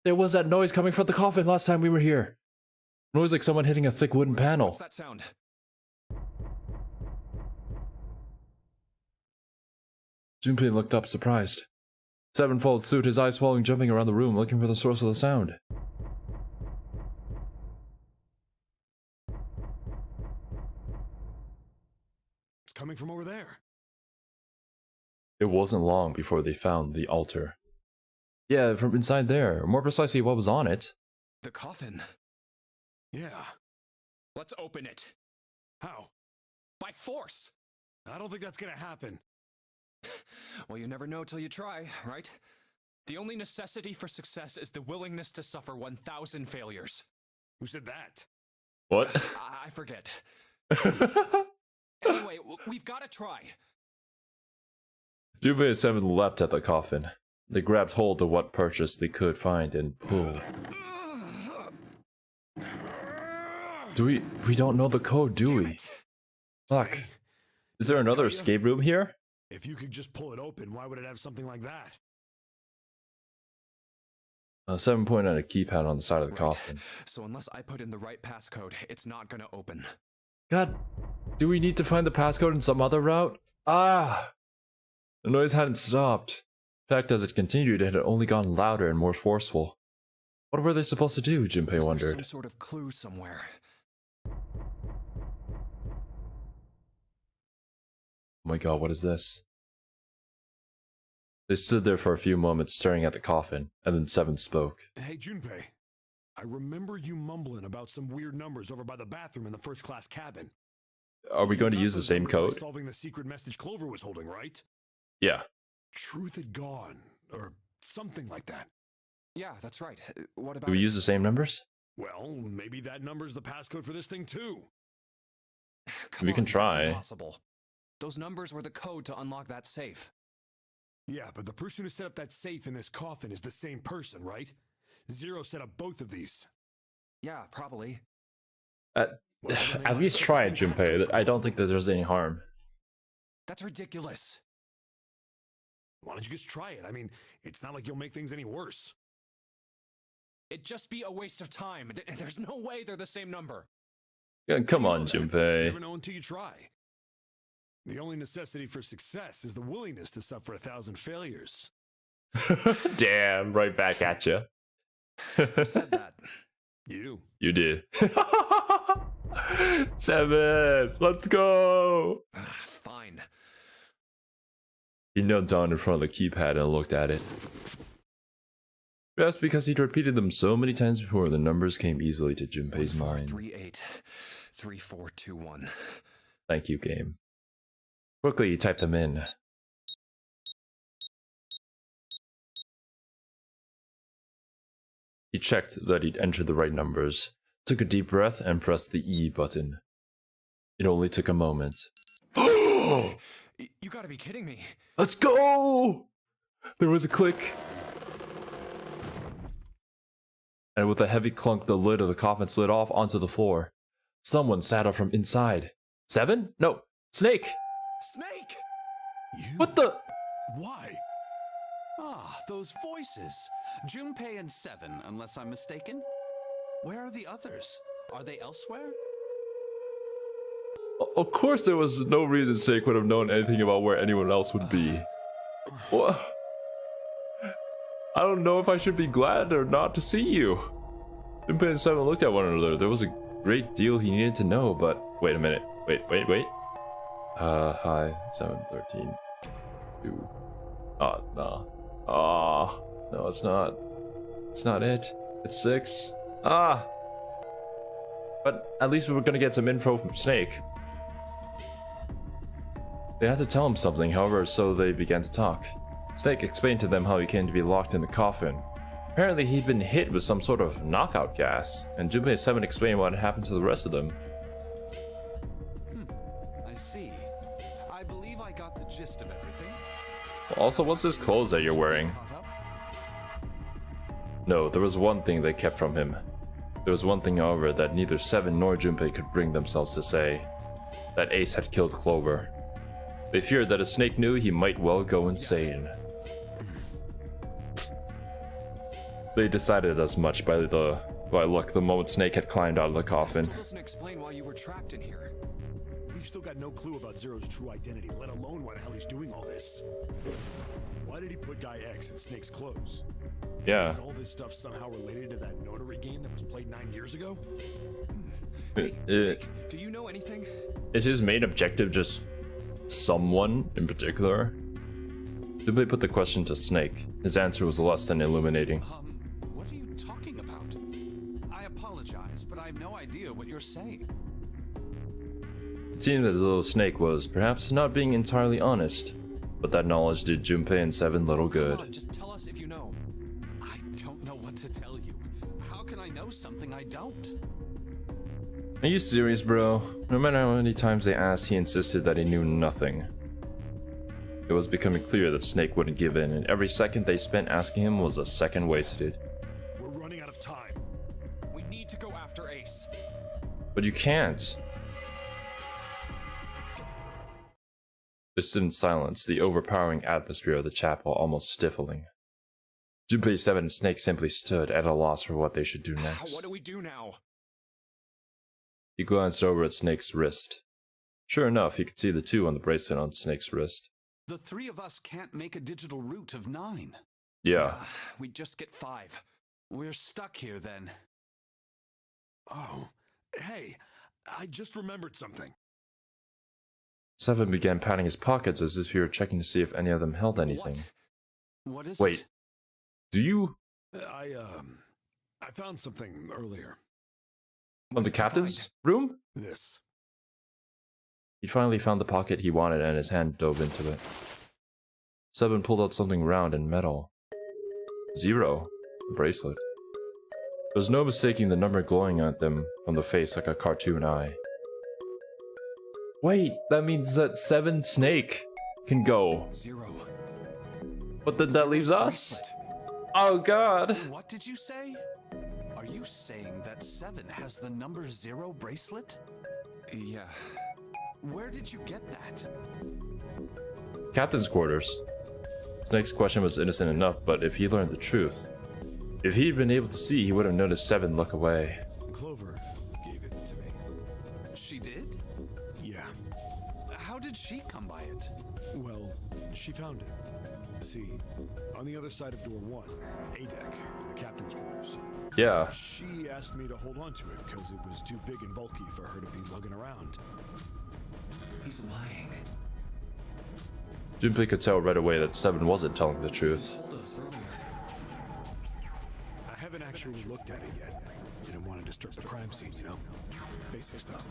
There was that noise coming from the coffin last time we were here. Noise like someone hitting a thick wooden panel. What's that sound? Junpei looked up, surprised. 7 followed suit, his eyes swelling, jumping around the room, looking for the source of the sound. It's coming from over there. It wasn't long before they found the altar. Yeah, from inside there. More precisely, what was on it. The coffin. Yeah. Let's open it. How? By force! I don't think that's gonna happen. Well, you never know till you try, right? The only necessity for success is the willingness to suffer 1,000 failures. Who said that? What? I forget. Anyway, we've got to try. Junpei and 7 leapt at the coffin. They grabbed hold of what purchase they could find and pulled. We don't know the code, do we? Fuck. See? Is there another escape room here? If you could just pull it open, why would it have something like that? 7 pointed at a keypad on the side of the coffin. So unless I put in the right passcode, it's not gonna open. God, do we need to find the passcode in some other route? Ah! The noise hadn't stopped. In fact, as it continued, it had only gotten louder and more forceful. What were they supposed to do, Junpei wondered. Some sort of clue somewhere. Oh my god, what is this? They stood there for a few moments staring at the coffin, and then 7 spoke. Hey, Junpei. I remember you mumbling about some weird numbers over by the bathroom in the first-class cabin. Are we going to use the same code? Solving the secret message Clover was holding, right? Yeah. Truth had gone, or something like that. Yeah, that's right. What about Do we use the same numbers? Well, maybe that number's the passcode for this thing, too. We can try. That's impossible. Those numbers were the code to unlock that safe. Yeah, but the person who set up that safe in this coffin is the same person, right? Xero set up both of these. Yeah, probably. At least try it, Junpei. I don't think that there's any harm. That's ridiculous. Why don't you just try it? I mean, it's not like you'll make things any worse. It'd just be a waste of time. There's no way they're the same number. Yeah, come on, You Junpei. never know until you try. The only necessity for success is the willingness to suffer 1,000 failures. Damn, right back at you. Who said that? You. You did. 7, let's go. Fine. He knelt down in front of the keypad and looked at it. Perhaps because he'd repeated them so many times before, the numbers came easily to Junpei's mind. 3438 3421. Thank you, game. Quickly, he typed them in. He checked that he'd entered the right numbers, took a deep breath, and pressed the E button. It only took a moment. You gotta be kidding me. Let's go! There was a click. And with a heavy clunk, the lid of the coffin slid off onto the floor. Someone sat up from inside. 7? No, Snake! Snake! You? What the? Why? Ah, those voices. Junpei and 7, unless I'm mistaken. Where are the others? Are they elsewhere? Of course there was no reason Snake would have known anything about where anyone else would be. What? I don't know if I should be glad or not to see you. Junpei and 7 looked at one another. There was a great deal he needed to know, but... Wait a minute. Wait. Hi. 7, 13. 2. No. No, it's not. It's not it. It's 6. But at least we were gonna get some info from Snake. They had to tell him something, however, so they began to talk. Snake explained to them how he came to be locked in the coffin. Apparently he'd been hit with some sort of knockout gas, and Junpei 7 explained what had happened to the rest of them. I see. I believe I got the gist of everything. Also, what's this clothes that you're wearing? No, there was one thing they kept from him. There was one thing, however, that neither 7 nor Junpei could bring themselves to say. That Ace had killed Clover. They feared that if Snake knew, he might well go insane. They decided as much by the moment Snake had climbed out of the coffin. Still doesn't explain why you were trapped in here. We've still got no clue about Zero's true identity, let alone why the hell he's doing all this. Why did he put Guy X in Snake's clothes? Yeah. Is all this stuff somehow related to that Nonary game that was played 9 years ago? Snake, do you know anything? Is his main objective just someone in particular? Junpei put the question to Snake. His answer was less than illuminating. What are you talking about? I apologize, but I have no idea what you're saying. It seemed as though Snake was perhaps not being entirely honest, but that knowledge did Junpei and 7 little good. Come on, just tell us if you know. I don't know what to tell you. How can I know something I don't? Are you serious, bro? No matter how many times they asked, he insisted that he knew nothing. It was becoming clear that Snake wouldn't give in, and every second they spent asking him was a second wasted. We're running out of time. We need to go after Ace. But you can't. They stood in silence, the overpowering atmosphere of the chapel almost stifling. Junpei 7 and Snake simply stood at a loss for what they should do next. What do we do now? He glanced over at Snake's wrist. Sure enough, he could see the 2 on the bracelet on Snake's wrist. The 3 of us can't make a digital route of 9. Yeah. We just get 5. We're stuck here then. Oh, hey, I just remembered something. 7 began patting his pockets as if he were checking to see if any of them held anything. What is Wait, it? do you? I found something earlier. From the captain's room? This. He finally found the pocket he wanted and his hand dove into it. 7 pulled out something round and metal. 0. The bracelet. There was no mistaking the number glowing at them from the face like a cartoon eye. Wait, that means that 7 Snake can go. 0. But then that leaves us? Oh god. What did you say? Are you saying that 7 has the number 0 bracelet? Yeah. Where did you get that? Captain's quarters. Snake's question was innocent enough, but if he learned the truth, if he'd been able to see, he would have noticed 7 look away. Clover gave it to me. She did? Yeah. How did she come by it? Well, she found it. See, on the other side of door 1, A deck, the captain's quarters. Yeah. She asked me to hold on to it because it was too big and bulky for her to be lugging around. He's lying. Junpei could tell right away that 7 wasn't telling the truth. Told us earlier. I haven't actually looked at it yet. Didn't want to disturb the crime scene, you know? Basic stuff.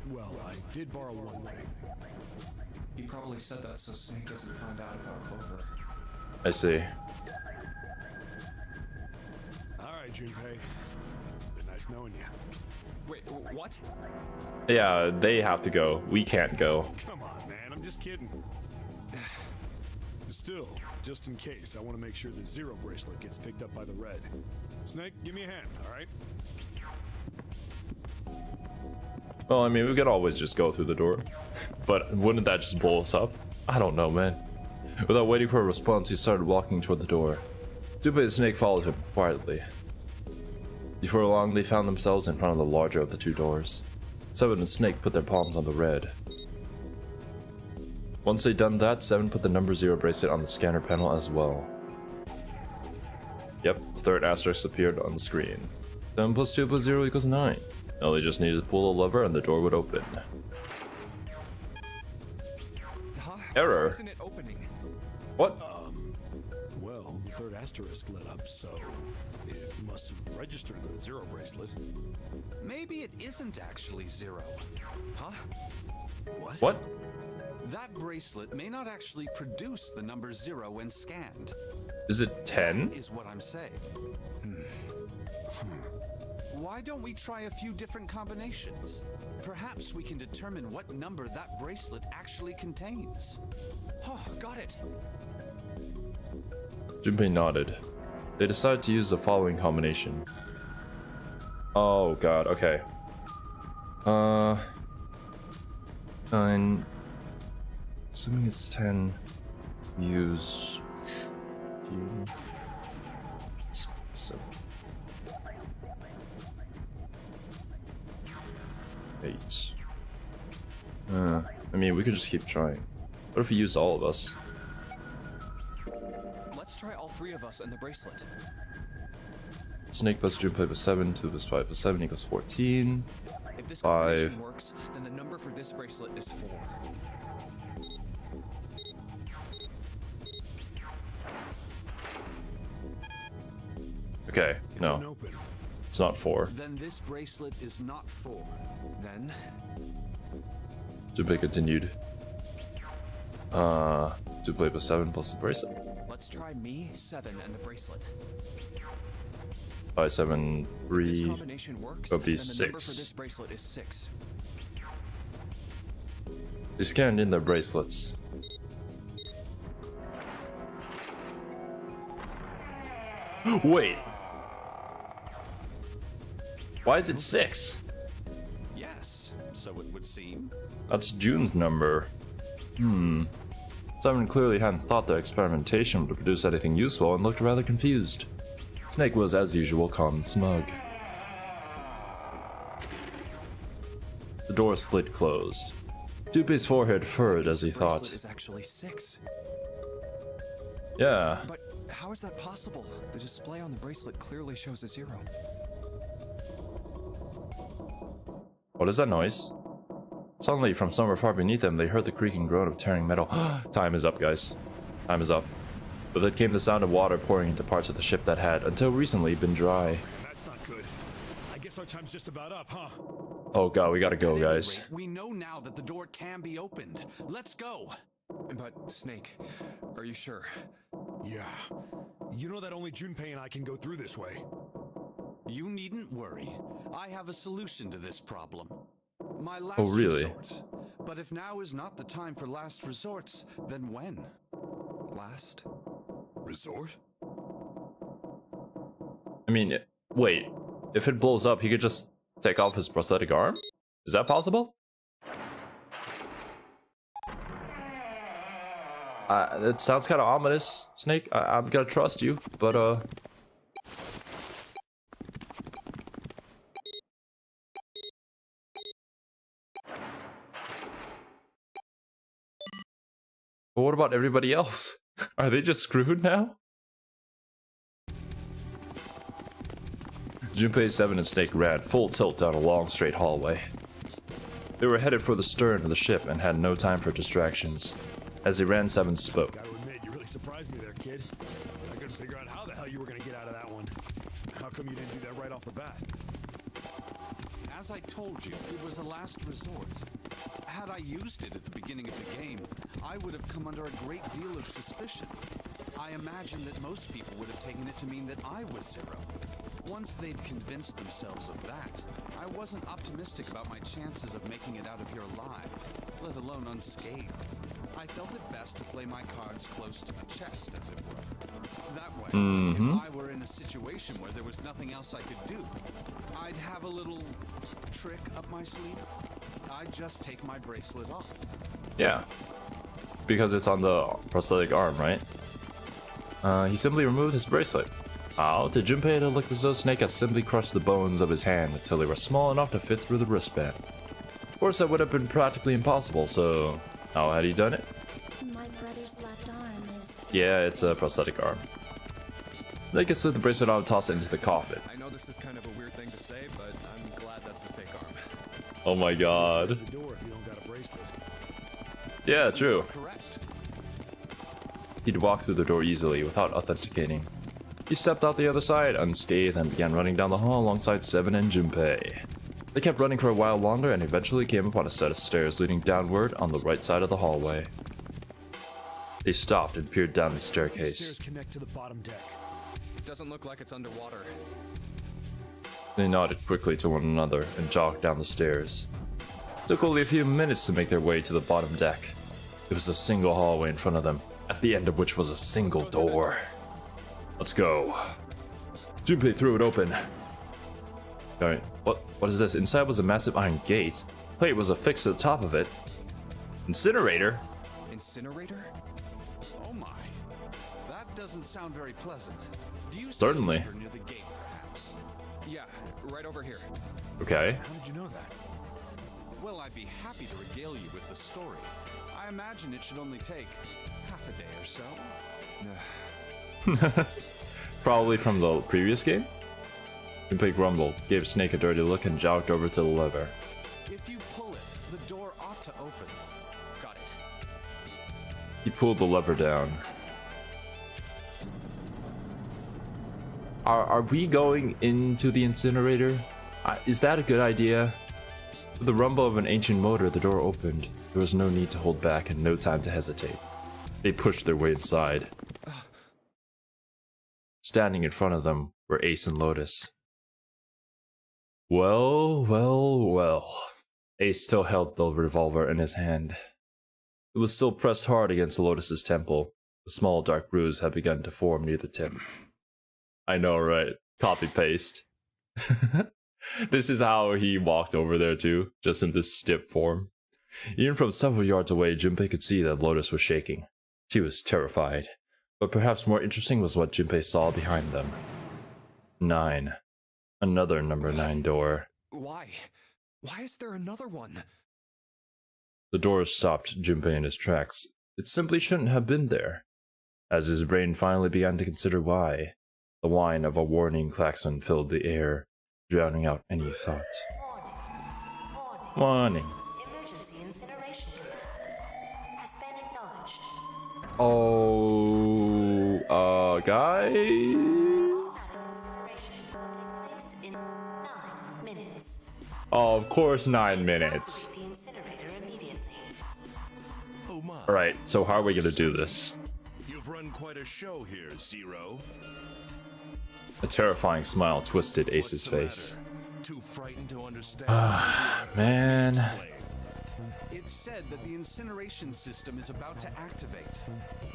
Well, I did borrow one thing. He probably said that so Snake doesn't find out about Clover. I see. Alright, Junpei. Been nice knowing you. Wait, what? Yeah, they have to go. We can't go. Come on, man. I'm just kidding. Still, just in case, I want to make sure the 0 bracelet gets picked up by the red. Snake, give me a hand, alright? Well, I mean, we could always just go through the door. But wouldn't that just blow us up? I don't know, man. Without waiting for a response, he started walking toward the door. Junpei and Snake followed him quietly. Before long, they found themselves in front of the larger of the two doors. Seven and Snake put their palms on the red. Once they'd done that, Seven put the number 0 bracelet on the scanner panel as well. Yep, the third asterisk appeared on the screen. 7 plus 2 plus 0 equals 9. Now they just needed to pull a lever and the door would open. Error. Isn't it opening? What? Well, the third asterisk lit up, so it must have registered the 0 bracelet. Maybe it isn't actually 0. Huh? What? That bracelet may not actually produce the number 0 when scanned. Is it 10? Is what I'm saying. Why don't we try a few different combinations? Perhaps we can determine what number that bracelet actually contains. Oh, got it. Junpei nodded. They decided to use the following combination. Oh god, okay. 9. Assuming it's 10. Use 7. 8. I mean, we could just keep trying. What if we used all of us? Let's try all 3 of us and the bracelet. Snake plus Junpei plus 7, 2 plus 5 plus 7 equals 14. If this 5. combination works, then the number for this bracelet is 4. Okay, no. It's not 4. Then this bracelet is not 4. Then Junpei continued. Junpei plus 7 plus the bracelet. let's try me, 7, and the bracelet. 5, 7, If 3. this combination works, That'd be then the number for 6. this bracelet is 6. They scanned in their bracelets. Wait. Why is it 6? Yes, so it would seem. That's June's number. Simon clearly hadn't thought their experimentation would produce anything useful and looked rather confused. Snake was, as usual, calm and smug. The door slid closed. Junpei's forehead furrowed as he The bracelet thought. is actually 6. Yeah, But how is that possible? The display on the bracelet clearly shows a 0. what is that noise? Suddenly, from somewhere far beneath them, they heard the creaking groan of tearing metal. Time is up, guys. Time is up. With it came the sound of water pouring into parts of the ship that had, until recently, been dry. That's not good. I guess our time's just about up, huh? Oh god, we gotta go, guys. We know now that the door can be opened. Let's go. But, Snake, are you sure? Yeah. You know that only Junpei and I can go through this way. You needn't worry. I have a solution to this problem. My last Oh, really? resort. But if now is not the time for last resorts, then when? Last? Resort? I mean, wait. If it blows up, he could just take off his prosthetic arm? Is that possible? It sounds kind of ominous, Snake. I'm gonna trust you, but But what about everybody else? Are they just screwed now? Junpei, 7, and Snake ran full tilt down a long straight hallway. They were headed for the stern of the ship and had no time for distractions. As they ran, 7 spoke. Gotta admit, you really surprised me there, kid. I couldn't figure out how the hell you were gonna get out of that one. How come you didn't do that right off the bat? As I told you, it was a last resort. Had I used it at the beginning of the game, I would have come under a great deal of suspicion. I imagine that most people would have taken it to mean that I was Xero. Once they'd convinced themselves of that, I wasn't optimistic about my chances of making it out of here alive, let alone unscathed. I felt it best to play my cards close to the chest, as it were. That way. Mm-hmm. If I were in a situation where there was nothing else I could do, I'd have a little trick up my sleeve. I'd just take my bracelet off. Yeah. Because it's on the prosthetic arm, right? He simply removed his bracelet. How? To Junpei, it looked as though Snake had simply crushed the bones of his hand until they were small enough to fit through the wristband. Of course, that would have been practically impossible, so how had he done it? My brother's left arm is... Yeah, it's a prosthetic arm. Snake can slip the bracelet on and toss it into the coffin. I know this is kind of a weird thing to say, but I'm glad that's a fake arm. Oh my god. The door if you don't got a bracelet. Yeah, true. Correct. He'd walk through the door easily without authenticating. He stepped out the other side unscathed and began running down the hall alongside Seven and Junpei. They kept running for a while longer and eventually came upon a set of stairs leading downward on the right side of the hallway. They stopped and peered down the These staircase. stairs connect to the bottom deck. Doesn't look like it's underwater. They nodded quickly to one another and jogged down the stairs. It took only a few minutes to make their way to the bottom deck. There was a single hallway in front of them, at the end of which was a single door. Let's go. Junpei threw it open. Alright, what is this? Inside was a massive iron gate. Plate was affixed to the top of it. Incinerator? Incinerator? Oh my. That doesn't sound very pleasant. Do you see Certainly. a lever near the gate, perhaps? Yeah, right over here. Okay. How did you know that? Well, I'd be happy to regale you with the story. I imagine it should only take half a day or so. Probably from the previous game? Junpei grumbled, gave Snake a dirty look, and jogged over to the lever. If you pull it, the door ought to open. Got it. He pulled the lever down. Are we going into the incinerator? Is that a good idea? With the rumble of an ancient motor, the door opened. There was no need to hold back and no time to hesitate. They pushed their way inside. Standing in front of them were Ace and Lotus. Well, well, well. Ace still held the revolver in his hand. It was still pressed hard against Lotus's temple. A small dark bruise had begun to form near the tip. I know, right? Copy-paste. This is how he walked over there too, just in this stiff form. Even from several yards away, Junpei could see that Lotus was shaking. She was terrified. But perhaps more interesting was what Junpei saw behind them. 9. Another number 9 door. Why? Why is there another one? The door stopped Junpei in his tracks. It simply shouldn't have been there. As his brain finally began to consider why, the whine of a warning klaxon filled the air, drowning out any thought. Warning. Emergency incineration command has been acknowledged. Oh, guys? Incineration will take place in 9 minutes. Oh, of course 9 minutes. Operate the incinerator immediately. Oh my. Alright, so how are we gonna do this? You've run quite a show here, Xero. A terrifying smile twisted Ace's What's the face. matter? Too frightened to understand? Man. It's said that the incineration system is about to activate.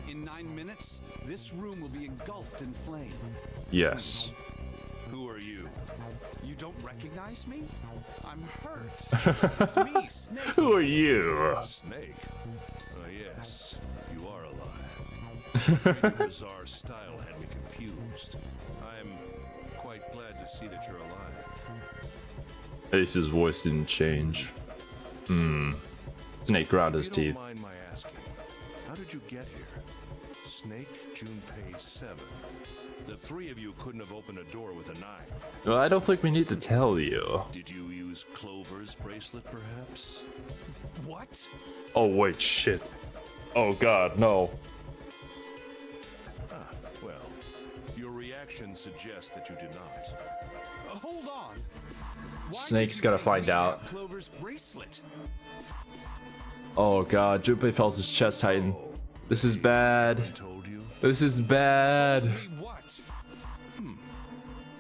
In 9 minutes, this room will be engulfed in flame. Yes. Who are you? You don't recognize me? I'm hurt. It's me, Snake. Who are you? Snake? Yes, you are alive. Your bizarre style had me confused. I'm quite glad to see that you're alive. Ace's voice didn't change. Snake ground his If you teeth. don't mind my asking, how did you get here? Snake, Junpei, 7. The 3 of you couldn't have opened a door with a knife. Well, I don't think we need to tell you. Did you use Clover's bracelet, perhaps? What? Oh, wait, shit. Oh god, no. Ah, well, your reaction suggests that you did not. Hold on. Why Snake's did you gotta say find we out. have Clover's bracelet. Oh god, Junpei felt his chest tighten. This is bad. I told you? This is bad. Wait, what?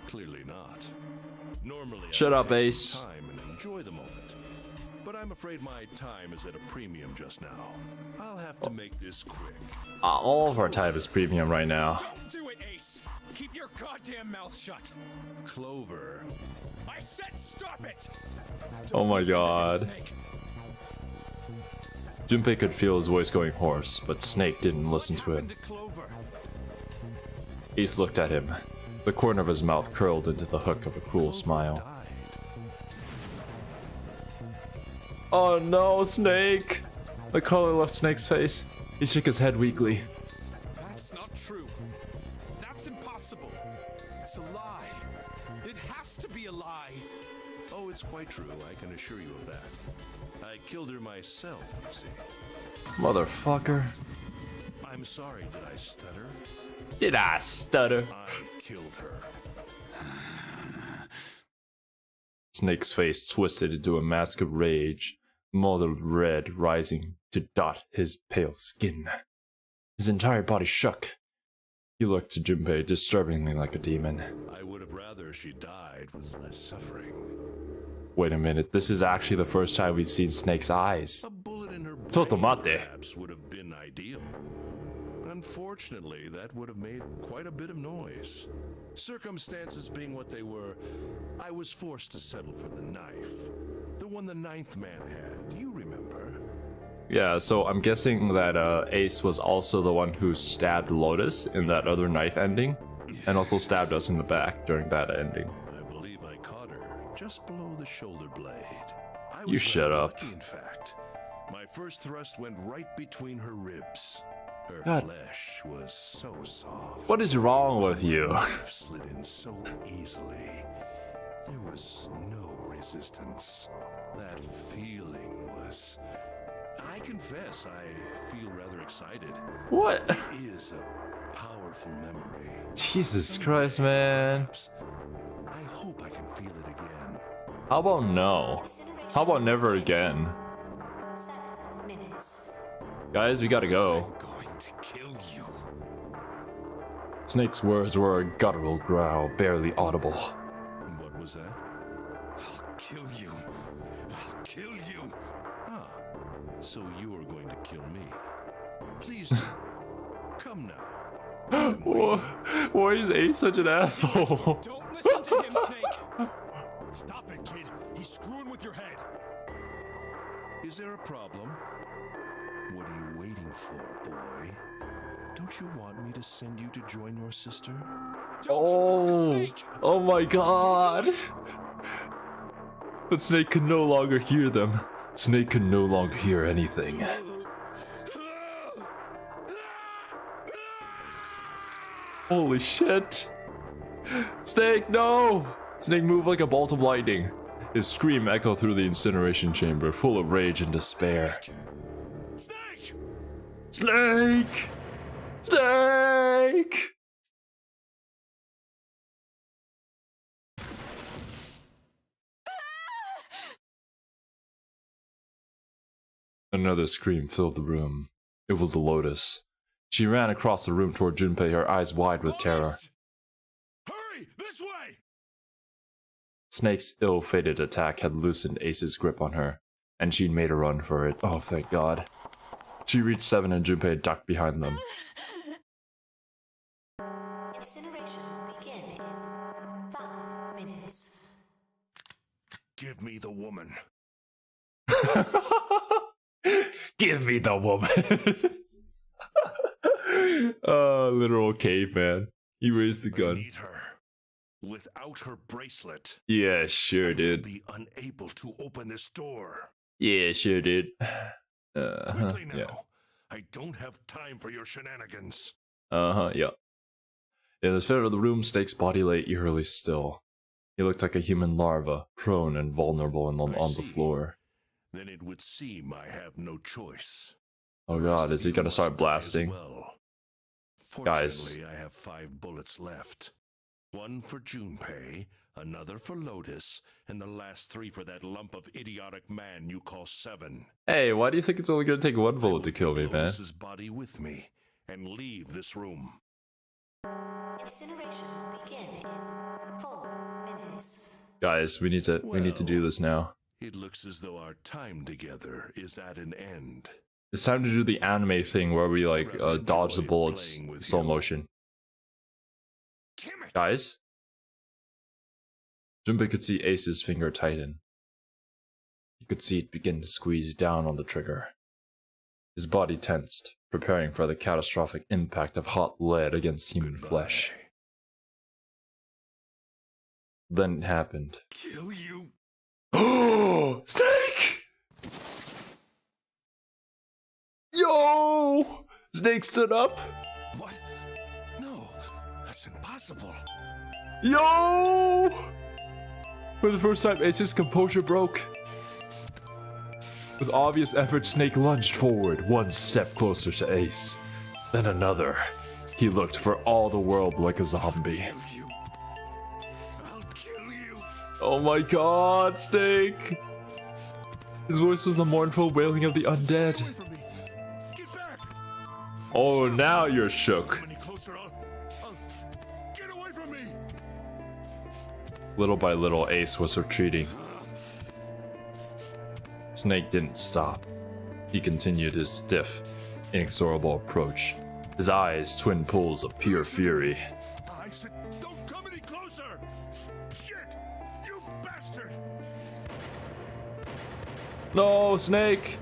Clearly not. Normally, Shut I would up, take Ace. some time and enjoy the moment. But I'm afraid my time is at a premium just now. I'll have to make this quick. All of our time is premium right now. Don't do it, Ace! Keep your goddamn mouth shut! Clover. I said stop it! Oh my Listen to him, god. Snake. Junpei could feel his voice going hoarse, but Snake didn't listen to him. To Clover. Ace looked at him. The corner of his mouth curled into the hook of a cruel smile. Oh no, Snake! The color left Snake's face. He shook his head weakly. That's not true. That's impossible. It's a lie. It has to be a lie. Oh, it's quite true. I can assure you of that. I killed her myself, you see. Motherfucker. I'm sorry, did I stutter? Did I stutter? I killed her. Snake's face twisted into a mask of rage, mottled red rising to dot his pale skin. His entire body shook. He looked to Junpei disturbingly like a demon. I would have rather she died with less suffering. Wait a minute, this is actually the first time we've seen Snake's eyes. A bullet in her brain Totomate. perhaps would have been ideal. Unfortunately, that would have made quite a bit of noise. Circumstances being what they were, I was forced to settle for the knife. The one the ninth man had, you remember? Yeah, so I'm guessing that Ace was also the one who stabbed Lotus in that other knife ending, and also stabbed us in the back during that ending. I believe I caught her just below the shoulder blade. I You was shut very up. lucky, in fact. My first thrust went right between her ribs. Her God. flesh was so soft. What is wrong with you? Knife slid in so easily. There was no resistance. That feeling was... I confess, I feel rather excited. What? It is a powerful memory. Jesus Christ, man. I hope I can feel it again. How about no? How about never again? 7 minutes. Guys, we gotta go. I'm going to kill you. Snake's words were a guttural growl, barely audible. What was that? I'll kill you. I'll kill you. Ah, so you're going to kill me. Please do. Come now. Why is Ace such an asshole? Don't listen to him, Snake. Stop it, kid. He's screwing with your head. Is there a problem? What are you waiting for, boy? Don't you want me to send you to join your sister? Oh my god! But Snake could no longer hear them. Snake could no longer hear anything. Holy shit! Snake, no! Snake moved like a bolt of lightning. His scream echoed through the incineration chamber, full of rage and despair. Snake! Snake! Snake! Another scream filled the room. It was Lotus. She ran across the room toward Junpei, her eyes wide with terror. Hurry! This way! Snake's ill-fated attack had loosened Ace's grip on her, and she'd made a run for it. Oh, thank God. She reached Seven and Junpei ducked behind them. Incineration will begin in 5 minutes. Give me the woman. Give me the woman! Literal caveman. He raised the I gun. need her. Without her bracelet, Yeah, sure, I will dude. be unable to open this door. Yeah, sure, dude. Quickly now. Yeah. I don't have time for your shenanigans. Yeah. In the center of the room, Snake's body lay eerily still. He looked like a human larva, prone and vulnerable on the see. floor. Then it would seem I have no choice. Oh god, is he gonna start As blasting? well. Guys. Fortunately, I have 5 bullets left. 1 for Junpei, another for Lotus, and the last 3 for that lump of idiotic man you call Seven. Hey, why do you think it's only gonna take one bullet to kill me, man? Lotus's body with me and leave this room. Incineration will begin in 4 minutes. Guys, we need to do this now. It looks as though our time together is at an end. It's time to do the anime thing where we like dodge the bullets in slow motion. Guys? Junpei could see Ace's finger tighten. He could see it begin to squeeze down on the trigger. His body tensed, preparing for the catastrophic impact of hot lead against human flesh. Then it happened. Kill you. Oh, Snake! Yo! Snake stood up. What? No, that's impossible. Yo! For the first time, Ace's composure broke. With obvious effort, Snake lunged forward, one step closer to Ace. Then another. He looked for all the world like a zombie. I'll kill you. Oh my god, Snake! His voice was the mournful wailing of the undead. Get back. Oh, now you're shook. Any closer, I'll get away from me. Little by little, Ace was retreating. Snake didn't stop. He continued his stiff, inexorable approach, his eyes twin pools of pure fury. I said, don't come any closer. Shit, you bastard. No, Snake!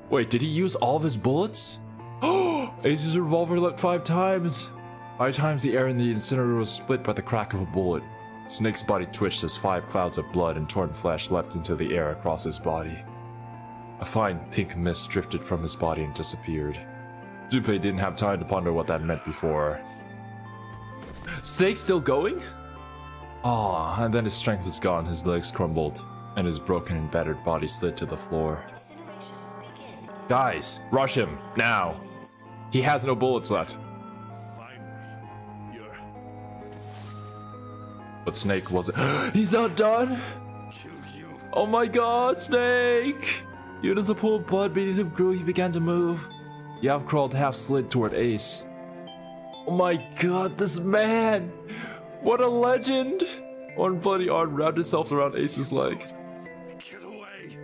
Wait, did he use all of his bullets? Oh, Ace's revolver leapt 5 times. 5 times the air in the incinerator was split by the crack of a bullet. Snake's body twitched as 5 clouds of blood and torn flesh leapt into the air across his body. A fine pink mist drifted from his body and disappeared. Junpei didn't have time to ponder what that meant before. Snake still going? Ah, and then his strength was gone, his legs crumbled, and his broken and battered body slid to the floor. Guys, rush him, now! He has no bullets left. But Snake wasn't. He's not done! Oh my god, Snake! Even as a pool of blood beneath him grew, he began to move. He half crawled, half slid toward Ace. Oh my god, this man! What a legend! One bloody arm wrapped itself around Ace's leg. Get away.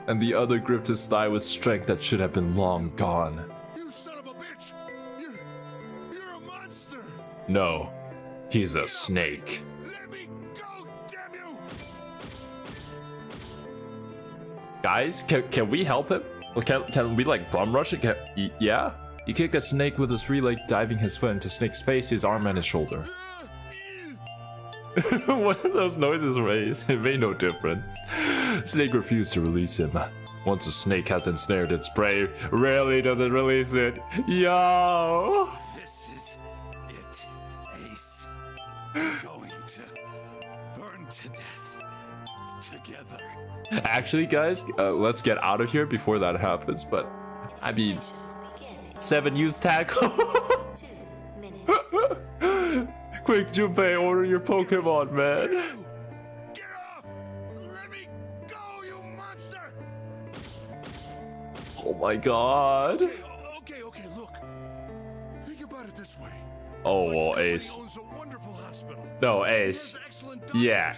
And the other gripped his thigh with strength that should have been long gone. You son of a bitch! You're a monster! No. He's a snake. Let me go, damn you! Guys, can we help him? Can we like bum rush it? Yeah? He kicked a Snake with his free leg, diving his foot into Snake's face, his arm and his shoulder. What are those noises from Ace? It made no difference. Snake refused to release him. Once a snake has ensnared its prey, rarely does it release it. Yo! Going to burn to death together. Actually, guys, let's get out of here before that happens. But I mean, 7 use tackle. Quick, Junpei, order your Pokemon, man. Get off! Let me go, you monster! Oh my god. Okay, look. Think about it this way. Oh, well, Ace. No, Ace. Yeah.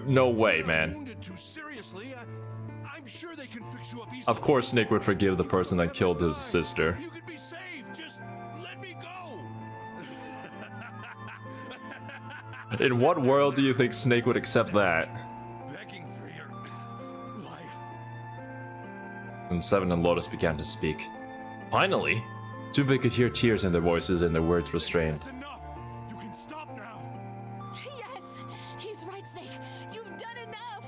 No way, man. I'm sure they can fix you up easily. Of course Nick would forgive the person that killed his sister. You could be saved. Just let me go. In what world do you think Snake would accept that? Begging for your life. And Seven and Lotus began to speak. Finally, Junpei could hear tears in their voices and their words restrained. You can stop now. Yes, he's right, Snake. You've done enough.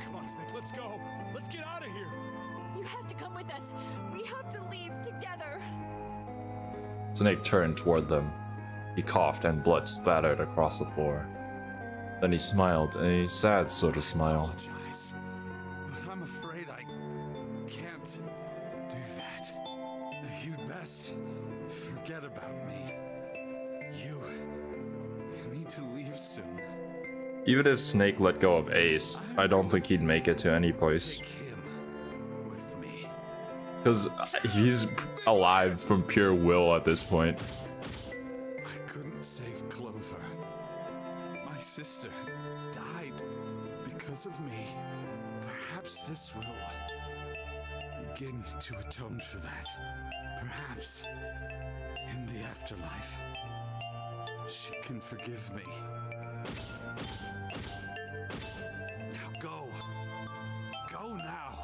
Come on, Snake, let's go. Let's get out of here. You have to come with us. We have to leave together. Snake turned toward them. He coughed and blood splattered across the floor. Then he smiled, a sad sort of smile. But I'm afraid I can't do that. You'd best forget about me. You need to leave soon. Even if Snake let go of Ace, I don't think he'd make it to any place. Because he's alive from pure will at this point. I couldn't save Clover. My sister died because of me. Perhaps this will begin to atone for that. Perhaps in the afterlife, she can forgive me. Now go. Go now.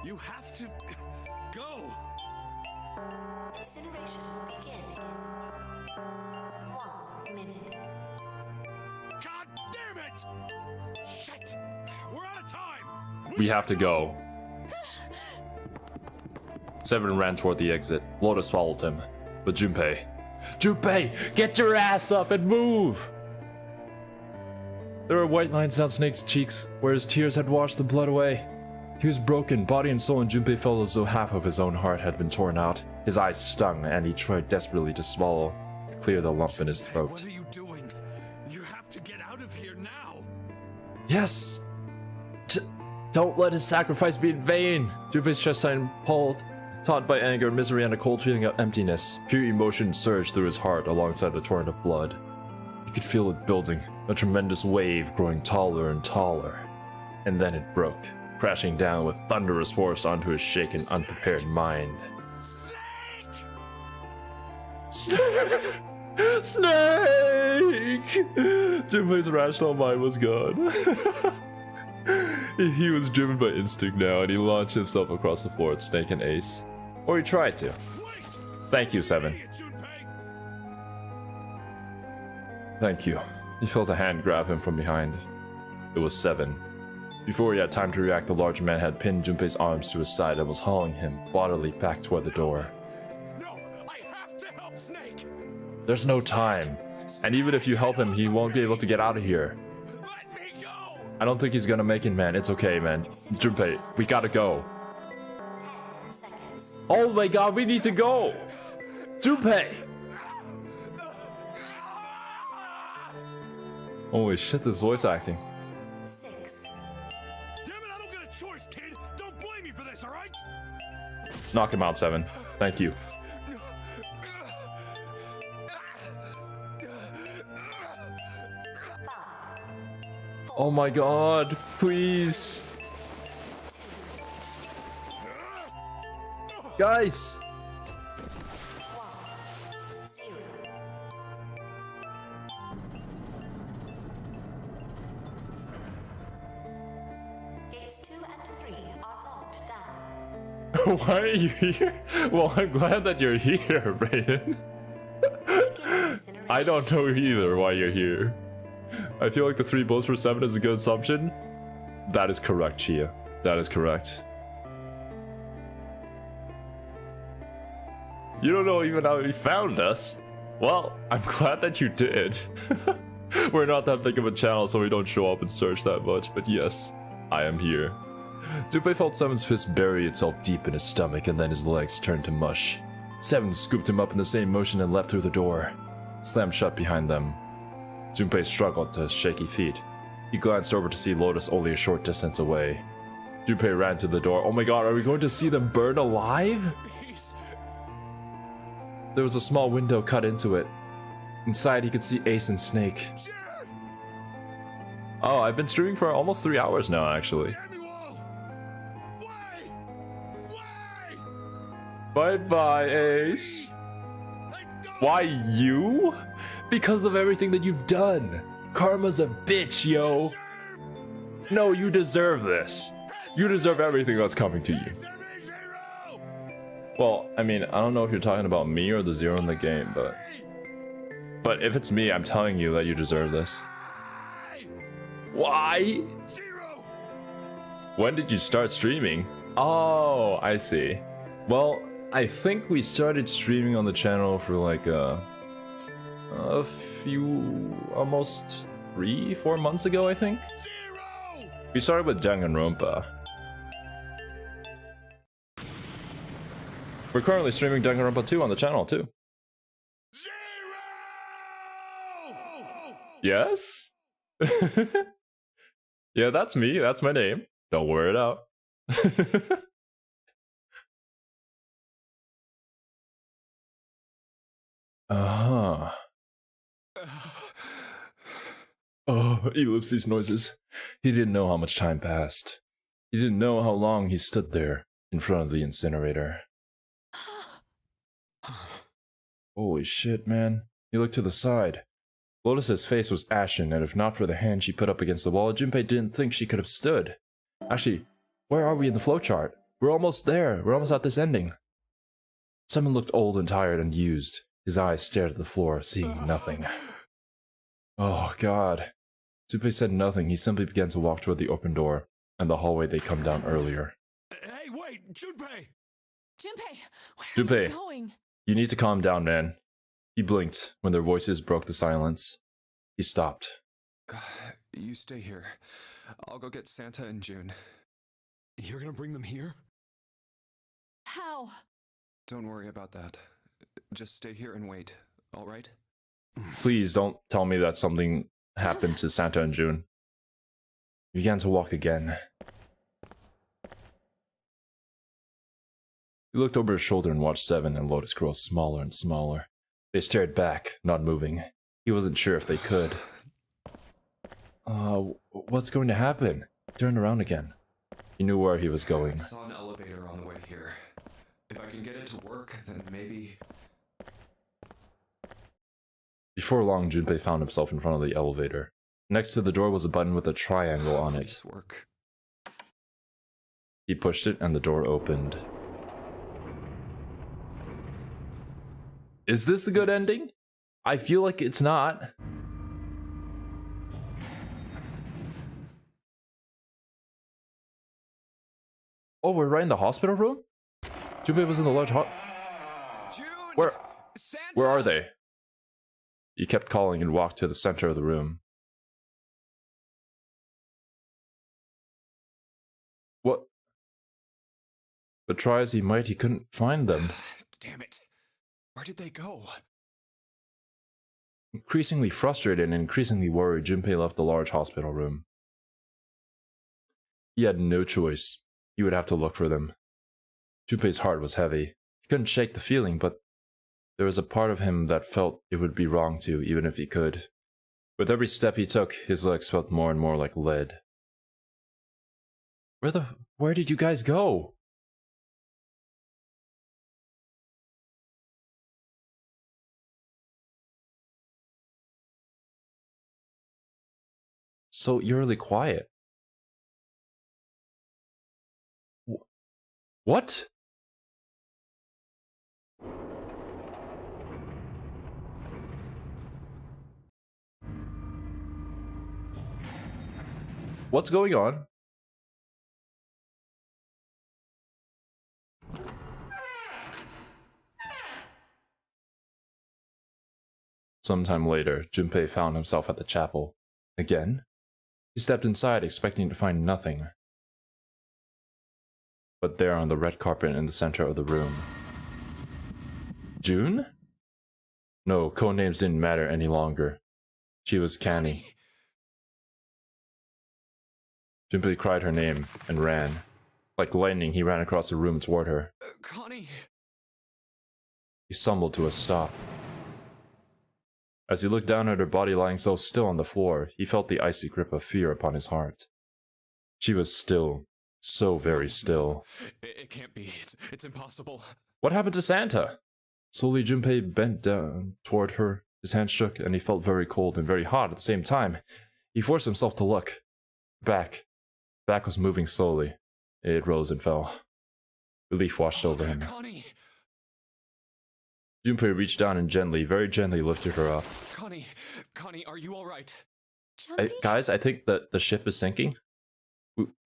You have to go. Incineration will begin in 1 minute. God damn it! Shit! We're out of time! We have to go. Seven ran toward the exit. Lotus followed him. But Junpei, get your ass up and move! There were white lines down Snake's cheeks, where his tears had washed the blood away. He was broken, body and soul, and Junpei felt as though half of his own heart had been torn out. His eyes stung, and he tried desperately to swallow, to clear the lump in his throat. What are you doing? You have to get out of here now. Yes! Don't let his sacrifice be in vain! Junpei's chest tightened, pulled, taut by anger, misery, and a cold feeling of emptiness. Pure emotion surged through his heart alongside a torrent of blood. He could feel it building, a tremendous wave growing taller and taller. And then it broke, crashing down with thunderous force onto his shaken, unprepared mind. Snake! Junpei's rational mind was gone. He was driven by instinct now, and he launched himself across the floor at Snake and Ace. Or he tried to. Thank you, Seven. Thank you. He felt a hand grab him from behind. It was Seven. Before he had time to react, the large man had pinned Junpei's arms to his side and was hauling him bodily back toward the door. No, I have to help Snake! There's no time. And even if you help him, he won't be able to get out of here. Let me go! I don't think he's gonna make it, man. It's okay, man. Junpei, we gotta go. 10 seconds. Oh my god, we need to go! Junpei! Holy shit, this voice acting. 6. Damn it, I don't get a choice, kid! Don't blame me for this, alright? Knock him out, Seven. Thank you. Oh my god, please. Guys! 0. Gates 2 and 3 are locked down. Why are you here? Well, I'm glad that you're here, Brayden. I don't know either why you're here. I feel like the 3 votes for 7 is a good assumption. That is correct, Chia. That is correct. You don't know even how you found us. Well, I'm glad that you did. We're not that big of a channel, so we don't show up and search that much, but yes, I am here. Junpei felt Seven's fist bury itself deep in his stomach, and then his legs turned to mush. Seven scooped him up in the same motion and leapt through the door. It slammed shut behind them. Junpei struggled to his shaky feet. He glanced over to see Lotus only a short distance away. Junpei ran to the door. Oh my god, are we going to see them burn alive? There was a small window cut into it. Inside, he could see Ace and Snake. Oh, I've been streaming for almost 3 hours now, actually. Bye-bye, Ace. Why you? Because of everything that you've done. Karma's a bitch, yo. No, you deserve this. You deserve everything that's coming to you. Well, I mean, I don't know if you're talking about me or the Xero in the game, but if it's me, I'm telling you that you deserve this. Why? When did you start streaming? Oh, I see. Well, I think we started streaming on the channel for like a few, almost 3-4 months ago, I think. We started with Danganronpa. We're currently streaming Danganronpa 2 on the channel too. Yes? Yeah, that's me. That's my name. Don't wear it out. Uh-huh. Oh, ellipses noises. He didn't know how much time passed. He didn't know how long he stood there in front of the incinerator. Holy shit, man. He looked to the side. Lotus's face was ashen, and if not for the hand she put up against the wall, Junpei didn't think she could have stood. Actually, where are we in the flowchart? We're almost there. We're almost at this ending. Simon looked old and tired and used. His eyes stared at the floor, seeing nothing. Oh, God. Junpei said nothing. He simply began to walk toward the open door and the hallway they'd come down earlier. Hey, wait! Junpei! Junpei, where are Junpei, you going? you need to calm down, man. He blinked when their voices broke the silence. He stopped. You stay here. I'll go get Santa and June. You're gonna bring them here? How? Don't worry about that. Just stay here and wait, alright? Please don't tell me that something happened to Santa and June. He began to walk again. He looked over his shoulder and watched Seven and Lotus grow smaller and smaller. They stared back, not moving. He wasn't sure if they could. What's going to happen? He turned around again. He knew where he was going. I saw an elevator on the way here. If I can get it to work, then maybe... Before long, Junpei found himself in front of the elevator. Next to the door was a button with a triangle on it. Work. He pushed it and the door opened. Is this the good ending? I feel like it's not. Oh, we're right in the hospital room? Junpei was in the large Where are they? He kept calling and walked to the center of the room. What? But try as he might, he couldn't find them. Damn it. Where did they go? Increasingly frustrated and increasingly worried, Junpei left the large hospital room. He had no choice. He would have to look for them. Junpei's heart was heavy. He couldn't shake the feeling, but there was a part of him that felt it would be wrong to, even if he could. With every step he took, his legs felt more and more like lead. Where did you guys go? So eerily quiet. What? What's going on? Sometime later, Junpei found himself at the chapel. Again? He stepped inside, expecting to find nothing. But there on the red carpet in the center of the room... June? No, codenames didn't matter any longer. She was Canny. Junpei cried her name and ran. Like lightning, he ran across the room toward her. Connie! He stumbled to a stop. As he looked down at her body lying so still on the floor, he felt the icy grip of fear upon his heart. She was still, so very still. It can't be. It's impossible. What happened to Santa? Slowly, Junpei bent down toward her. His hand shook, and he felt very cold and very hot at the same time. He forced himself to look. Back was moving slowly. It rose and fell. Relief washed over him. Connie! Junpei reached down and gently, very gently lifted her up. Connie, are you alright? Guys, I think that the ship is sinking.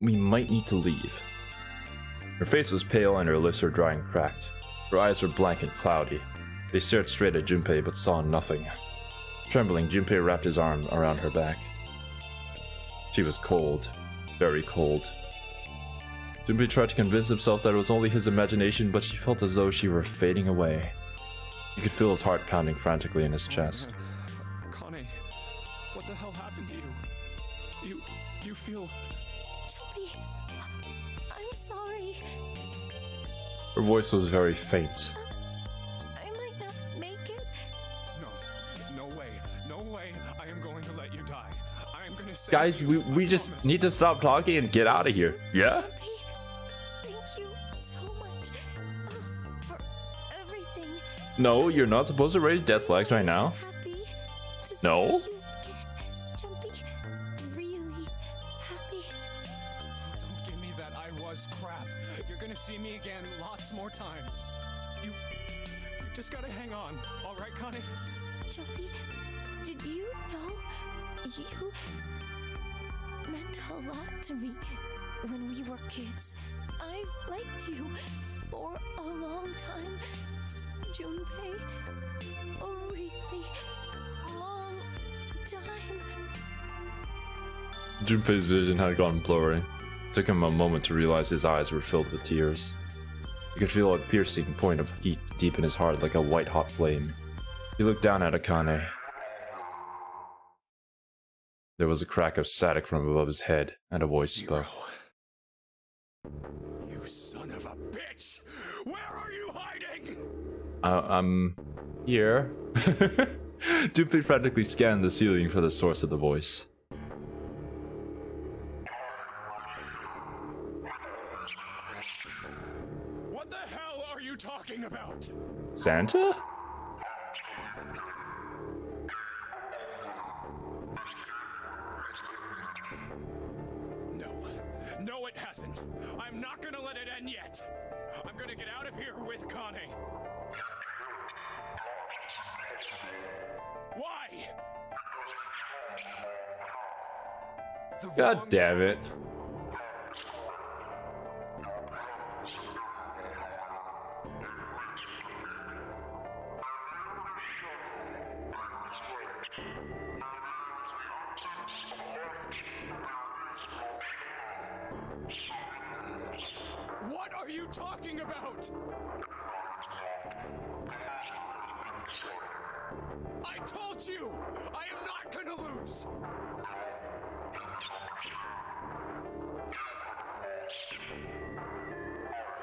We might need to leave. Her face was pale and her lips were dry and cracked. Her eyes were blank and cloudy. They stared straight at Junpei but saw nothing. Trembling, Junpei wrapped his arm around her back. She was cold, very cold. Junpei tried to convince himself that it was only his imagination, but she felt as though she were fading away. He could feel his heart pounding frantically in his chest. Connie, what the hell happened to you? You feel... Junpei, I'm sorry. Her voice was very faint. I might not make it. No way. I am going to let you die. I'm gonna save Guys, you, we I just promise. need to stop talking and get out of here. Yeah? Thank you so much for everything. No, you're not supposed to raise death flags right now. Happy to No? see you again, Jumpy. Really happy. Don't give me that I was crap. You're gonna see me again lots more times. You just gotta hang on, all right, Connie? Jumpy, did you know you meant a lot to me when we were kids? I liked you for a long time, Junpei. A really long time. Junpei's vision had gone blurry. It took him a moment to realize his eyes were filled with tears. He could feel a piercing point of heat deep in his heart like a white-hot flame. He looked down at Akane. There was a crack of static from above his head, and a voice spoke. You son of a bitch! Where are you hiding? I'm here. Junpei frantically scanned the ceiling for the source of the voice. What the hell are you talking about? Santa? No, it hasn't. I'm not gonna let it end yet. I'm gonna get out of here with Connie. Why? God damn it. What are you talking about? I told you! I am not gonna lose!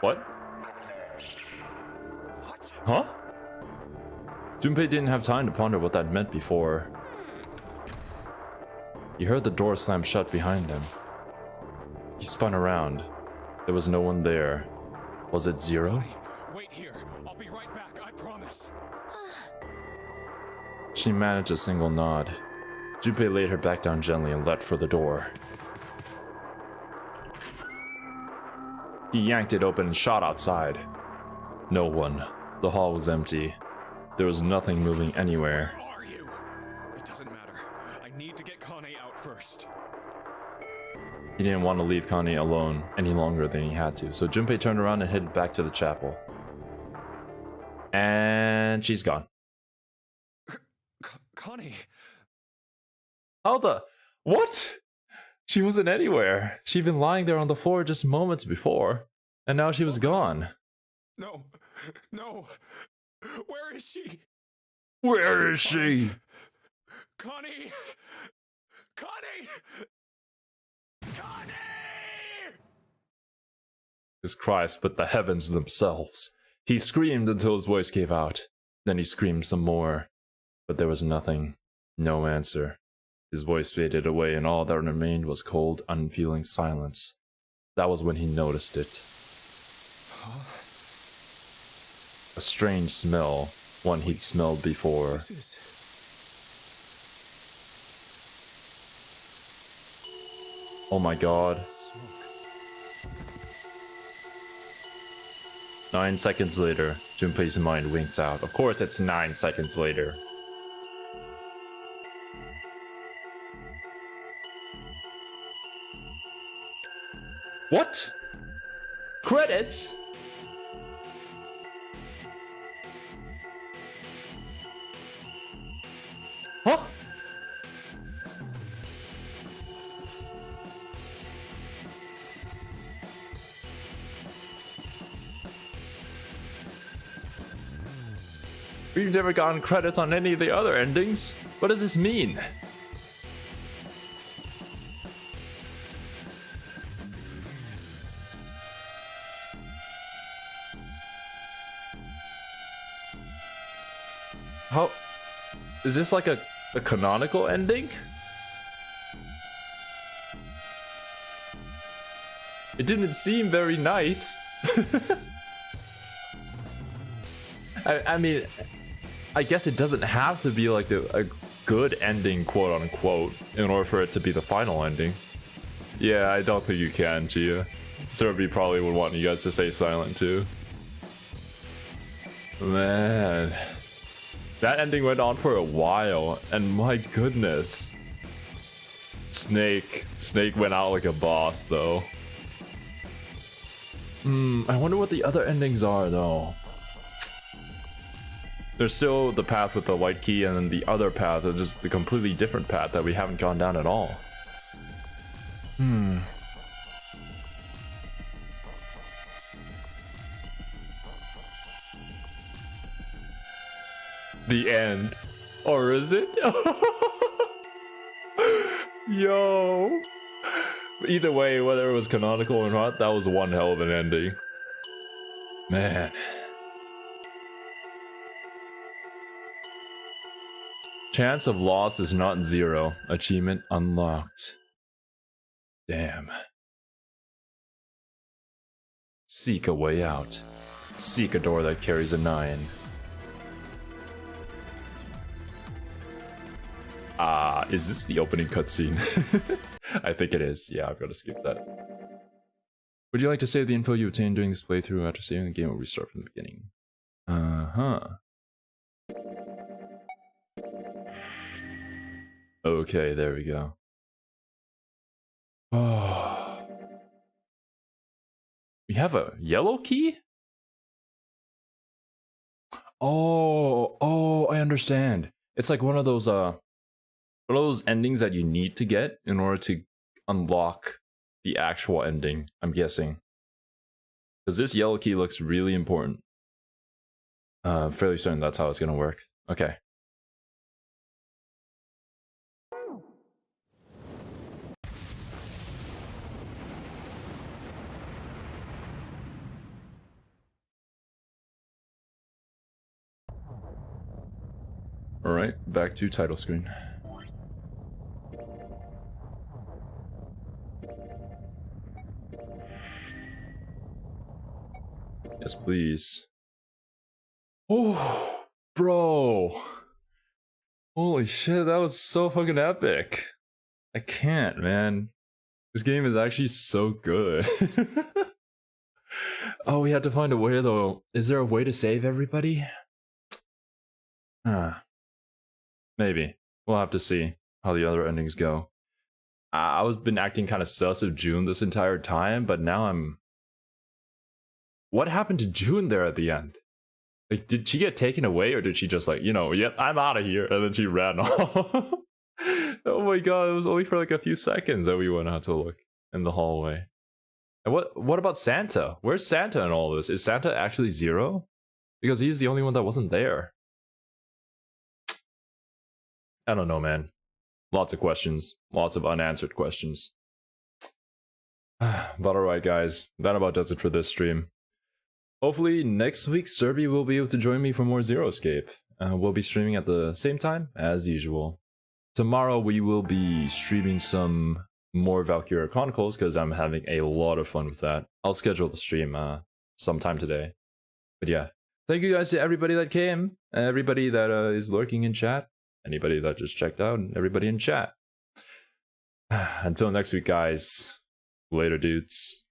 What? What? Huh? Junpei didn't have time to ponder what that meant before. He heard the door slam shut behind him. He spun around. There was no one there. Was it Xero? Wait here. I'll be right back, I promise. She managed a single nod. Junpei laid her back down gently and leapt for the door. He yanked it open and shot outside. No one. The hall was empty. There was nothing moving anywhere. Where are you? It doesn't matter. I need to get Connie out first. He didn't want to leave Connie alone any longer than he had to, so Junpei turned around and headed back to the chapel. And she's gone. Connie? How the... What? She wasn't anywhere. She'd been lying there on the floor just moments before, and now she was gone. No. No. Where is she? Where is she? Connie! Connie! Connie! His cry split the heavens themselves. He screamed until his voice gave out. Then he screamed some more. But there was nothing. No answer. His voice faded away and all that remained was cold, unfeeling silence. That was when he noticed it. A strange smell, one he'd smelled before. Oh my god. 9 seconds later, Junpei's mind winked out. Of course it's 9 seconds later. What? Credits? Huh? We've never gotten credits on any of the other endings. What does this mean? How... Is this like a canonical ending? It didn't seem very nice. I mean, I guess it doesn't have to be like a good ending, quote unquote, in order for it to be the final ending. Yeah, I don't think you can, Gia. Serby probably would want you guys to stay silent too. Man, that ending went on for a while, and my goodness. Snake went out like a boss though. I wonder what the other endings are though. There's still the path with the white key, and then the other path is just the completely different path that we haven't gone down at all. The end. Or is it? Yo. Either way, whether it was canonical or not, that was one hell of an ending. Man. Chance of loss is not 0. Achievement unlocked. Damn. Seek a way out. Seek a door that carries a 9. Is this the opening cutscene? I think it is. Yeah, I've got to skip that. Would you like to save the info you obtained during this playthrough? After saving the game, will restart from the beginning. Okay, there we go. Oh. We have a yellow key? Oh, I understand. It's like one of those endings that you need to get in order to unlock the actual ending, I'm guessing. Because this yellow key looks really important. Fairly certain that's how it's gonna work. Okay. Alright, back to title screen. Yes, please. Oh, bro. Holy shit, that was so fucking epic. I can't, man. This game is actually so good. Oh, we had to find a way though. Is there a way to save everybody? Maybe. We'll have to see how the other endings go. I was been acting kind of sus of June this entire time, but now I'm... What happened to June there at the end? Like, did she get taken away, or did she just like, you know, yep, I'm out of here, and then she ran off? Oh my god, it was only for like a few seconds that we went out to look in the hallway. And what about Santa? Where's Santa in all this? Is Santa actually Xero? Because he's the only one that wasn't there. I don't know, man. Lots of questions. Lots of unanswered questions. But alright, guys. That about does it for this stream. Hopefully, next week, Serby will be able to join me for more Xero Escape. We'll be streaming at the same time, as usual. Tomorrow, we will be streaming some more Valkyria Chronicles, because I'm having a lot of fun with that. I'll schedule the stream sometime today. But yeah, thank you guys to everybody that came, everybody that is lurking in chat, anybody that just checked out, and everybody in chat. Until next week, guys. Later, dudes.